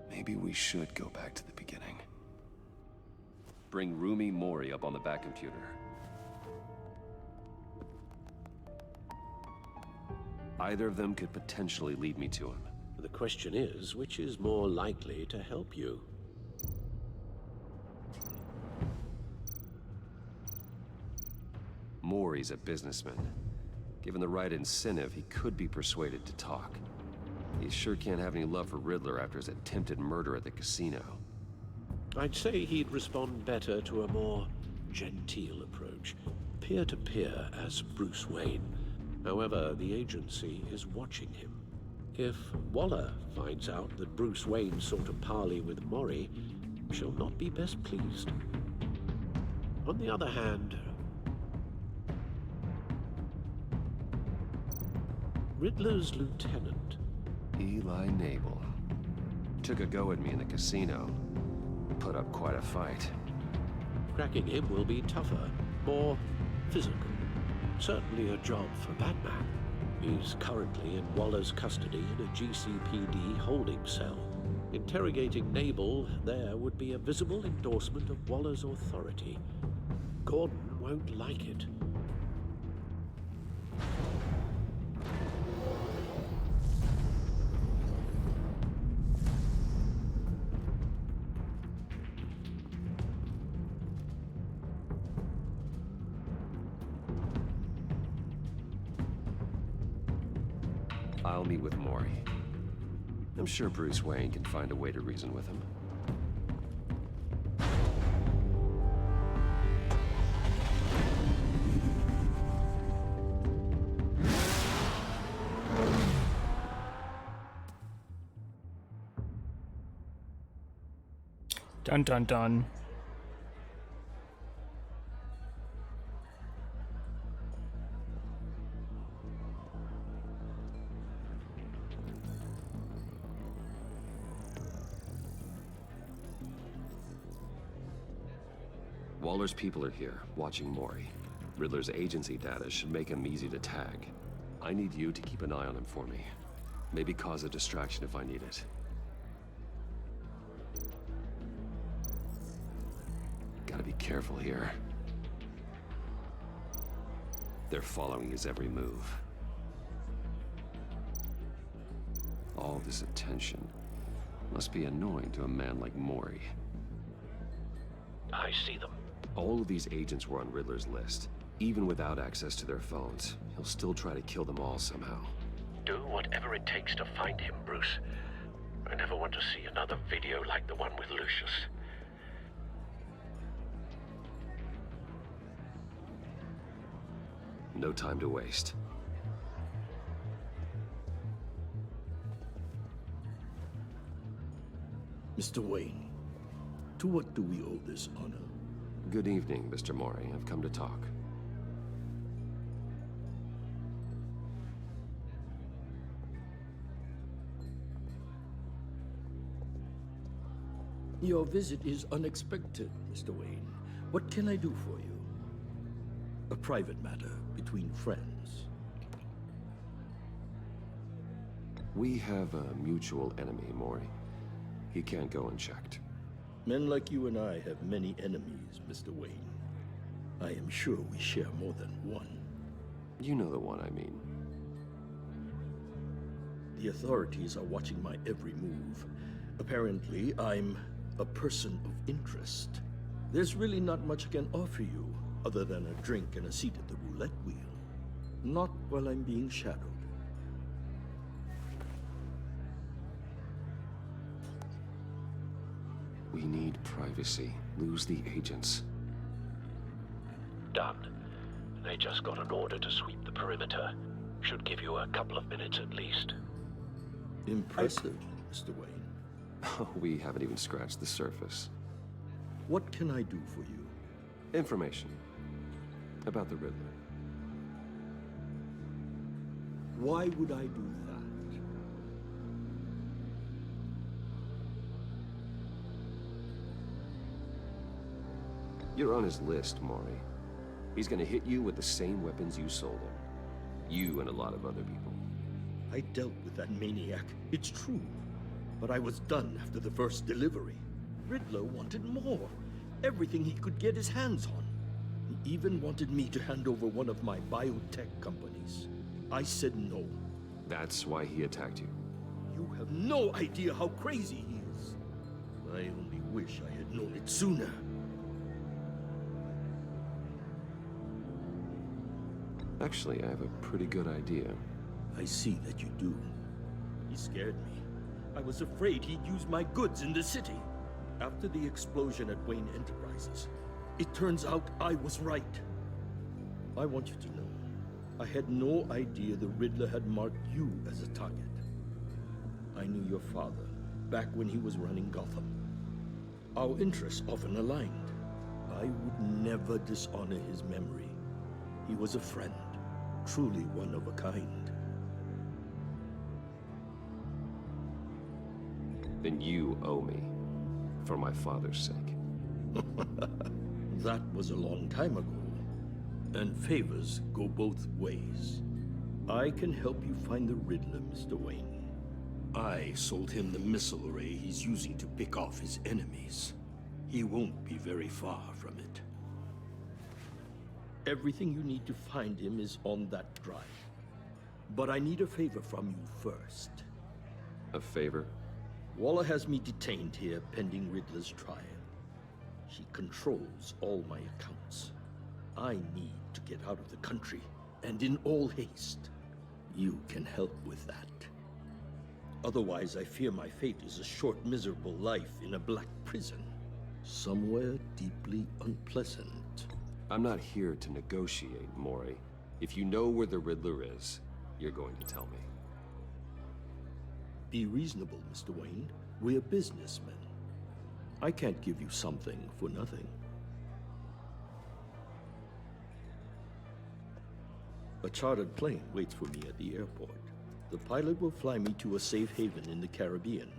[SPEAKER 2] Maybe we should go back to the beginning. Bring Rumi Mori up on the back computer. Either of them could potentially lead me to him.
[SPEAKER 8] The question is, which is more likely to help you?
[SPEAKER 2] Mori's a businessman. Given the right incentive, he could be persuaded to talk. He sure can't have any love for Riddler after his attempted murder at the casino.
[SPEAKER 8] I'd say he'd respond better to a more genteel approach. Peer-to-peer as Bruce Wayne. However, the agency is watching him. If Waller finds out that Bruce Wayne sought a parley with Mori, she'll not be best pleased. On the other hand, Riddler's lieutenant,
[SPEAKER 2] Eli Nabel, took a go at me in the casino. Put up quite a fight.
[SPEAKER 8] cracking him will be tougher, more physical. Certainly a job for Batman. He's currently in Waller's custody in a GCPD holding cell. Interrogating Nabel there would be a visible endorsement of Waller's authority. Gordon won't like it.
[SPEAKER 2] I'll meet with Mori. I'm sure Bruce Wayne can find a way to reason with him.
[SPEAKER 1] Dun dun dun.
[SPEAKER 2] Waller's people are here, watching Mori. Riddler's agency data should make him easy to tag. I need you to keep an eye on him for me. Maybe cause a distraction if I need it. Gotta be careful here. They're following his every move. All this attention must be annoying to a man like Mori.
[SPEAKER 5] I see them.
[SPEAKER 2] All of these agents were on Riddler's list. Even without access to their phones, he'll still try to kill them all somehow.
[SPEAKER 5] Do whatever it takes to find him, Bruce. I never want to see another video like the one with Lucius.
[SPEAKER 2] No time to waste.
[SPEAKER 12] Mr. Wayne, to what do we owe this honor?
[SPEAKER 2] Good evening, Mr. Mori. I've come to talk.
[SPEAKER 12] Your visit is unexpected, Mr. Wayne. What can I do for you? A private matter between friends.
[SPEAKER 2] We have a mutual enemy, Mori. He can't go unchecked.
[SPEAKER 12] Men like you and I have many enemies, Mr. Wayne. I am sure we share more than one.
[SPEAKER 2] You know the one I mean.
[SPEAKER 12] The authorities are watching my every move. Apparently, I'm a person of interest. There's really not much I can offer you, other than a drink and a seat at the roulette wheel. Not while I'm being shadowed.
[SPEAKER 2] We need privacy. Lose the agents.
[SPEAKER 5] Done. They just got an order to sweep the perimeter. Should give you a couple of minutes at least.
[SPEAKER 12] Impressive, Mr. Wayne.
[SPEAKER 2] We haven't even scratched the surface.
[SPEAKER 12] What can I do for you?
[SPEAKER 2] Information. About the Riddler.
[SPEAKER 12] Why would I do that?
[SPEAKER 2] You're on his list, Mori. He's gonna hit you with the same weapons you sold him. You and a lot of other people.
[SPEAKER 12] I dealt with that maniac, it's true. But I was done after the first delivery. Riddler wanted more. Everything he could get his hands on. He even wanted me to hand over one of my biotech companies. I said no.
[SPEAKER 2] That's why he attacked you.
[SPEAKER 12] You have no idea how crazy he is. I only wish I had known it sooner.
[SPEAKER 2] Actually, I have a pretty good idea.
[SPEAKER 12] I see that you do. He scared me. I was afraid he'd use my goods in the city. After the explosion at Wayne Enterprises, it turns out I was right. I want you to know, I had no idea the Riddler had marked you as a target. I knew your father back when he was running Gotham. Our interests often aligned. I would never dishonor his memory. He was a friend, truly one of a kind.
[SPEAKER 2] Then you owe me, for my father's sake.
[SPEAKER 12] That was a long time ago, and favors go both ways. I can help you find the Riddler, Mr. Wayne. I sold him the missile array he's using to pick off his enemies. He won't be very far from it. Everything you need to find him is on that drive. But I need a favor from you first.
[SPEAKER 2] A favor?
[SPEAKER 12] Waller has me detained here pending Riddler's trial. She controls all my accounts. I need to get out of the country, and in all haste. You can help with that. Otherwise, I fear my fate is a short, miserable life in a black prison. Somewhere deeply unpleasant.
[SPEAKER 2] I'm not here to negotiate, Mori. If you know where the Riddler is, you're going to tell me.
[SPEAKER 12] Be reasonable, Mr. Wayne. We're businessmen. I can't give you something for nothing. A chartered plane waits for me at the airport. The pilot will fly me to a safe haven in the Caribbean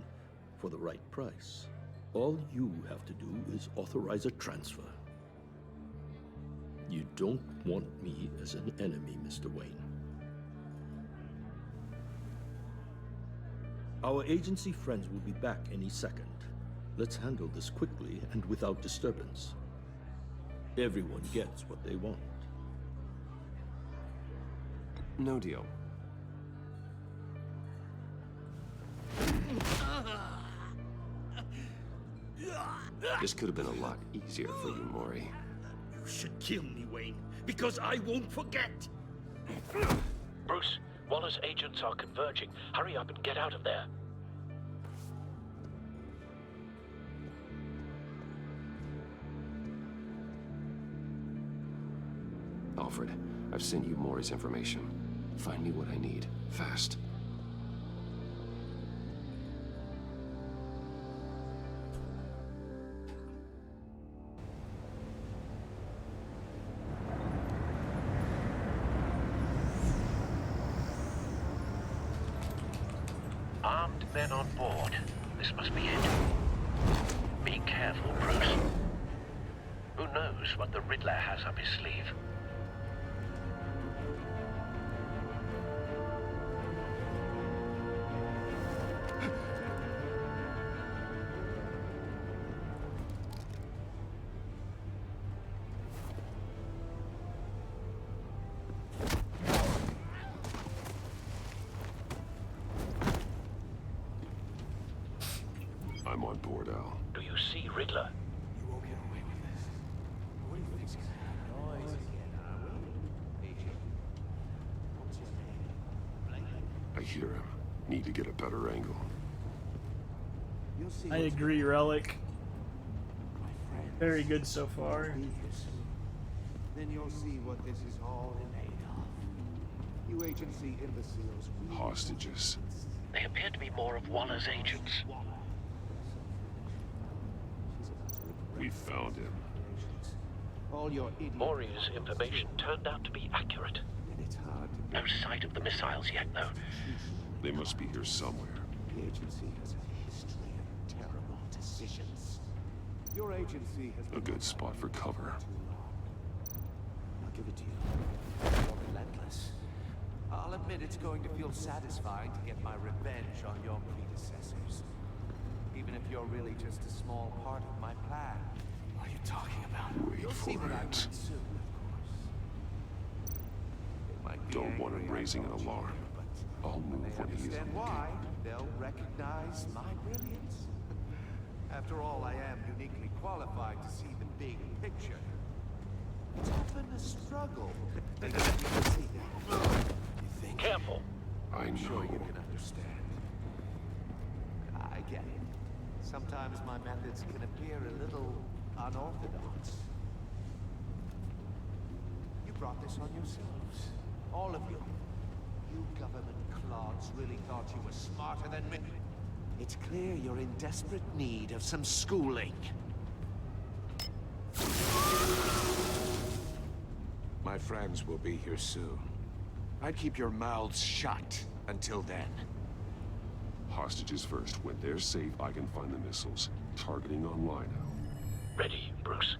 [SPEAKER 12] for the right price. All you have to do is authorize a transfer. You don't want me as an enemy, Mr. Wayne. Our agency friends will be back any second. Let's handle this quickly and without disturbance. Everyone gets what they want.
[SPEAKER 2] No deal. This could have been a lot easier for you, Mori.
[SPEAKER 12] You should kill me, Wayne, because I won't forget!
[SPEAKER 5] Bruce, Waller's agents are converging. Hurry up and get out of there.
[SPEAKER 2] Alfred, I've sent you Mori's information. Find me what I need, fast.
[SPEAKER 5] Armed men on board. This must be it. Be careful, Bruce. Who knows what the Riddler has up his sleeve?
[SPEAKER 10] I'm on board, Al.
[SPEAKER 5] Do you see Riddler?
[SPEAKER 19] You won't get away with this. What do you think's gonna happen? Noise again, What's your name?
[SPEAKER 10] I hear him. Need to get a better angle.
[SPEAKER 1] I agree, Relic. Very good so far.
[SPEAKER 17] Then you'll see what this is all made of. You agency imbeciles.
[SPEAKER 10] Hostages.
[SPEAKER 5] They appear to be more of Waller's agents.
[SPEAKER 10] We found him.
[SPEAKER 17] All your idiots.
[SPEAKER 5] Mori's information turned out to be accurate. No sight of the missiles yet, though.
[SPEAKER 10] They must be here somewhere.
[SPEAKER 17] The agency has a history of terrible decisions. Your agency has
[SPEAKER 10] A good spot for cover.
[SPEAKER 17] I'll give it to you. You're relentless. I'll admit it's going to feel satisfying to get my revenge on your predecessors. Even if you're really just a small part of my plan. What are you talking about?
[SPEAKER 10] Wait
[SPEAKER 17] You'll see
[SPEAKER 10] for
[SPEAKER 17] what I
[SPEAKER 10] it.
[SPEAKER 17] mean soon, of course.
[SPEAKER 10] Don't want him raising an alarm. I'll move when he is
[SPEAKER 17] Understand
[SPEAKER 10] on the
[SPEAKER 17] why? They'll recognize my brilliance. After all, I am uniquely qualified to see the big picture. It's often a struggle. You think?
[SPEAKER 5] Careful.
[SPEAKER 17] I'm sure you can understand. I get it. Sometimes my methods can appear a little unorthodox. You brought this on yourselves. All of you. You government clods really thought you were smarter than me. It's clear you're in desperate need of some schooling.
[SPEAKER 15] My friends will be here soon. I'd keep your mouths shut until then.
[SPEAKER 10] Hostages first. When they're safe, I can find the missiles. Targeting online now.
[SPEAKER 5] Ready, Bruce.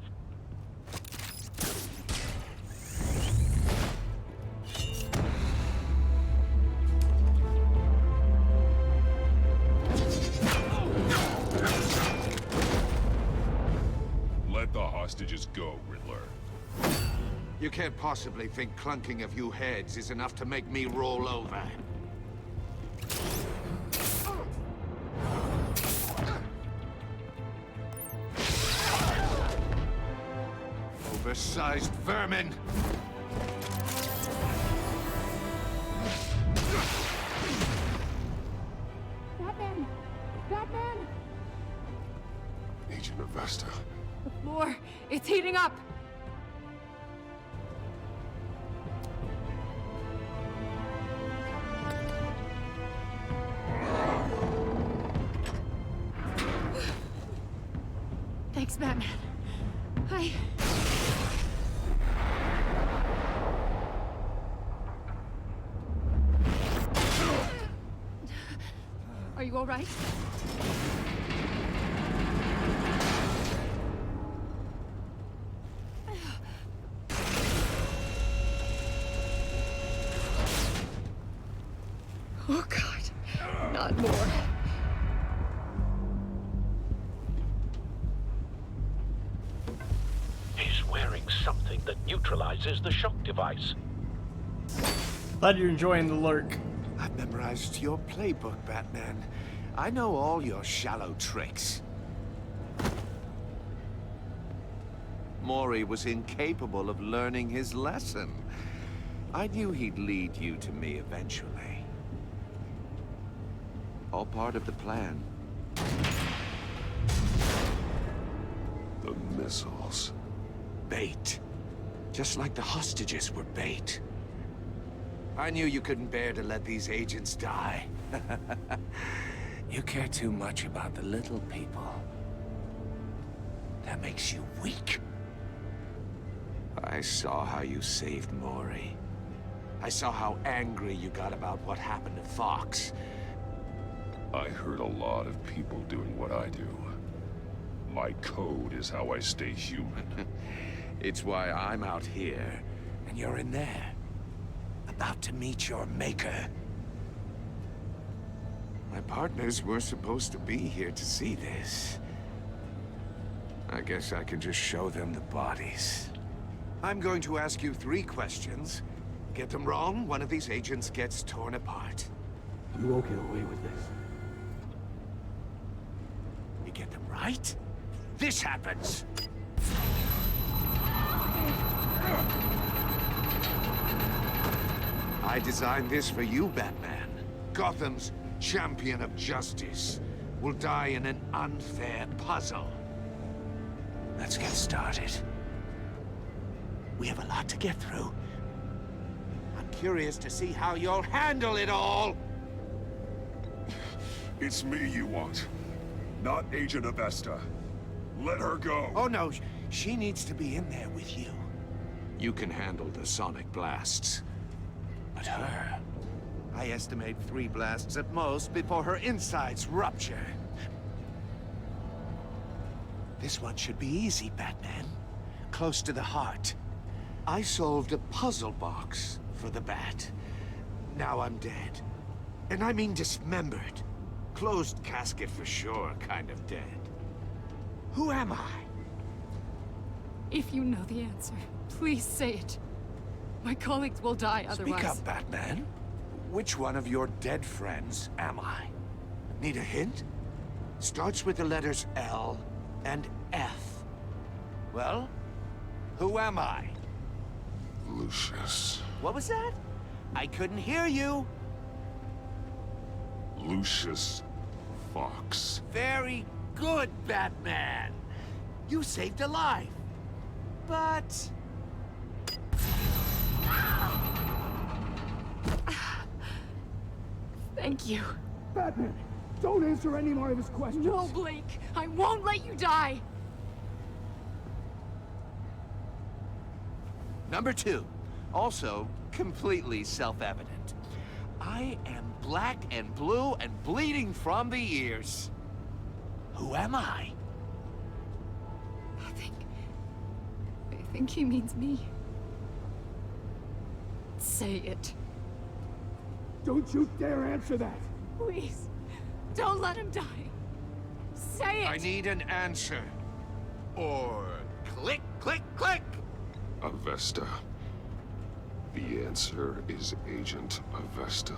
[SPEAKER 10] Let the hostages go, Riddler.
[SPEAKER 15] You can't possibly think clunking a few heads is enough to make me roll over. Oversized vermin!
[SPEAKER 16] Batman! Batman!
[SPEAKER 10] Agent Avesta.
[SPEAKER 16] The floor, it's heating up! Thanks, Batman. Are you all right? Oh, God. Not more.
[SPEAKER 5] He's wearing something that neutralizes the shock device.
[SPEAKER 1] Glad you're enjoying the lurk.
[SPEAKER 15] I've memorized your playbook, Batman. I know all your shallow tricks. Mori was incapable of learning his lesson. I knew he'd lead you to me eventually. All part of the plan.
[SPEAKER 10] The missiles.
[SPEAKER 15] Bait. Just like the hostages were bait. I knew you couldn't bear to let these agents die. You care too much about the little people. That makes you weak. I saw how you saved Mori. I saw how angry you got about what happened to Fox.
[SPEAKER 10] I heard a lot of people doing what I do. My code is how I stay human.
[SPEAKER 15] It's why I'm out here, and you're in there. About to meet your maker. My partners were supposed to be here to see this. I guess I can just show them the bodies. I'm going to ask you 3 questions. Get them wrong, one of these agents gets torn apart.
[SPEAKER 12] You won't get away with this.
[SPEAKER 15] You get them right, this happens. I designed this for you, Batman. Gotham's champion of justice will die in an unfair puzzle. Let's get started. We have a lot to get through. I'm curious to see how you'll handle it all.
[SPEAKER 10] It's me you want, not Agent Avesta. Let her go.
[SPEAKER 15] Oh no, she needs to be in there with you. You can handle the sonic blasts. But her, I estimate 3 blasts at most before her insides rupture. This one should be easy, Batman. Close to the heart. I solved a puzzle box for the Bat. Now I'm dead. And I mean dismembered. Closed casket for sure, kind of dead. Who am I?
[SPEAKER 16] If you know the answer, please say it. My colleagues will die otherwise.
[SPEAKER 15] Speak up, Batman. Which one of your dead friends am I? Need a hint? Starts with the letters L and F. Well, who am I?
[SPEAKER 10] Lucius.
[SPEAKER 15] What was that? I couldn't hear you.
[SPEAKER 10] Lucius Fox.
[SPEAKER 15] Very good, Batman. You saved a life. But...
[SPEAKER 16] Thank you.
[SPEAKER 12] Batman, don't answer any more of his questions.
[SPEAKER 16] No, Blake. I won't let you die.
[SPEAKER 15] Number 2. Also, completely self-evident. I am black and blue and bleeding from the ears. Who am I?
[SPEAKER 16] I think he means me. Say it.
[SPEAKER 12] Don't you dare answer that!
[SPEAKER 16] Please, don't let him die. Say it!
[SPEAKER 15] I need an answer. Or Click, click, click!
[SPEAKER 10] Avesta. The answer is Agent Avesta.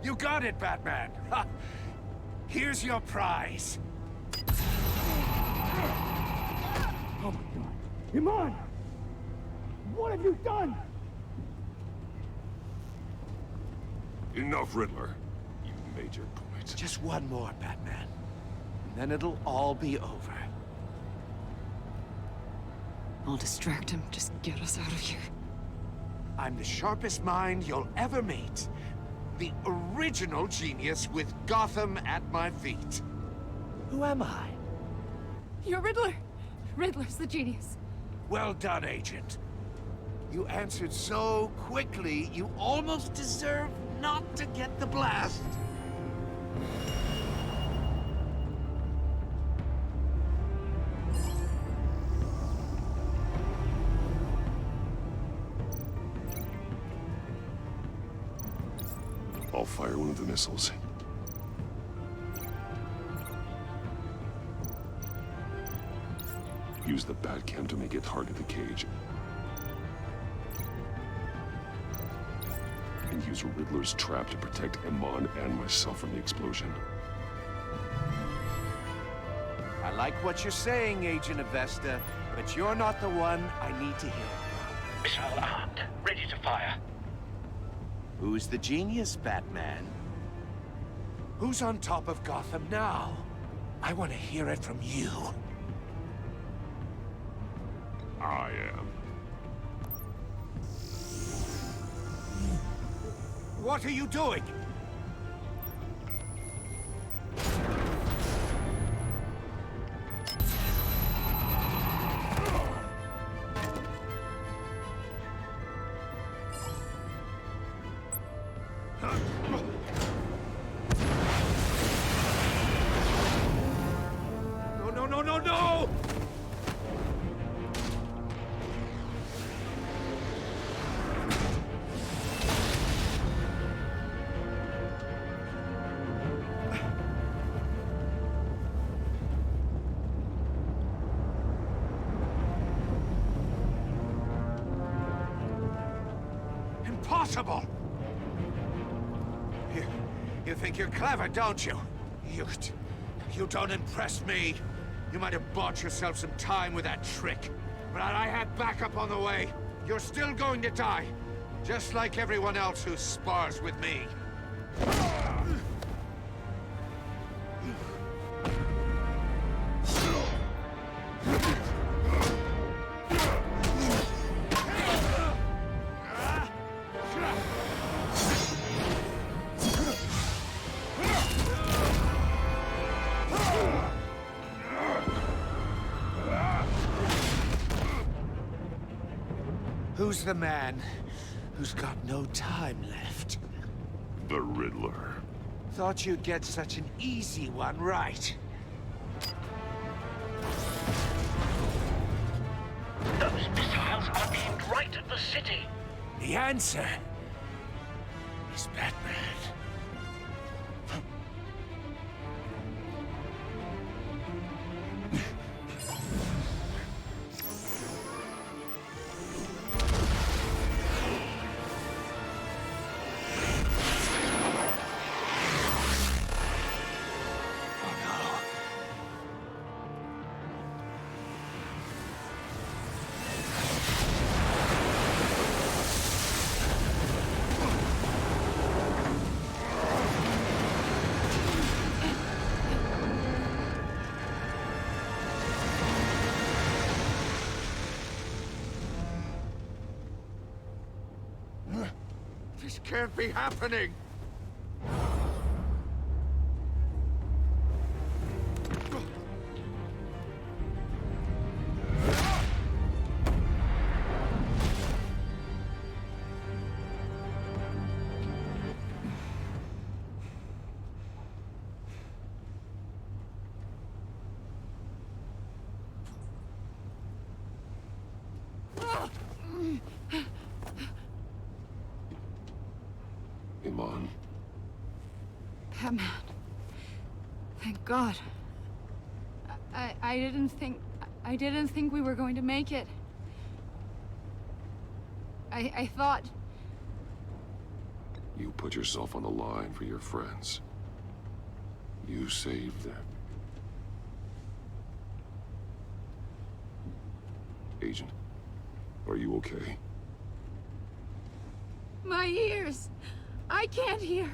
[SPEAKER 15] You got it, Batman! Ha. Here's your prize.
[SPEAKER 14] Oh my God. Iman! What have you done?
[SPEAKER 10] Enough, Riddler. You made your point.
[SPEAKER 15] Just one more, Batman. And then it'll all be over.
[SPEAKER 16] I'll distract him. Just get us out of here.
[SPEAKER 15] I'm the sharpest mind you'll ever meet. The original genius with Gotham at my feet. Who am I?
[SPEAKER 16] You're Riddler. Riddler's the genius.
[SPEAKER 15] Well done, Agent. You answered so quickly, you almost deserve not to get the blast.
[SPEAKER 10] I'll fire one of the missiles. Use the Batcam to make it target the cage. And use Riddler's trap to protect Iman and myself from the explosion.
[SPEAKER 15] I like what you're saying, Agent Avesta, but you're not the one I need to hear from.
[SPEAKER 11] Missile armed, ready to fire.
[SPEAKER 15] Who's the genius, Batman? Who's on top of Gotham now? I want to hear it from you.
[SPEAKER 10] I am.
[SPEAKER 15] What are you doing? No, no, no, no, no! Impossible! You think you're clever, don't you? You don't impress me. You might have bought yourself some time with that trick, but I had backup on the way. You're still going to die, just like everyone else who spars with me. Who's the man who's got no time left?
[SPEAKER 10] The Riddler.
[SPEAKER 15] Thought you'd get such an easy one right.
[SPEAKER 11] Those missiles are aimed right at the city.
[SPEAKER 15] The answer is Batman. This can't be happening!
[SPEAKER 10] Iman.
[SPEAKER 16] Batman. Thank God. I didn't think... I didn't think we were going to make it. I thought...
[SPEAKER 10] You put yourself on the line for your friends. You saved them. Agent, are you okay?
[SPEAKER 16] My ears! I can't hear!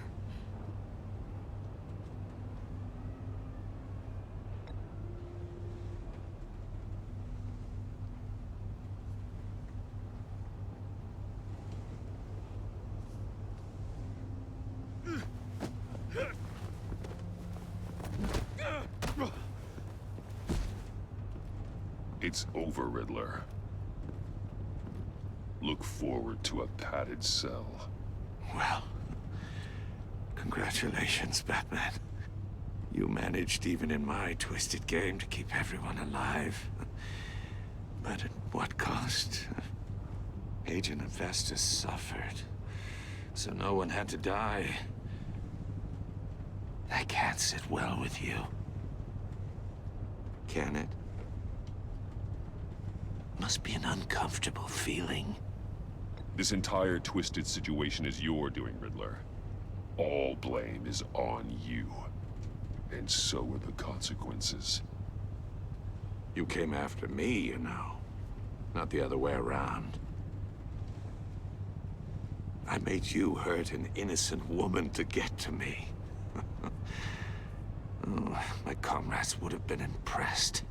[SPEAKER 10] It's over, Riddler. Look forward to a padded cell.
[SPEAKER 15] Well, congratulations, Batman. You managed, even in my twisted game, to keep everyone alive. But at what cost? Agent Avesta suffered, so no one had to die. That can't sit well with you. Can it? Must be an uncomfortable feeling.
[SPEAKER 10] This entire twisted situation is your doing, Riddler. All blame is on you. And so are the consequences.
[SPEAKER 15] You came after me, you know. Not the other way around. I made you hurt an innocent woman to get to me. Oh, my comrades would have been impressed.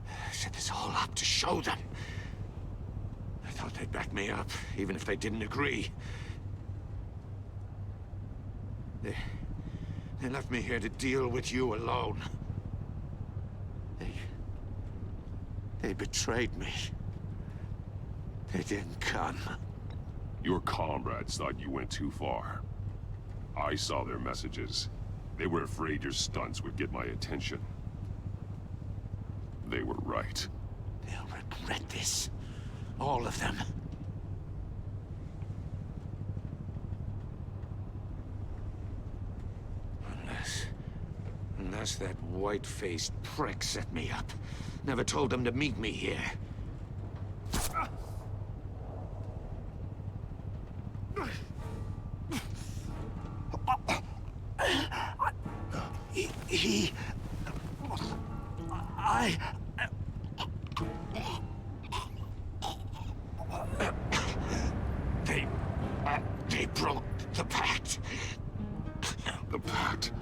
[SPEAKER 15] I set this all up to show them. I thought they'd back me up, even if they didn't agree. They left me here to deal with you alone. They betrayed me. They didn't come.
[SPEAKER 10] Your comrades thought you went too far. I saw their messages. They were afraid your stunts would get my attention. They were right.
[SPEAKER 15] They'll regret this. All of them. Unless that white-faced prick set me up. Never told them to meet me here. They broke the pact.
[SPEAKER 10] The pact?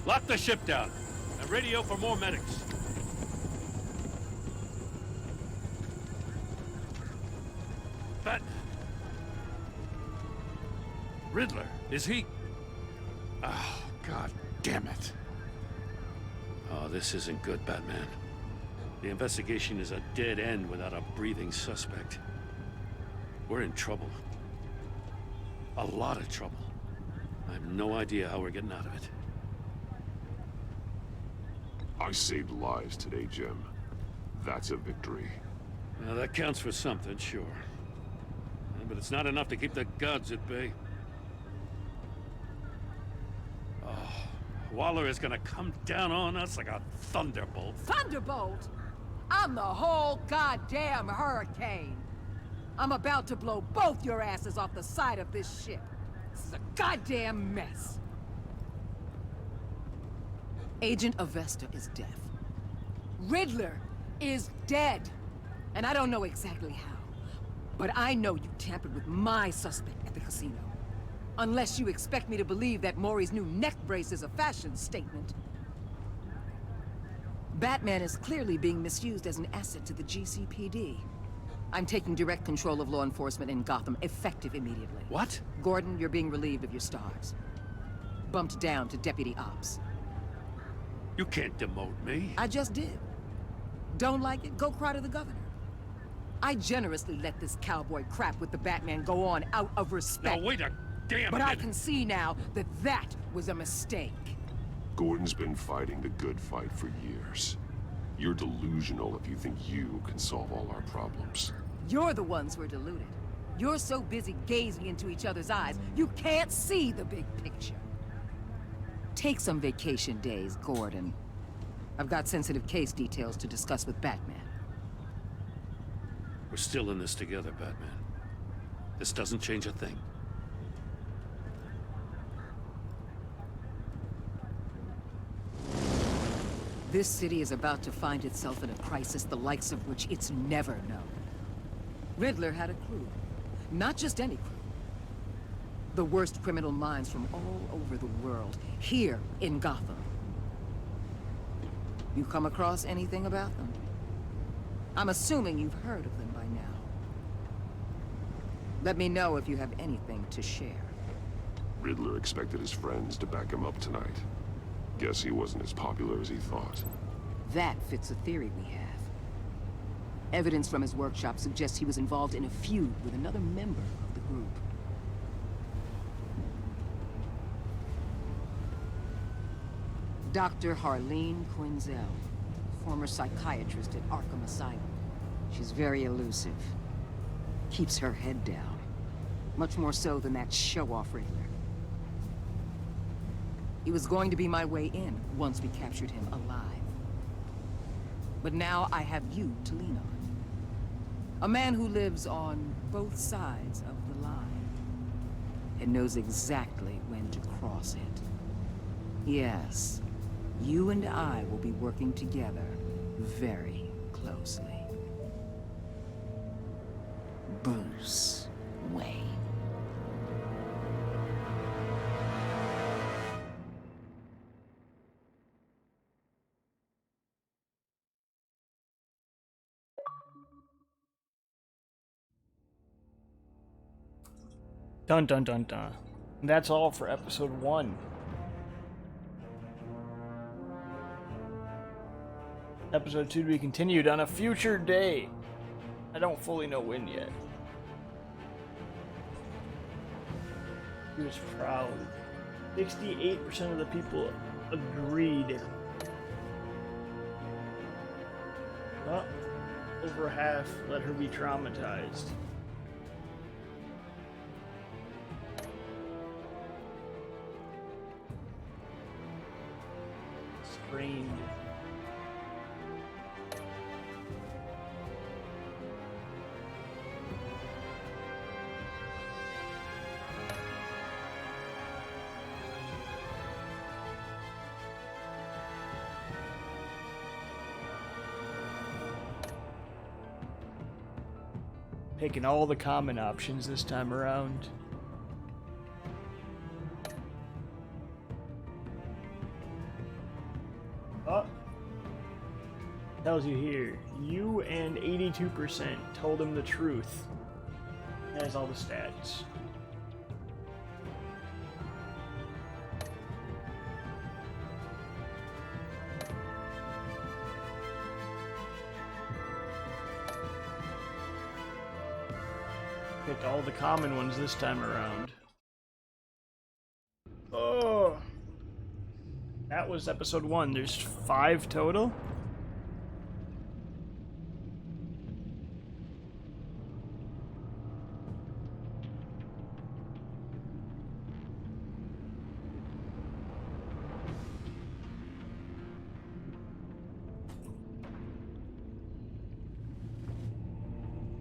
[SPEAKER 9] Lock the ship down and radio for more medics. But Riddler, is he? Oh, God damn it. Oh, this isn't good, Batman. The investigation is a dead end without a breathing suspect. We're in trouble. A lot of trouble. I have no idea how we're getting out of it.
[SPEAKER 10] I saved lives today, Jim. That's a victory.
[SPEAKER 9] Now, that counts for something, sure. But it's not enough to keep the gods at bay. Oh, Waller is gonna come down on us like a thunderbolt.
[SPEAKER 18] Thunderbolt? I'm the whole goddamn hurricane. I'm about to blow both your asses off the side of this ship. This is a goddamn mess. Agent Avesta is deaf. Riddler is dead. And I don't know exactly how. But I know you tampered with my suspect at the casino. Unless you expect me to believe that Maury's new neck brace is a fashion statement. Batman is clearly being misused as an asset to the GCPD. I'm taking direct control of law enforcement in Gotham, effective immediately.
[SPEAKER 9] What?
[SPEAKER 18] Gordon, you're being relieved of your stars. Bumped down to Deputy Ops.
[SPEAKER 9] You can't demote me.
[SPEAKER 18] I just did. Don't like it? Go cry to the governor. I generously let this cowboy crap with the Batman go on out of respect.
[SPEAKER 9] Now wait a damn
[SPEAKER 18] But
[SPEAKER 9] minute.
[SPEAKER 18] I can see now that that was a mistake.
[SPEAKER 10] Gordon's been fighting the good fight for years. You're delusional if you think you can solve all our problems.
[SPEAKER 18] You're the ones who are deluded. You're so busy gazing into each other's eyes, you can't see the big picture. Take some vacation days, Gordon. I've got sensitive case details to discuss with Batman.
[SPEAKER 9] We're still in this together, Batman. This doesn't change a thing.
[SPEAKER 18] This city is about to find itself in a crisis the likes of which it's never known. Riddler had a crew. Not just any crew. The worst criminal minds from all over the world, here in Gotham. You come across anything about them? I'm assuming you've heard of them by now. Let me know if you have anything to share.
[SPEAKER 10] Riddler expected his friends to back him up tonight. Guess he wasn't as popular as he thought.
[SPEAKER 18] That fits a theory we have. Evidence from his workshop suggests he was involved in a feud with another member of the group. Dr. Harleen Quinzel, former psychiatrist at Arkham Asylum. She's very elusive. Keeps her head down. Much more so than that show-off Riddler. He was going to be my way in once we captured him alive. But now I have you to lean on. A man who lives on both sides of the line and knows exactly when to cross it. Yes, you and I will be working together very closely. Bruce Wayne.
[SPEAKER 1] Dun dun dun dun. And that's all for episode 1. Episode 2 to be continued on a future day. I don't fully know when yet. He was proud. 68% of the people agreed. Well, over half let her be traumatized. Strange. Picking all the common options this time around. Oh. Tells you here, you and 82% told him the truth. Has all the stats. Picked all the common ones this time around. Oh, that was episode 1. There's 5 total.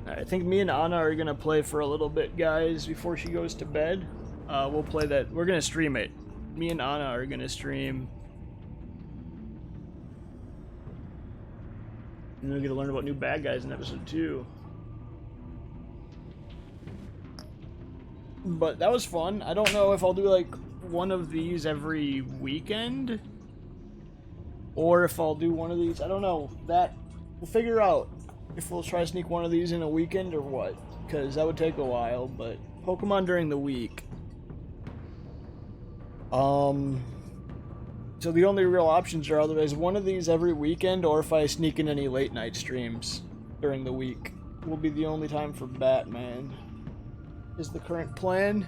[SPEAKER 1] I think me and Anna are gonna play for a little bit, guys, before she goes to bed. We'll play that. We're gonna stream it. Me and Anna are gonna stream. And we're gonna learn about new bad guys in episode 2. But that was fun. I don't know if I'll do like one of these every weekend, or if I'll do one of these. I don't know. That we'll figure out. If we'll try to sneak one of these in a weekend or what, because that would take a while, but Pokemon during the week. So the only real options are otherwise one of these every weekend, or if I sneak in any late night streams during the week, will be the only time for Batman. Is the current plan.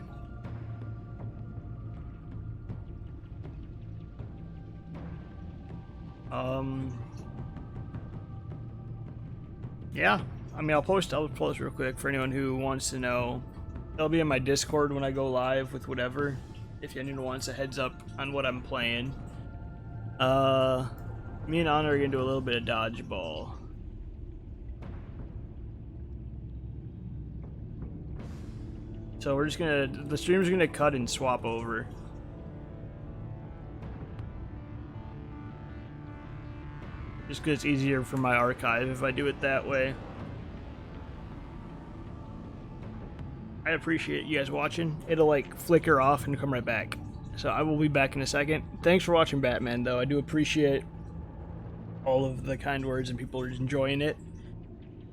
[SPEAKER 1] Yeah, I mean, I'll post real quick for anyone who wants to know. It'll be in my Discord when I go live with whatever, if anyone wants a heads up on what I'm playing. Me and Honor are gonna do a little bit of dodgeball. So we're just gonna, the stream's gonna cut and swap over. Just because it's easier for my archive if I do it that way. I appreciate you guys watching. It'll like flicker off and come right back. So I will be back in a second. Thanks for watching Batman though. I do appreciate all of the kind words and people are enjoying it.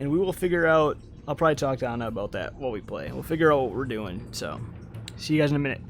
[SPEAKER 1] And we will figure out, I'll probably talk to Anna about that while we play. We'll figure out what we're doing. So see you guys in a minute.